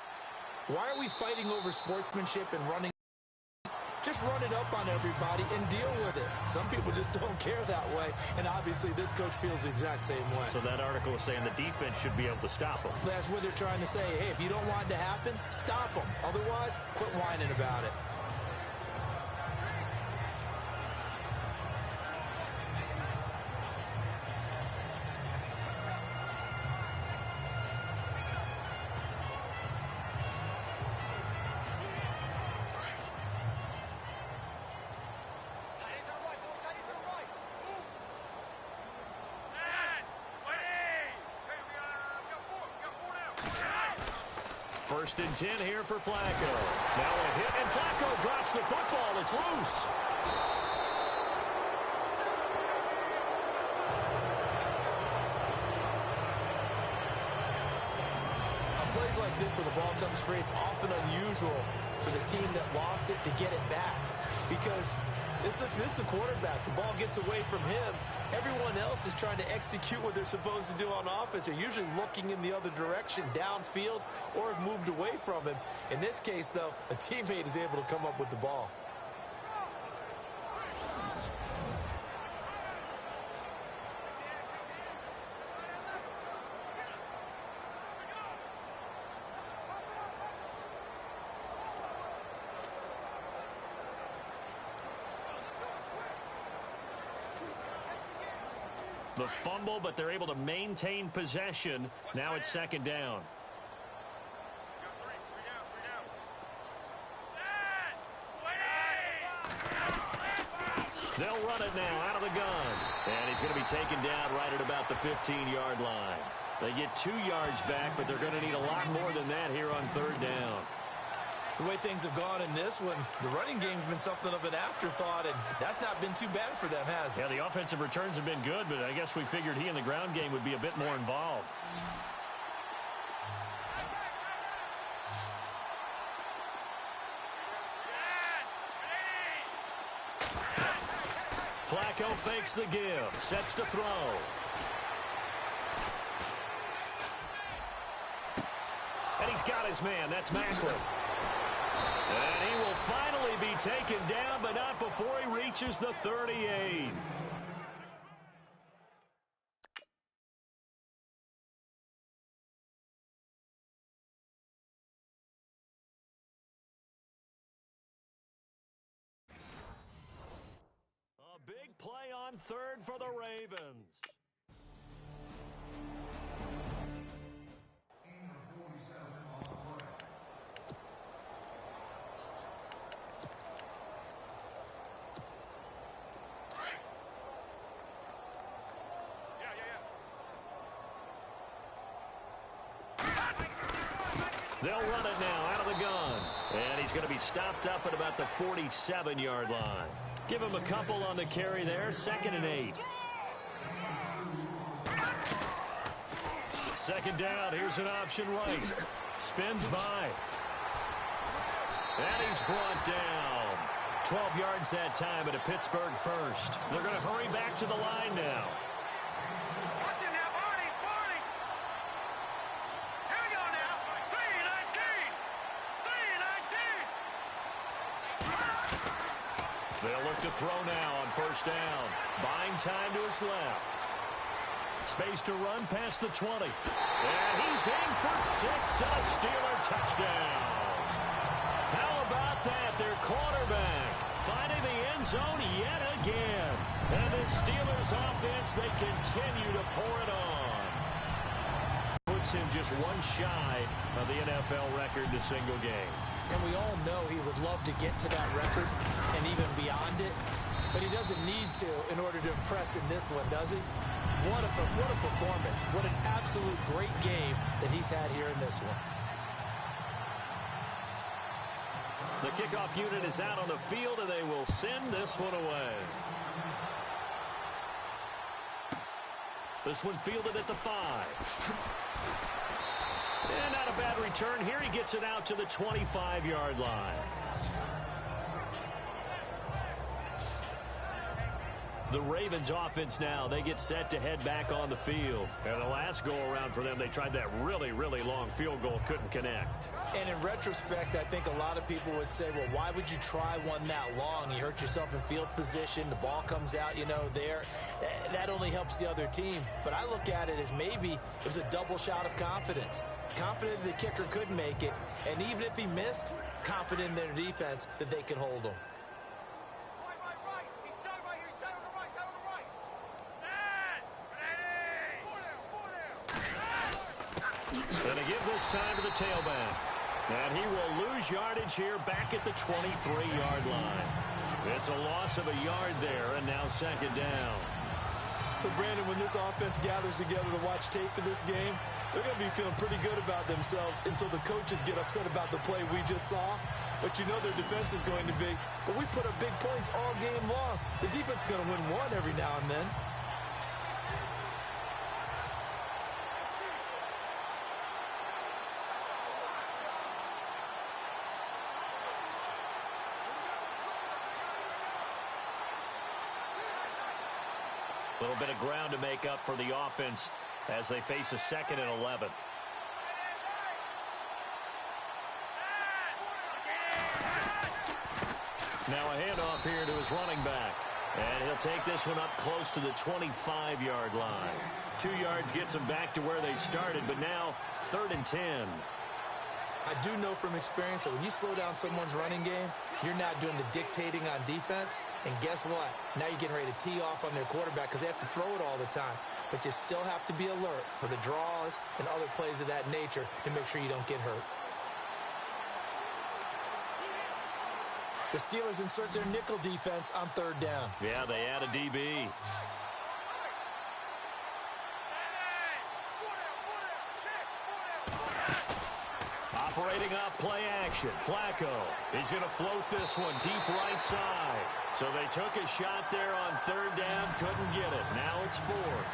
S4: Why are we fighting over sportsmanship and running? Just run it up on everybody and deal with it. Some people just don't care that way, and obviously this coach feels the exact same way.
S3: So that article is saying the defense should be able to stop them.
S4: That's what they're trying to say. Hey, if you don't want it to happen, stop them. Otherwise, quit whining about it.
S3: First and 10 here for Flacco. Now a hit, and Flacco drops the football. It's loose.
S4: On plays like this where the ball comes free, it's often unusual for the team that lost it to get it back. Because this is the quarterback. The ball gets away from him. Everyone else is trying to execute what they're supposed to do on offense. They're usually looking in the other direction, downfield, or have moved away from him. In this case, though, a teammate is able to come up with the ball.
S3: The fumble, but they're able to maintain possession. Now it's second down. They'll run it now out of the gun. And he's going to be taken down right at about the 15-yard line. They get 2 yards back, but they're going to need a lot more than that here on third down.
S4: The way things have gone in this one, the running game's been something of an afterthought, and that's not been too bad for them, has it?
S3: Yeah, the offensive returns have been good, but I guess we figured he in the ground game would be a bit more involved. Flacco fakes the give, sets to throw. And he's got his man. That's Macklin. And he will finally be taken down, but not before he reaches the 38. A big play on third for the Ravens. They'll run it now out of the gun. And he's going to be stopped up at about the 47-yard line. Give him a couple on the carry there. 2nd and 8. Second down. Here's an option right. Spins by. And he's brought down. 12 yards that time at a Pittsburgh first. They're going to hurry back to the line now. They'll look to throw now on first down. Buying time to his left. Space to run past the 20. And he's in for 6 and a Steeler touchdown. How about that? Their quarterback finding the end zone yet again. And the Steelers offense, they continue to pour it on. Puts him just one shy of the NFL record in a single game.
S4: And we all know he would love to get to that record and even beyond it. But he doesn't need to in order to impress in this one, does he? What a performance. What an absolute great game that he's had here in this one.
S3: The kickoff unit is out on the field, and they will send this one away. This one fielded at the 5. And not a bad return here. He gets it out to the 25-yard line. The Ravens offense now, they get set to head back on the field. And the last go-around for them, they tried that really, really long field goal, couldn't connect.
S4: And in retrospect, I think a lot of people would say, well, why would you try one that long? You hurt yourself in field position. The ball comes out, there. That only helps the other team. But I look at it as maybe it was a double shot of confidence. Confident the kicker could make it. And even if he missed, confident in their defense that they could hold him.
S3: Going to give this time to the tailback. And he will lose yardage here back at the 23-yard line. It's a loss of a yard there, and now second down.
S4: So, Brandon, when this offense gathers together to watch tape for this game, they're going to be feeling pretty good about themselves until the coaches get upset about the play we just saw. But you know their defense is going to be. But we put up big points all game long. The defense is going to win one every now and then.
S3: A little bit of ground to make up for the offense as they face a 2nd and 11. Now a handoff here to his running back. And he'll take this one up close to the 25-yard line. 2 yards gets him back to where they started, but now 3rd and 10.
S4: I do know from experience that when you slow down someone's running game, you're not doing the dictating on defense. And guess what? Now you're getting ready to tee off on their quarterback because they have to throw it all the time. But you still have to be alert for the draws and other plays of that nature to make sure you don't get hurt. The Steelers insert their nickel defense on 3rd down.
S3: Yeah, they add a DB. Operating off play action. Flacco. He's going to float this one deep right side. So they took a shot there on 3rd down. Couldn't get it. Now it's 4th.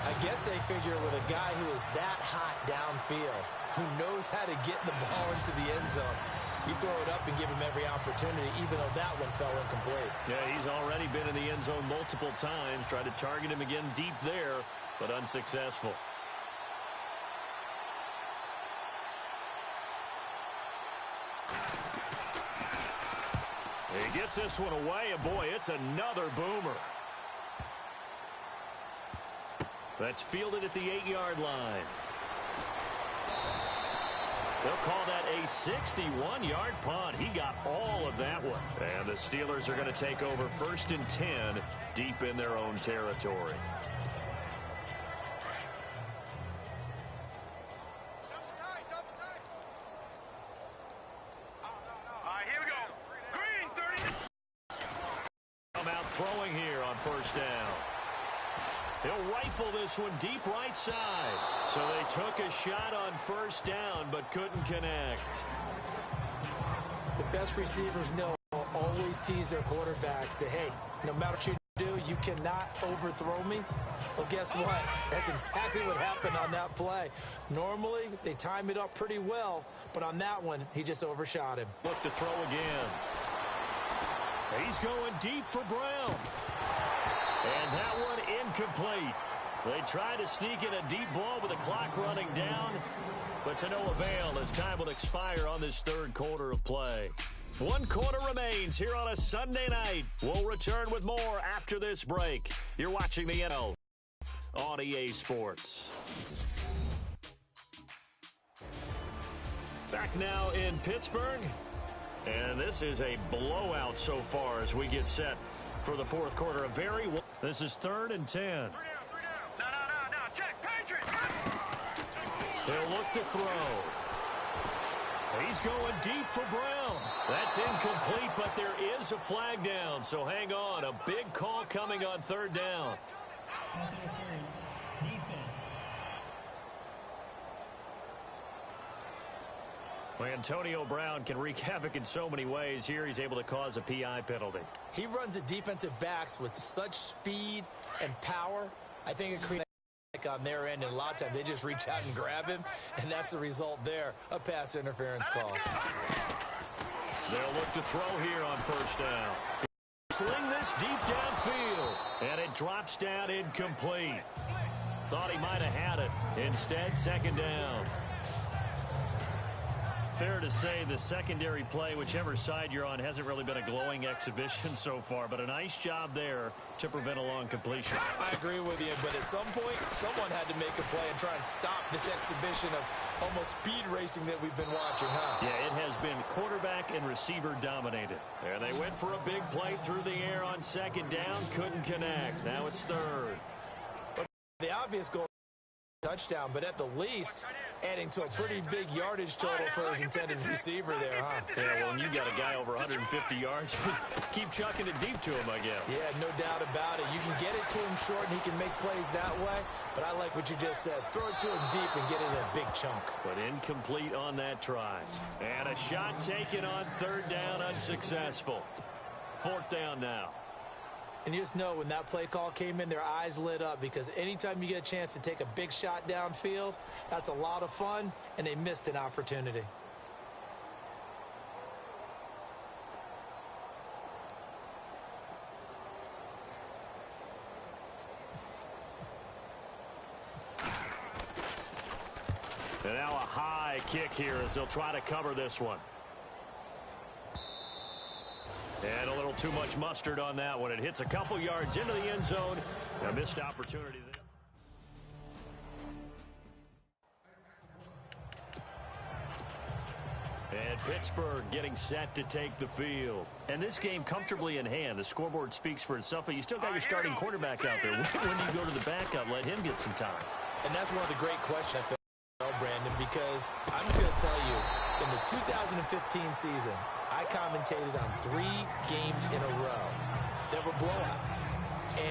S4: I guess they figure with a guy who is that hot downfield, who knows how to get the ball into the end zone, you throw it up and give him every opportunity, even though that one fell incomplete.
S3: Yeah, he's already been in the end zone multiple times. Tried to target him again deep there, but unsuccessful. He gets this one away, and boy, it's another boomer. That's fielded at the 8-yard line. They'll call that a 61-yard punt. He got all of that one. And the Steelers are going to take over 1st and 10 deep in their own territory. Throwing here on 1st down. He'll rifle this one deep right side. So they took a shot on 1st down but couldn't connect.
S4: The best receivers know always tease their quarterbacks that, hey, no matter what you do, you cannot overthrow me. Well, guess what? That's exactly what happened on that play. Normally, they time it up pretty well, but on that one, he just overshot him.
S3: Look to throw again. He's going deep for Brown. And that one incomplete. They try to sneak in a deep ball with the clock running down, but to no avail as time will expire on this 3rd quarter of play. 1 quarter remains here on a Sunday night. We'll return with more after this break. You're watching the NFL on EA Sports. Back now in Pittsburgh. And this is a blowout so far as we get set for the 4th quarter. This is 3rd and 10.
S5: No, check, Patriots.
S3: He'll look to throw. He's going deep for Brown. That's incomplete, but there is a flag down, so hang on. A big call coming on 3rd down.
S6: Pass interference. Defense.
S3: Well, Antonio Brown can wreak havoc in so many ways. Here he's able to cause a PI penalty.
S4: He runs the defensive backs with such speed and power. I think it creates on their end, and a lot of times they just reach out and grab him, and that's the result there, a pass interference call.
S3: They'll look to throw here on 1st down. sling this deep downfield. And it drops down incomplete. Thought he might have had it. Instead, second down. Fair to say the secondary play, whichever side you're on, hasn't really been a glowing exhibition so far, but a nice job there to prevent a long completion.
S4: I agree with you, but at some point, someone had to make a play and try and stop this exhibition of almost speed racing that we've been watching, huh?
S3: Yeah, it has been quarterback and receiver dominated. There they went for a big play through the air on second down, couldn't connect. Now it's third.
S4: But the obvious goal, touchdown, but at the least, adding to a pretty big yardage total for his intended receiver there, huh?
S3: Yeah, well, when you got a guy over 150 yards, keep chucking it deep to him, I guess.
S4: Yeah, no doubt about it. You can get it to him short, and he can make plays that way, but I like what you just said. Throw it to him deep and get it in a big chunk.
S3: But incomplete on that try. And a shot taken on third down, unsuccessful. Fourth down now.
S4: And you just know when that play call came in, their eyes lit up, because anytime you get a chance to take a big shot downfield, that's a lot of fun, and they missed an opportunity.
S3: And now a high kick here as they'll try to cover this one. And a little too much mustard on that one. It hits a couple yards into the end zone. A missed opportunity there. And Pittsburgh getting set to take the field. And this game comfortably in hand. The scoreboard speaks for itself, but you still got your starting quarterback out there. When do you go to the backup, let him get some time?
S4: And that's one of the great questions, I feel, Brandon, because I'm just going to tell you, in the 2015 season, I commentated on 3 games in a row that were blowouts.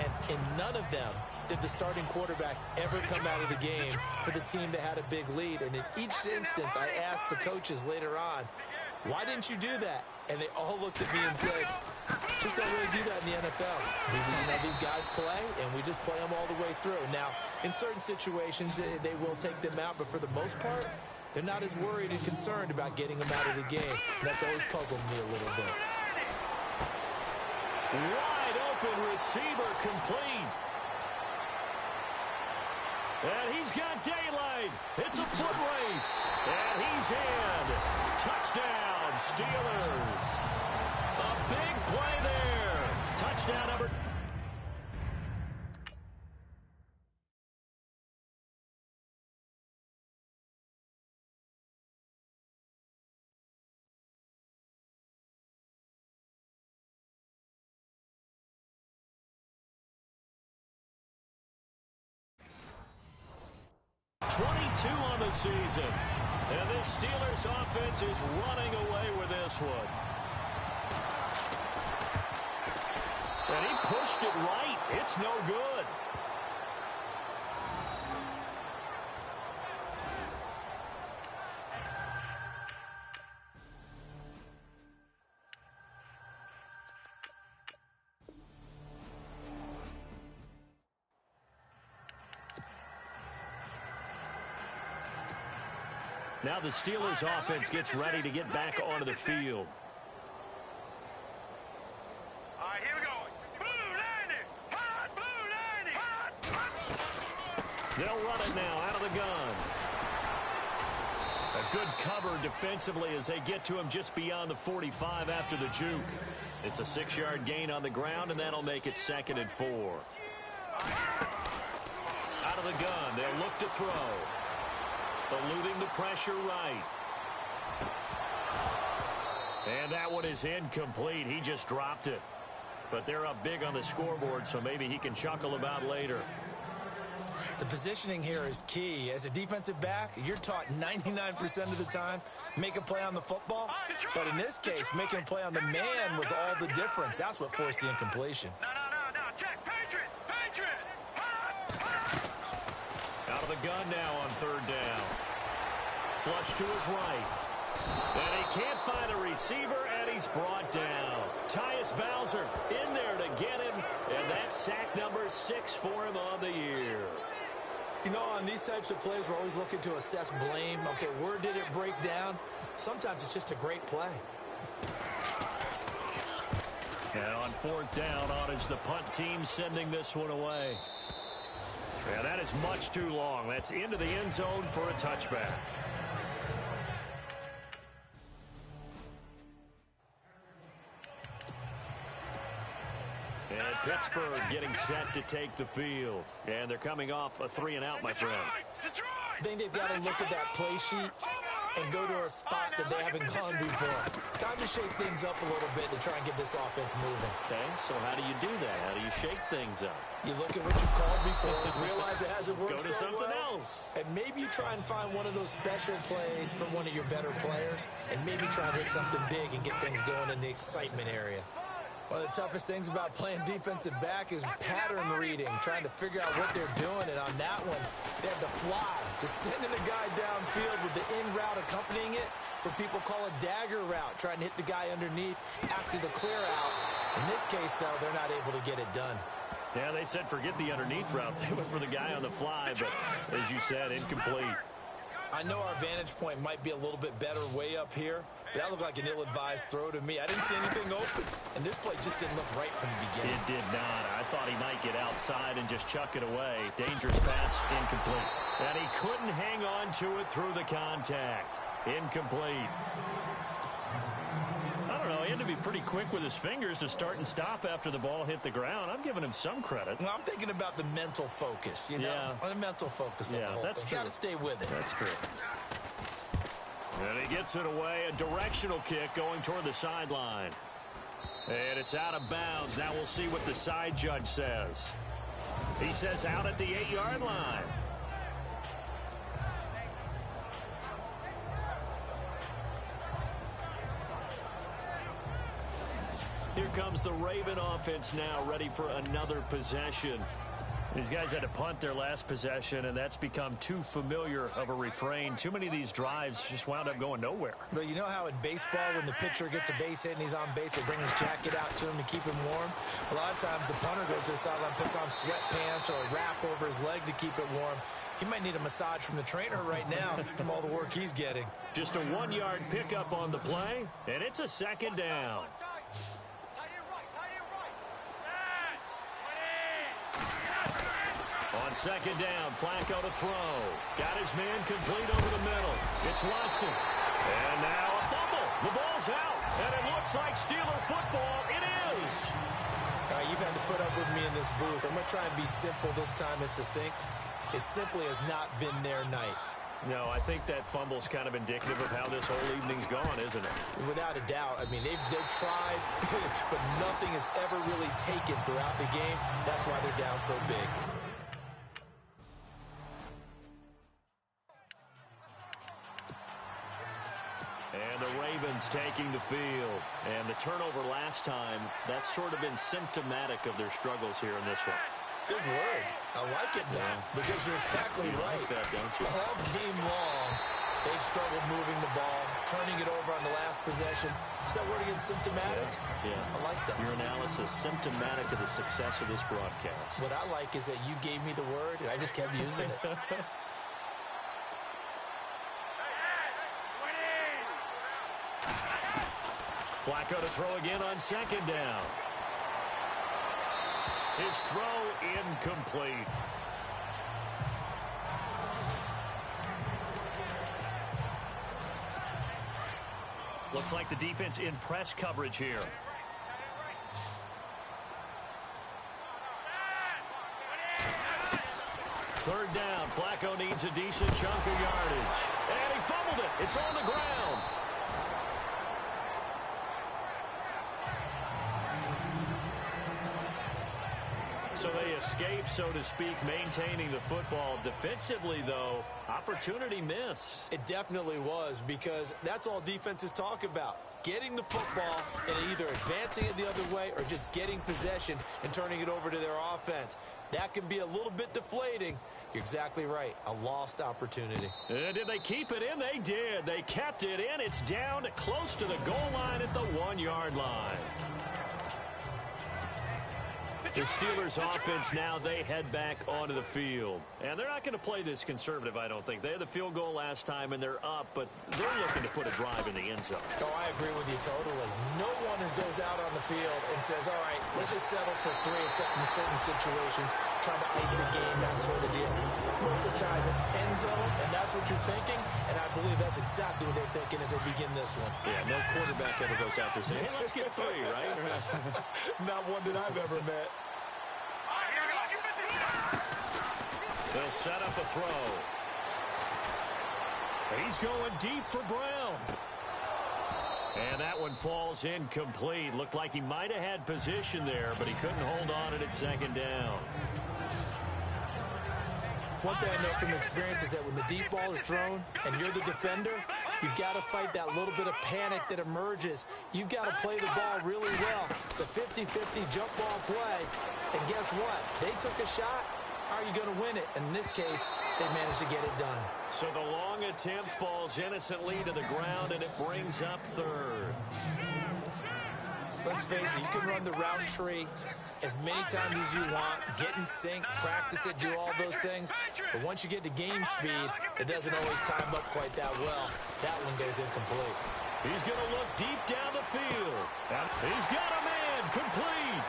S4: And in none of them did the starting quarterback ever come out of the game for the team that had a big lead. And in each instance, I asked the coaches later on, why didn't you do that? And they all looked at me and said, just don't really do that in the NFL. You know, these guys play, and we just play them all the way through. Now, in certain situations, they will take them out, but for the most part, they're not as worried and concerned about getting them out of the game. That's always puzzled me a little bit.
S3: Wide open receiver complete. And he's got daylight. It's a foot race. And he's in. Touchdown, Steelers. A big play there. Touchdown number 22 on the season. And this Steelers offense is running away with this one. And he pushed it right. It's no good. Now the Steelers offense gets ready to get back onto the field.
S5: All right, here we go. Blue landing. Hot blue landing. Hot.
S3: They'll run it now out of the gun. A good cover defensively as they get to him just beyond the 45 after the juke. It's a 6-yard gain on the ground, and that'll make it 2nd and 4. Out of the gun, they'll look to throw. Eluding the pressure right. And that one is incomplete. He just dropped it. But they're up big on the scoreboard, so maybe he can chuckle about later.
S4: The positioning here is key. As a defensive back, you're taught 99% of the time, make a play on the football. But in this case, making a play on the man was all the difference. That's what forced the incompletion.
S5: No. Check. Patriot.
S3: Out of the gun now on 3rd down. Flush to his right. And he can't find a receiver, and he's brought down. Tyus Bowser in there to get him, and that's sack number 6 for him on the year.
S4: You know, on these types of plays, we're always looking to assess blame. Okay, where did it break down? Sometimes it's just a great play.
S3: And on 4th down, on is the punt team sending this one away. Yeah, that is much too long. That's into the end zone for a touchback. And Pittsburgh getting set to take the field. And they're coming off a 3-and-out, my friend.
S4: I think they've got to look at that play sheet and go to a spot that they haven't gone before. Time to shake things up a little bit to try and get this offense moving.
S3: Okay, so how do you do that? How do you shake things up?
S4: You look at what you've called before, realize it hasn't worked
S3: Go to
S4: so
S3: something
S4: well,
S3: else.
S4: and maybe you try and find one of those special plays from one of your better players, and maybe try and hit something big and get things going in the excitement area. One of the toughest things about playing defensive back is pattern reading, trying to figure out what they're doing. And on that one, they had to fly, just sending a guy downfield with the in route accompanying it. What people call a dagger route, trying to hit the guy underneath after the clear out. In this case, though, they're not able to get it done.
S3: Yeah, they said forget the underneath route. They went for the guy on the fly, but as you said, incomplete.
S4: I know our vantage point might be a little bit better way up here, but that looked like an ill-advised throw to me. I didn't see anything open, and this play just didn't look right from the beginning.
S3: It did not. I thought he might get outside and just chuck it away. Dangerous pass, incomplete. And he couldn't hang on to it through the contact. Incomplete. I don't know. He had to be pretty quick with his fingers to start and stop after the ball hit the ground. I'm giving him some credit.
S4: Well, I'm thinking about the mental focus, you know?
S3: Yeah.
S4: The mental focus of the whole
S3: that's
S4: thing.
S3: true.
S4: Got to stay with it.
S3: That's true. And he gets it away. A directional kick going toward the sideline. And it's out of bounds. Now we'll see what the side judge says. He says out at the 8-yard line. Here comes the Raven offense now, ready for another possession. These guys had to punt their last possession, and that's become too familiar of a refrain. Too many of these drives just wound up going nowhere.
S4: But you know how in baseball, when the pitcher gets a base hit and he's on base, they bring his jacket out to him to keep him warm? A lot of times the punter goes to the sideline, puts on sweatpants or a wrap over his leg to keep it warm. He might need a massage from the trainer right now from all the work he's getting.
S3: Just a 1-yard pickup on the play, and it's a 2nd down. On 2nd down, Flacco to throw. Got his man complete over the middle. It's Watson. And now a fumble. The ball's out. And it looks like Steeler football. It is.
S4: All right, you've had to put up with me in this booth. I'm going to try and be simple this time and succinct. It simply has not been their night.
S3: No, I think that fumble's kind of indicative of how this whole evening's gone, isn't it?
S4: Without a doubt. I mean, they've tried, but nothing has ever really taken throughout the game. That's why they're down so big.
S3: And the Ravens taking the field. And the turnover last time, that's sort of been symptomatic of their struggles here in this one.
S4: Good word. I like it now because you're exactly right.
S3: Like that, don't you?
S4: All game long, they've struggled moving the ball, turning it over on the last possession. Is that word again, symptomatic?
S3: Yeah.
S4: I like that.
S3: Your analysis, symptomatic of the success of this broadcast.
S4: What I like is that you gave me the word, and I just kept using it.
S3: Flacco to throw again on 2nd down. His throw incomplete. Looks like the defense in press coverage here. Third down. Flacco needs a decent chunk of yardage. And he fumbled it. It's on the ground. So they escape, so to speak, maintaining the football. Defensively, though, opportunity miss.
S4: It definitely was, because that's all defenses talk about. Getting the football and either advancing it the other way or just getting possession and turning it over to their offense. That can be a little bit deflating. You're exactly right. A lost opportunity.
S3: Did they keep it in? They did. They kept it in. It's down to close to the goal line at the 1-yard line. The Steelers offense now, they head back onto the field. And they're not going to play this conservative, I don't think. They had the field goal last time, and they're up, but they're looking to put a drive in the end zone.
S4: Oh, I agree with you totally. No one goes out on the field and says, all right, let's just settle for 3, except in certain situations, trying to ice a game, that sort of deal. Most of the time, it's end zone, and that's what you're thinking, and I believe that's exactly what they're thinking as they begin this one.
S3: Yeah, no quarterback ever goes out there saying, hey, let's get 3, right?
S4: Not one that I've ever met.
S3: They'll set up a throw. He's going deep for Brown. And that one falls incomplete. Looked like he might have had position there, but he couldn't hold on at second down.
S4: One thing I know from experience is that when the deep ball is thrown and you're the defender, you've got to fight that little bit of panic that emerges. You've got to play the ball really well. It's a 50-50 jump ball play. And guess what? They took a shot. How are you going to win it? And in this case, they managed to get it done.
S3: So the long attempt falls innocently to the ground, and it brings up third.
S4: Let's face it, you can run the route tree as many times as you want, get in sync, practice it, do all those things. But once you get to game speed, it doesn't always time up quite that well. That one goes incomplete.
S3: He's going to look deep down the field. And he's got a man complete.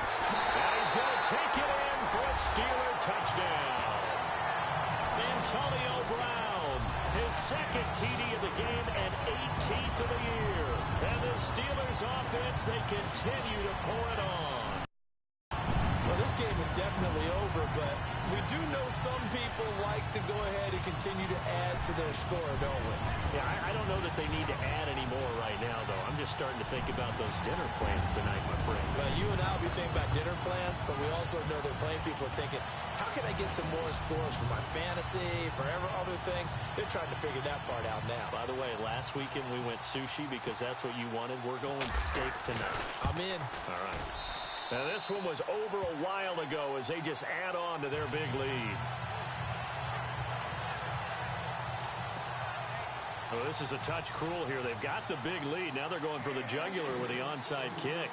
S3: And he's going to take it in for a Steeler touchdown. Antonio Brown, his second TD of the game and 18th of the year. And the Steelers offense, they continue to pour it on.
S4: Well, this game is definitely over, but we do know some people like to go ahead and continue to add to their score, don't we?
S3: Yeah, I don't know that they need to add any more right now, though. I'm just starting to think about those dinner plans tonight, my friend.
S4: Well, you and I will be thinking about dinner plans, but we also know that playing people are thinking, how can I get some more scores for my fantasy, for other things? They're trying to figure that part out now.
S3: By the way, last weekend we went sushi because that's what you wanted. We're going steak tonight.
S4: I'm in.
S3: All right. Now, this one was over a while ago as they just add on to their big lead. Well, this is a touch cruel here. They've got the big lead. Now they're going for the jugular with the onside kick.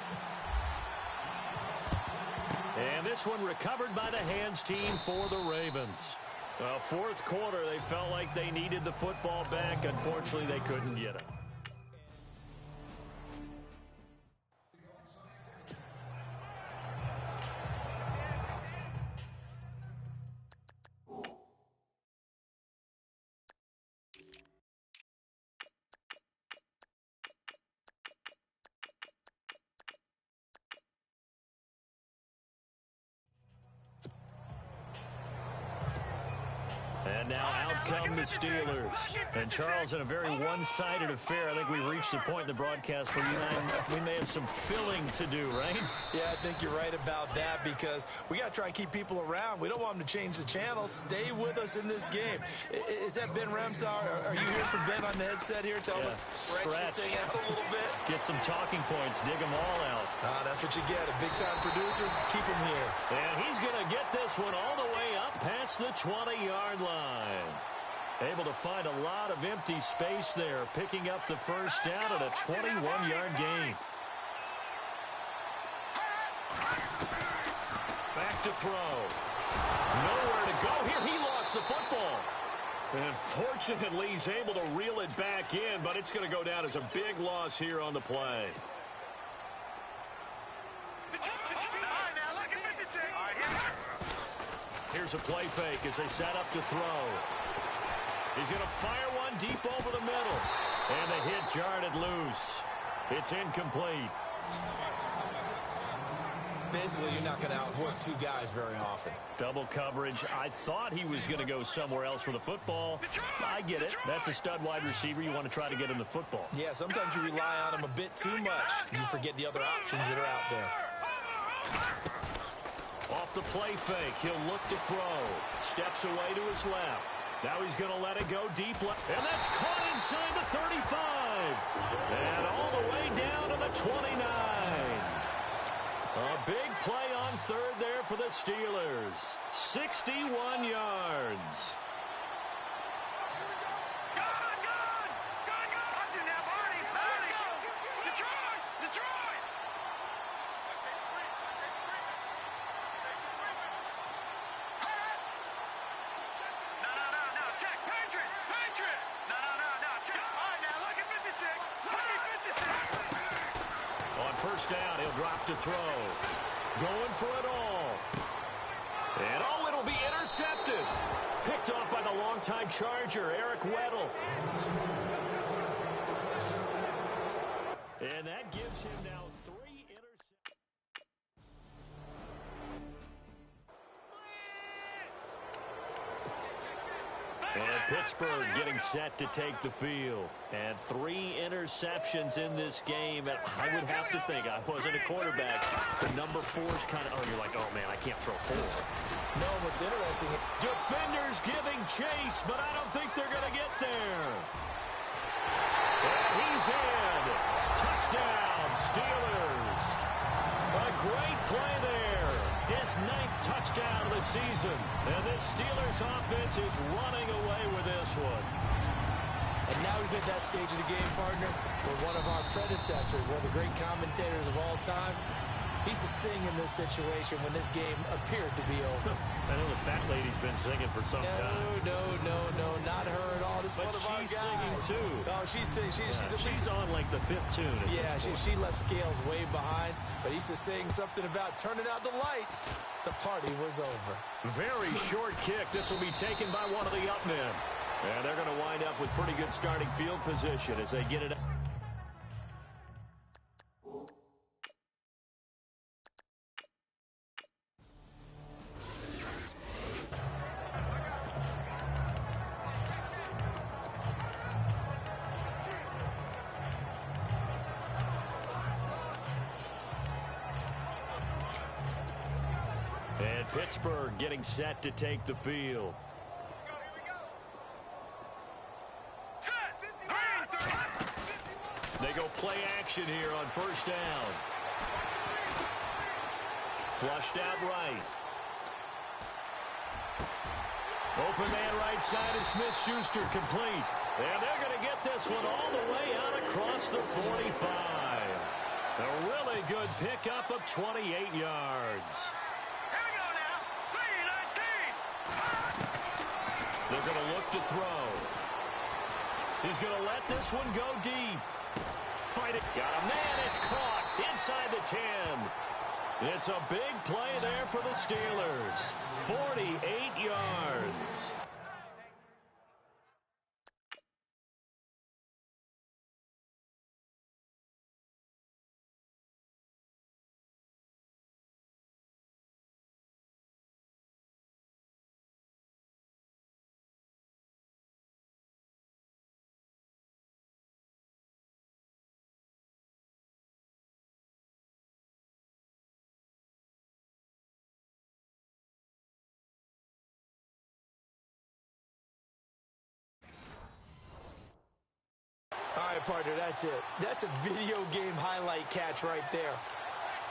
S3: And this one recovered by the hands team for the Ravens. Well, fourth quarter, they felt like they needed the football back. Unfortunately, they couldn't get it. And now out come the Steelers. And Charles, in a very one-sided affair, I think we reached the point in the broadcast where you and I, we may have some filling to do, right?
S4: Yeah, I think you're right about that because we got to try and keep people around. We don't want them to change the channel. Stay with us in this game. Is that Ben Ramsar? Are you here from Ben on the headset here? Tell us, stretch this thing out a little bit.
S3: Get some talking points. Dig them all out.
S4: That's what you get. A big-time producer. Keep him here.
S3: And he's going to get this one all the way up past the 20-yard line. Able to find a lot of empty space there, picking up the first down at a 21-yard gain. Back to throw. Nowhere to go here. He lost the football. And fortunately, he's able to reel it back in, but it's going to go down as a big loss here on the play. Here's a play fake as they set up to throw. He's going to fire one deep over the middle. And the hit jarred loose. It's incomplete.
S4: Basically, you're not going to outwork two guys very often.
S3: Double coverage. I thought he was going to go somewhere else for the football. I get it. That's a stud wide receiver. You want to try to get him the football.
S4: Yeah, sometimes you rely on him a bit too much. You forget the other options that are out there.
S3: Off the play fake, he'll look to throw. Steps away to his left. Now he's going to let it go deep left. And that's caught inside the 35. And all the way down to the 29. A big play on third there for the Steelers. 61 yards. first down. He'll drop to throw. Going for it all. And oh, it'll be intercepted. Picked off by the longtime Charger, Eric Weddle. And that gives him now 3 interceptions. And Pittsburgh getting set to take the field. And 3 interceptions in this game. And I would have to think, I wasn't a quarterback, the number 4's kind of, oh, you're like, oh, man, I can't throw 4.
S4: No, what's interesting,
S3: Defenders giving chase, but I don't think they're going to get there. And he's in. Touchdown, Steelers. A great play there. His 9th touchdown of the season. And this Steelers offense is running away with this one.
S4: and now we've hit that stage of the game, partner, where one of our predecessors, one of the great commentators of all time, he used to sing in this situation when this game appeared to be over.
S3: I know the fat lady's been singing for some time.
S4: No, not her at all. This is one of our guys.
S3: She's singing too.
S4: Oh, she's singing.
S3: She's on like the 5th tune.
S4: Yeah, she left Scales way behind, but he used to sing something about turning out the lights. The party was over.
S3: Very short kick. This will be taken by one of the up men. And they're going to wind up with pretty good starting field position as they get it up. And Pittsburgh getting set to take the field. They go play action here on first down. Flushed out right. Open man right side is Smith-Schuster, complete. And they're going to get this one all the way out across the 45. A really good pickup of 28 yards. They're going to look to throw. He's going to let this one go deep. Fight it. Got a man. It's caught inside the 10. It's a big play there for the Steelers. 48 yards.
S4: All right, partner, that's it. That's a video game highlight catch right there.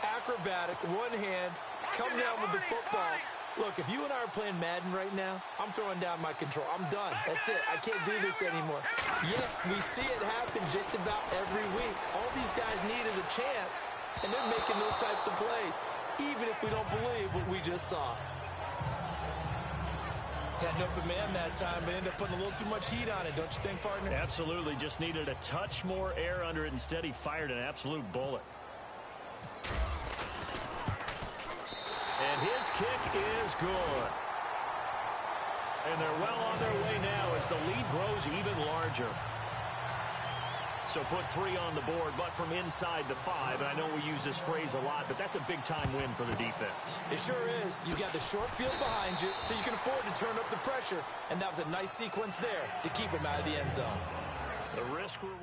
S4: Acrobatic, one hand, come down with the football. Look, if you and I are playing Madden right now, I'm throwing down my control. I'm done. That's it. I can't do this anymore. Yet, we see it happen just about every week. All these guys need is a chance, and they're making those types of plays, even if we don't believe what we just saw. Had an open man that time, but ended up putting a little too much heat on it, don't you think, partner?
S3: Absolutely. Just needed a touch more air under it. Instead, he fired an absolute bullet. And his kick is good. And they're well on their way now as the lead grows even larger. So put 3 on the board, but from inside the 5. And I know we use this phrase a lot, but that's a big-time win for the defense.
S4: It sure is. You got the short field behind you, so you can afford to turn up the pressure. And that was a nice sequence there to keep them out of the end zone.
S3: The risk-reward.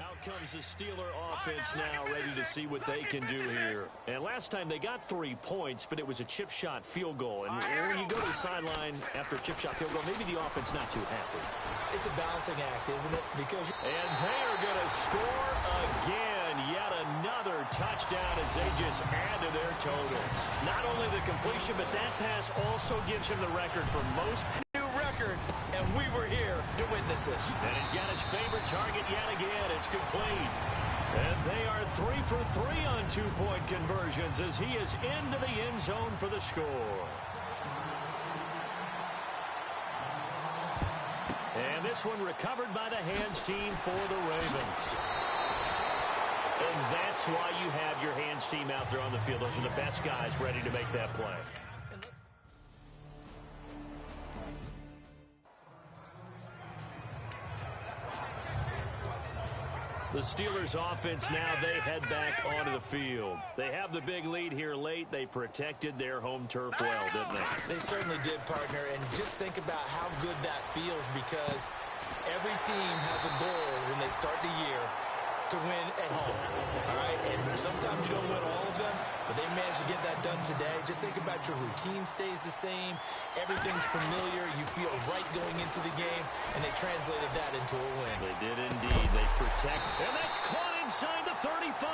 S3: Out comes the Steeler offense now, ready to see what they can do here. And last time they got 3 points, but it was a chip shot field goal. And when you go to the sideline after a chip shot field goal, maybe the offense not too happy.
S4: It's a balancing act, isn't it? Because
S3: and they are going to score again. Yet another touchdown as they just add to their totals. Not only the completion, but that pass also gives him the record for most.
S4: new record, and we were here to witness it.
S3: And he's got his favorite target yet again. It's complete. And they are 3 for 3 on 2-point conversions as he is into the end zone for the score. And this one recovered by the hands team for the Ravens. And that's why you have your hands team out there on the field. Those are the best guys ready to make that play. The Steelers offense now, they head back onto the field. They have the big lead here late. They protected their home turf well, didn't they?
S4: They certainly did, partner. And just think about how good that feels, because every team has a goal when they start the year to win at home. All right? And sometimes you don't win all of them, but they managed to get that done today. Just think about your routine stays the same. Everything's familiar. You feel right going into the game, and they translated that into a win.
S3: They did indeed. They protect. And that's caught inside the 35.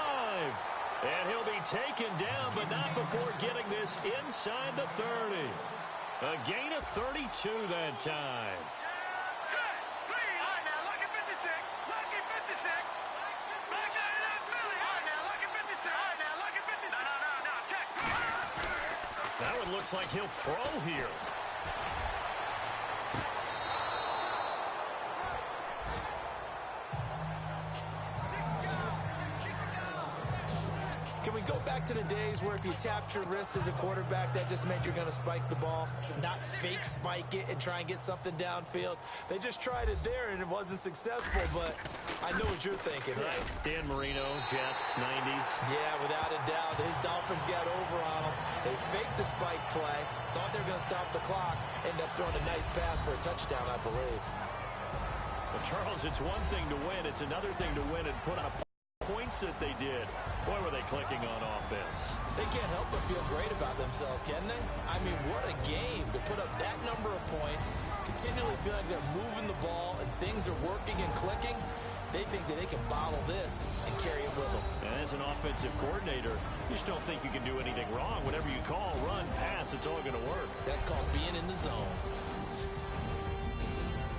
S3: And he'll be taken down, but not before getting this inside the 30. A gain of 32 that time. That one looks like he'll throw here.
S4: Can we go back to the days where if you tapped your wrist as a quarterback, that just meant you're going to spike the ball, not fake spike it and try and get something downfield? They just tried it there, and it wasn't successful, but I know what you're thinking, right?
S3: Dan Marino, Jets, 90s.
S4: Yeah, without a doubt. His Dolphins got over on him. They faked the spike play, thought they were going to stop the clock, ended up throwing a nice pass for a touchdown, I believe.
S3: Well, Charles, it's one thing to win. It's another thing to win and put up points that they did. Boy, were they clicking on offense.
S4: They can't help but feel great about themselves, can they? I mean, what a game to put up that number of points, continually feel like they're moving the ball and things are working and clicking. They think that they can bottle this and carry it with them.
S3: And as an offensive coordinator, you just don't think you can do anything wrong. Whatever you call, run, pass, it's all going to work.
S4: That's called being in the zone.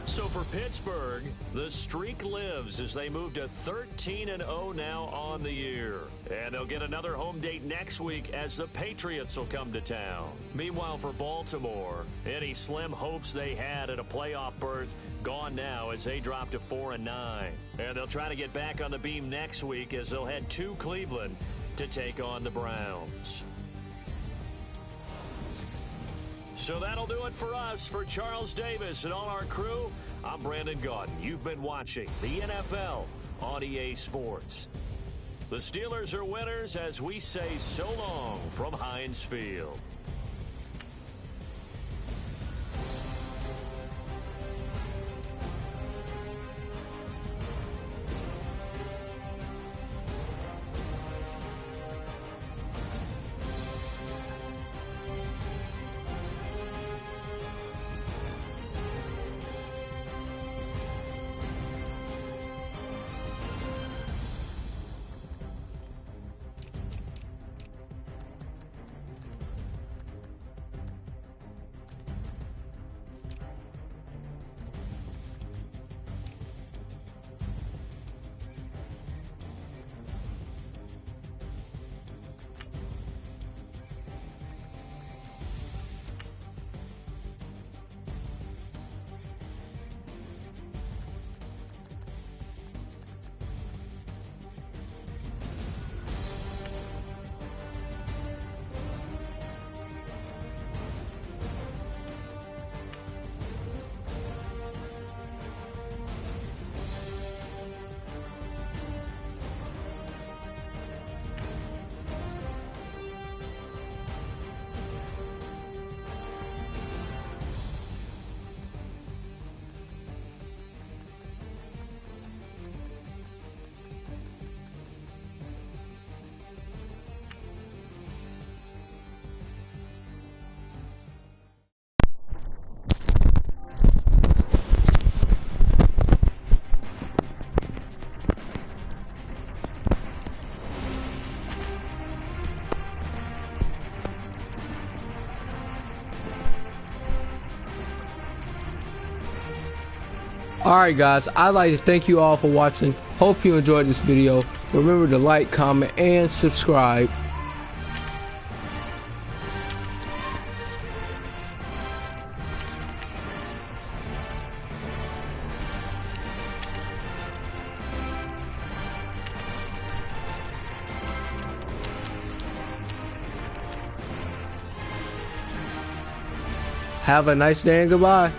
S3: So for Pittsburgh, the streak lives as they move to 13-0 now on the year. And they'll get another home date next week as the Patriots will come to town. Meanwhile, for Baltimore, any slim hopes they had at a playoff berth gone now as they drop to 4-9. And they'll try to get back on the beam next week as they'll head to Cleveland to take on the Browns. So that'll do it for us. For Charles Davis and all our crew, I'm Brandon Gaudin. You've been watching the NFL on EA Sports. The Steelers are winners as we say so long from Heinz Field.
S1: Alright guys, I'd like to thank you all for watching. Hope you enjoyed this video. Remember to like, comment, and subscribe. Have a nice day and goodbye.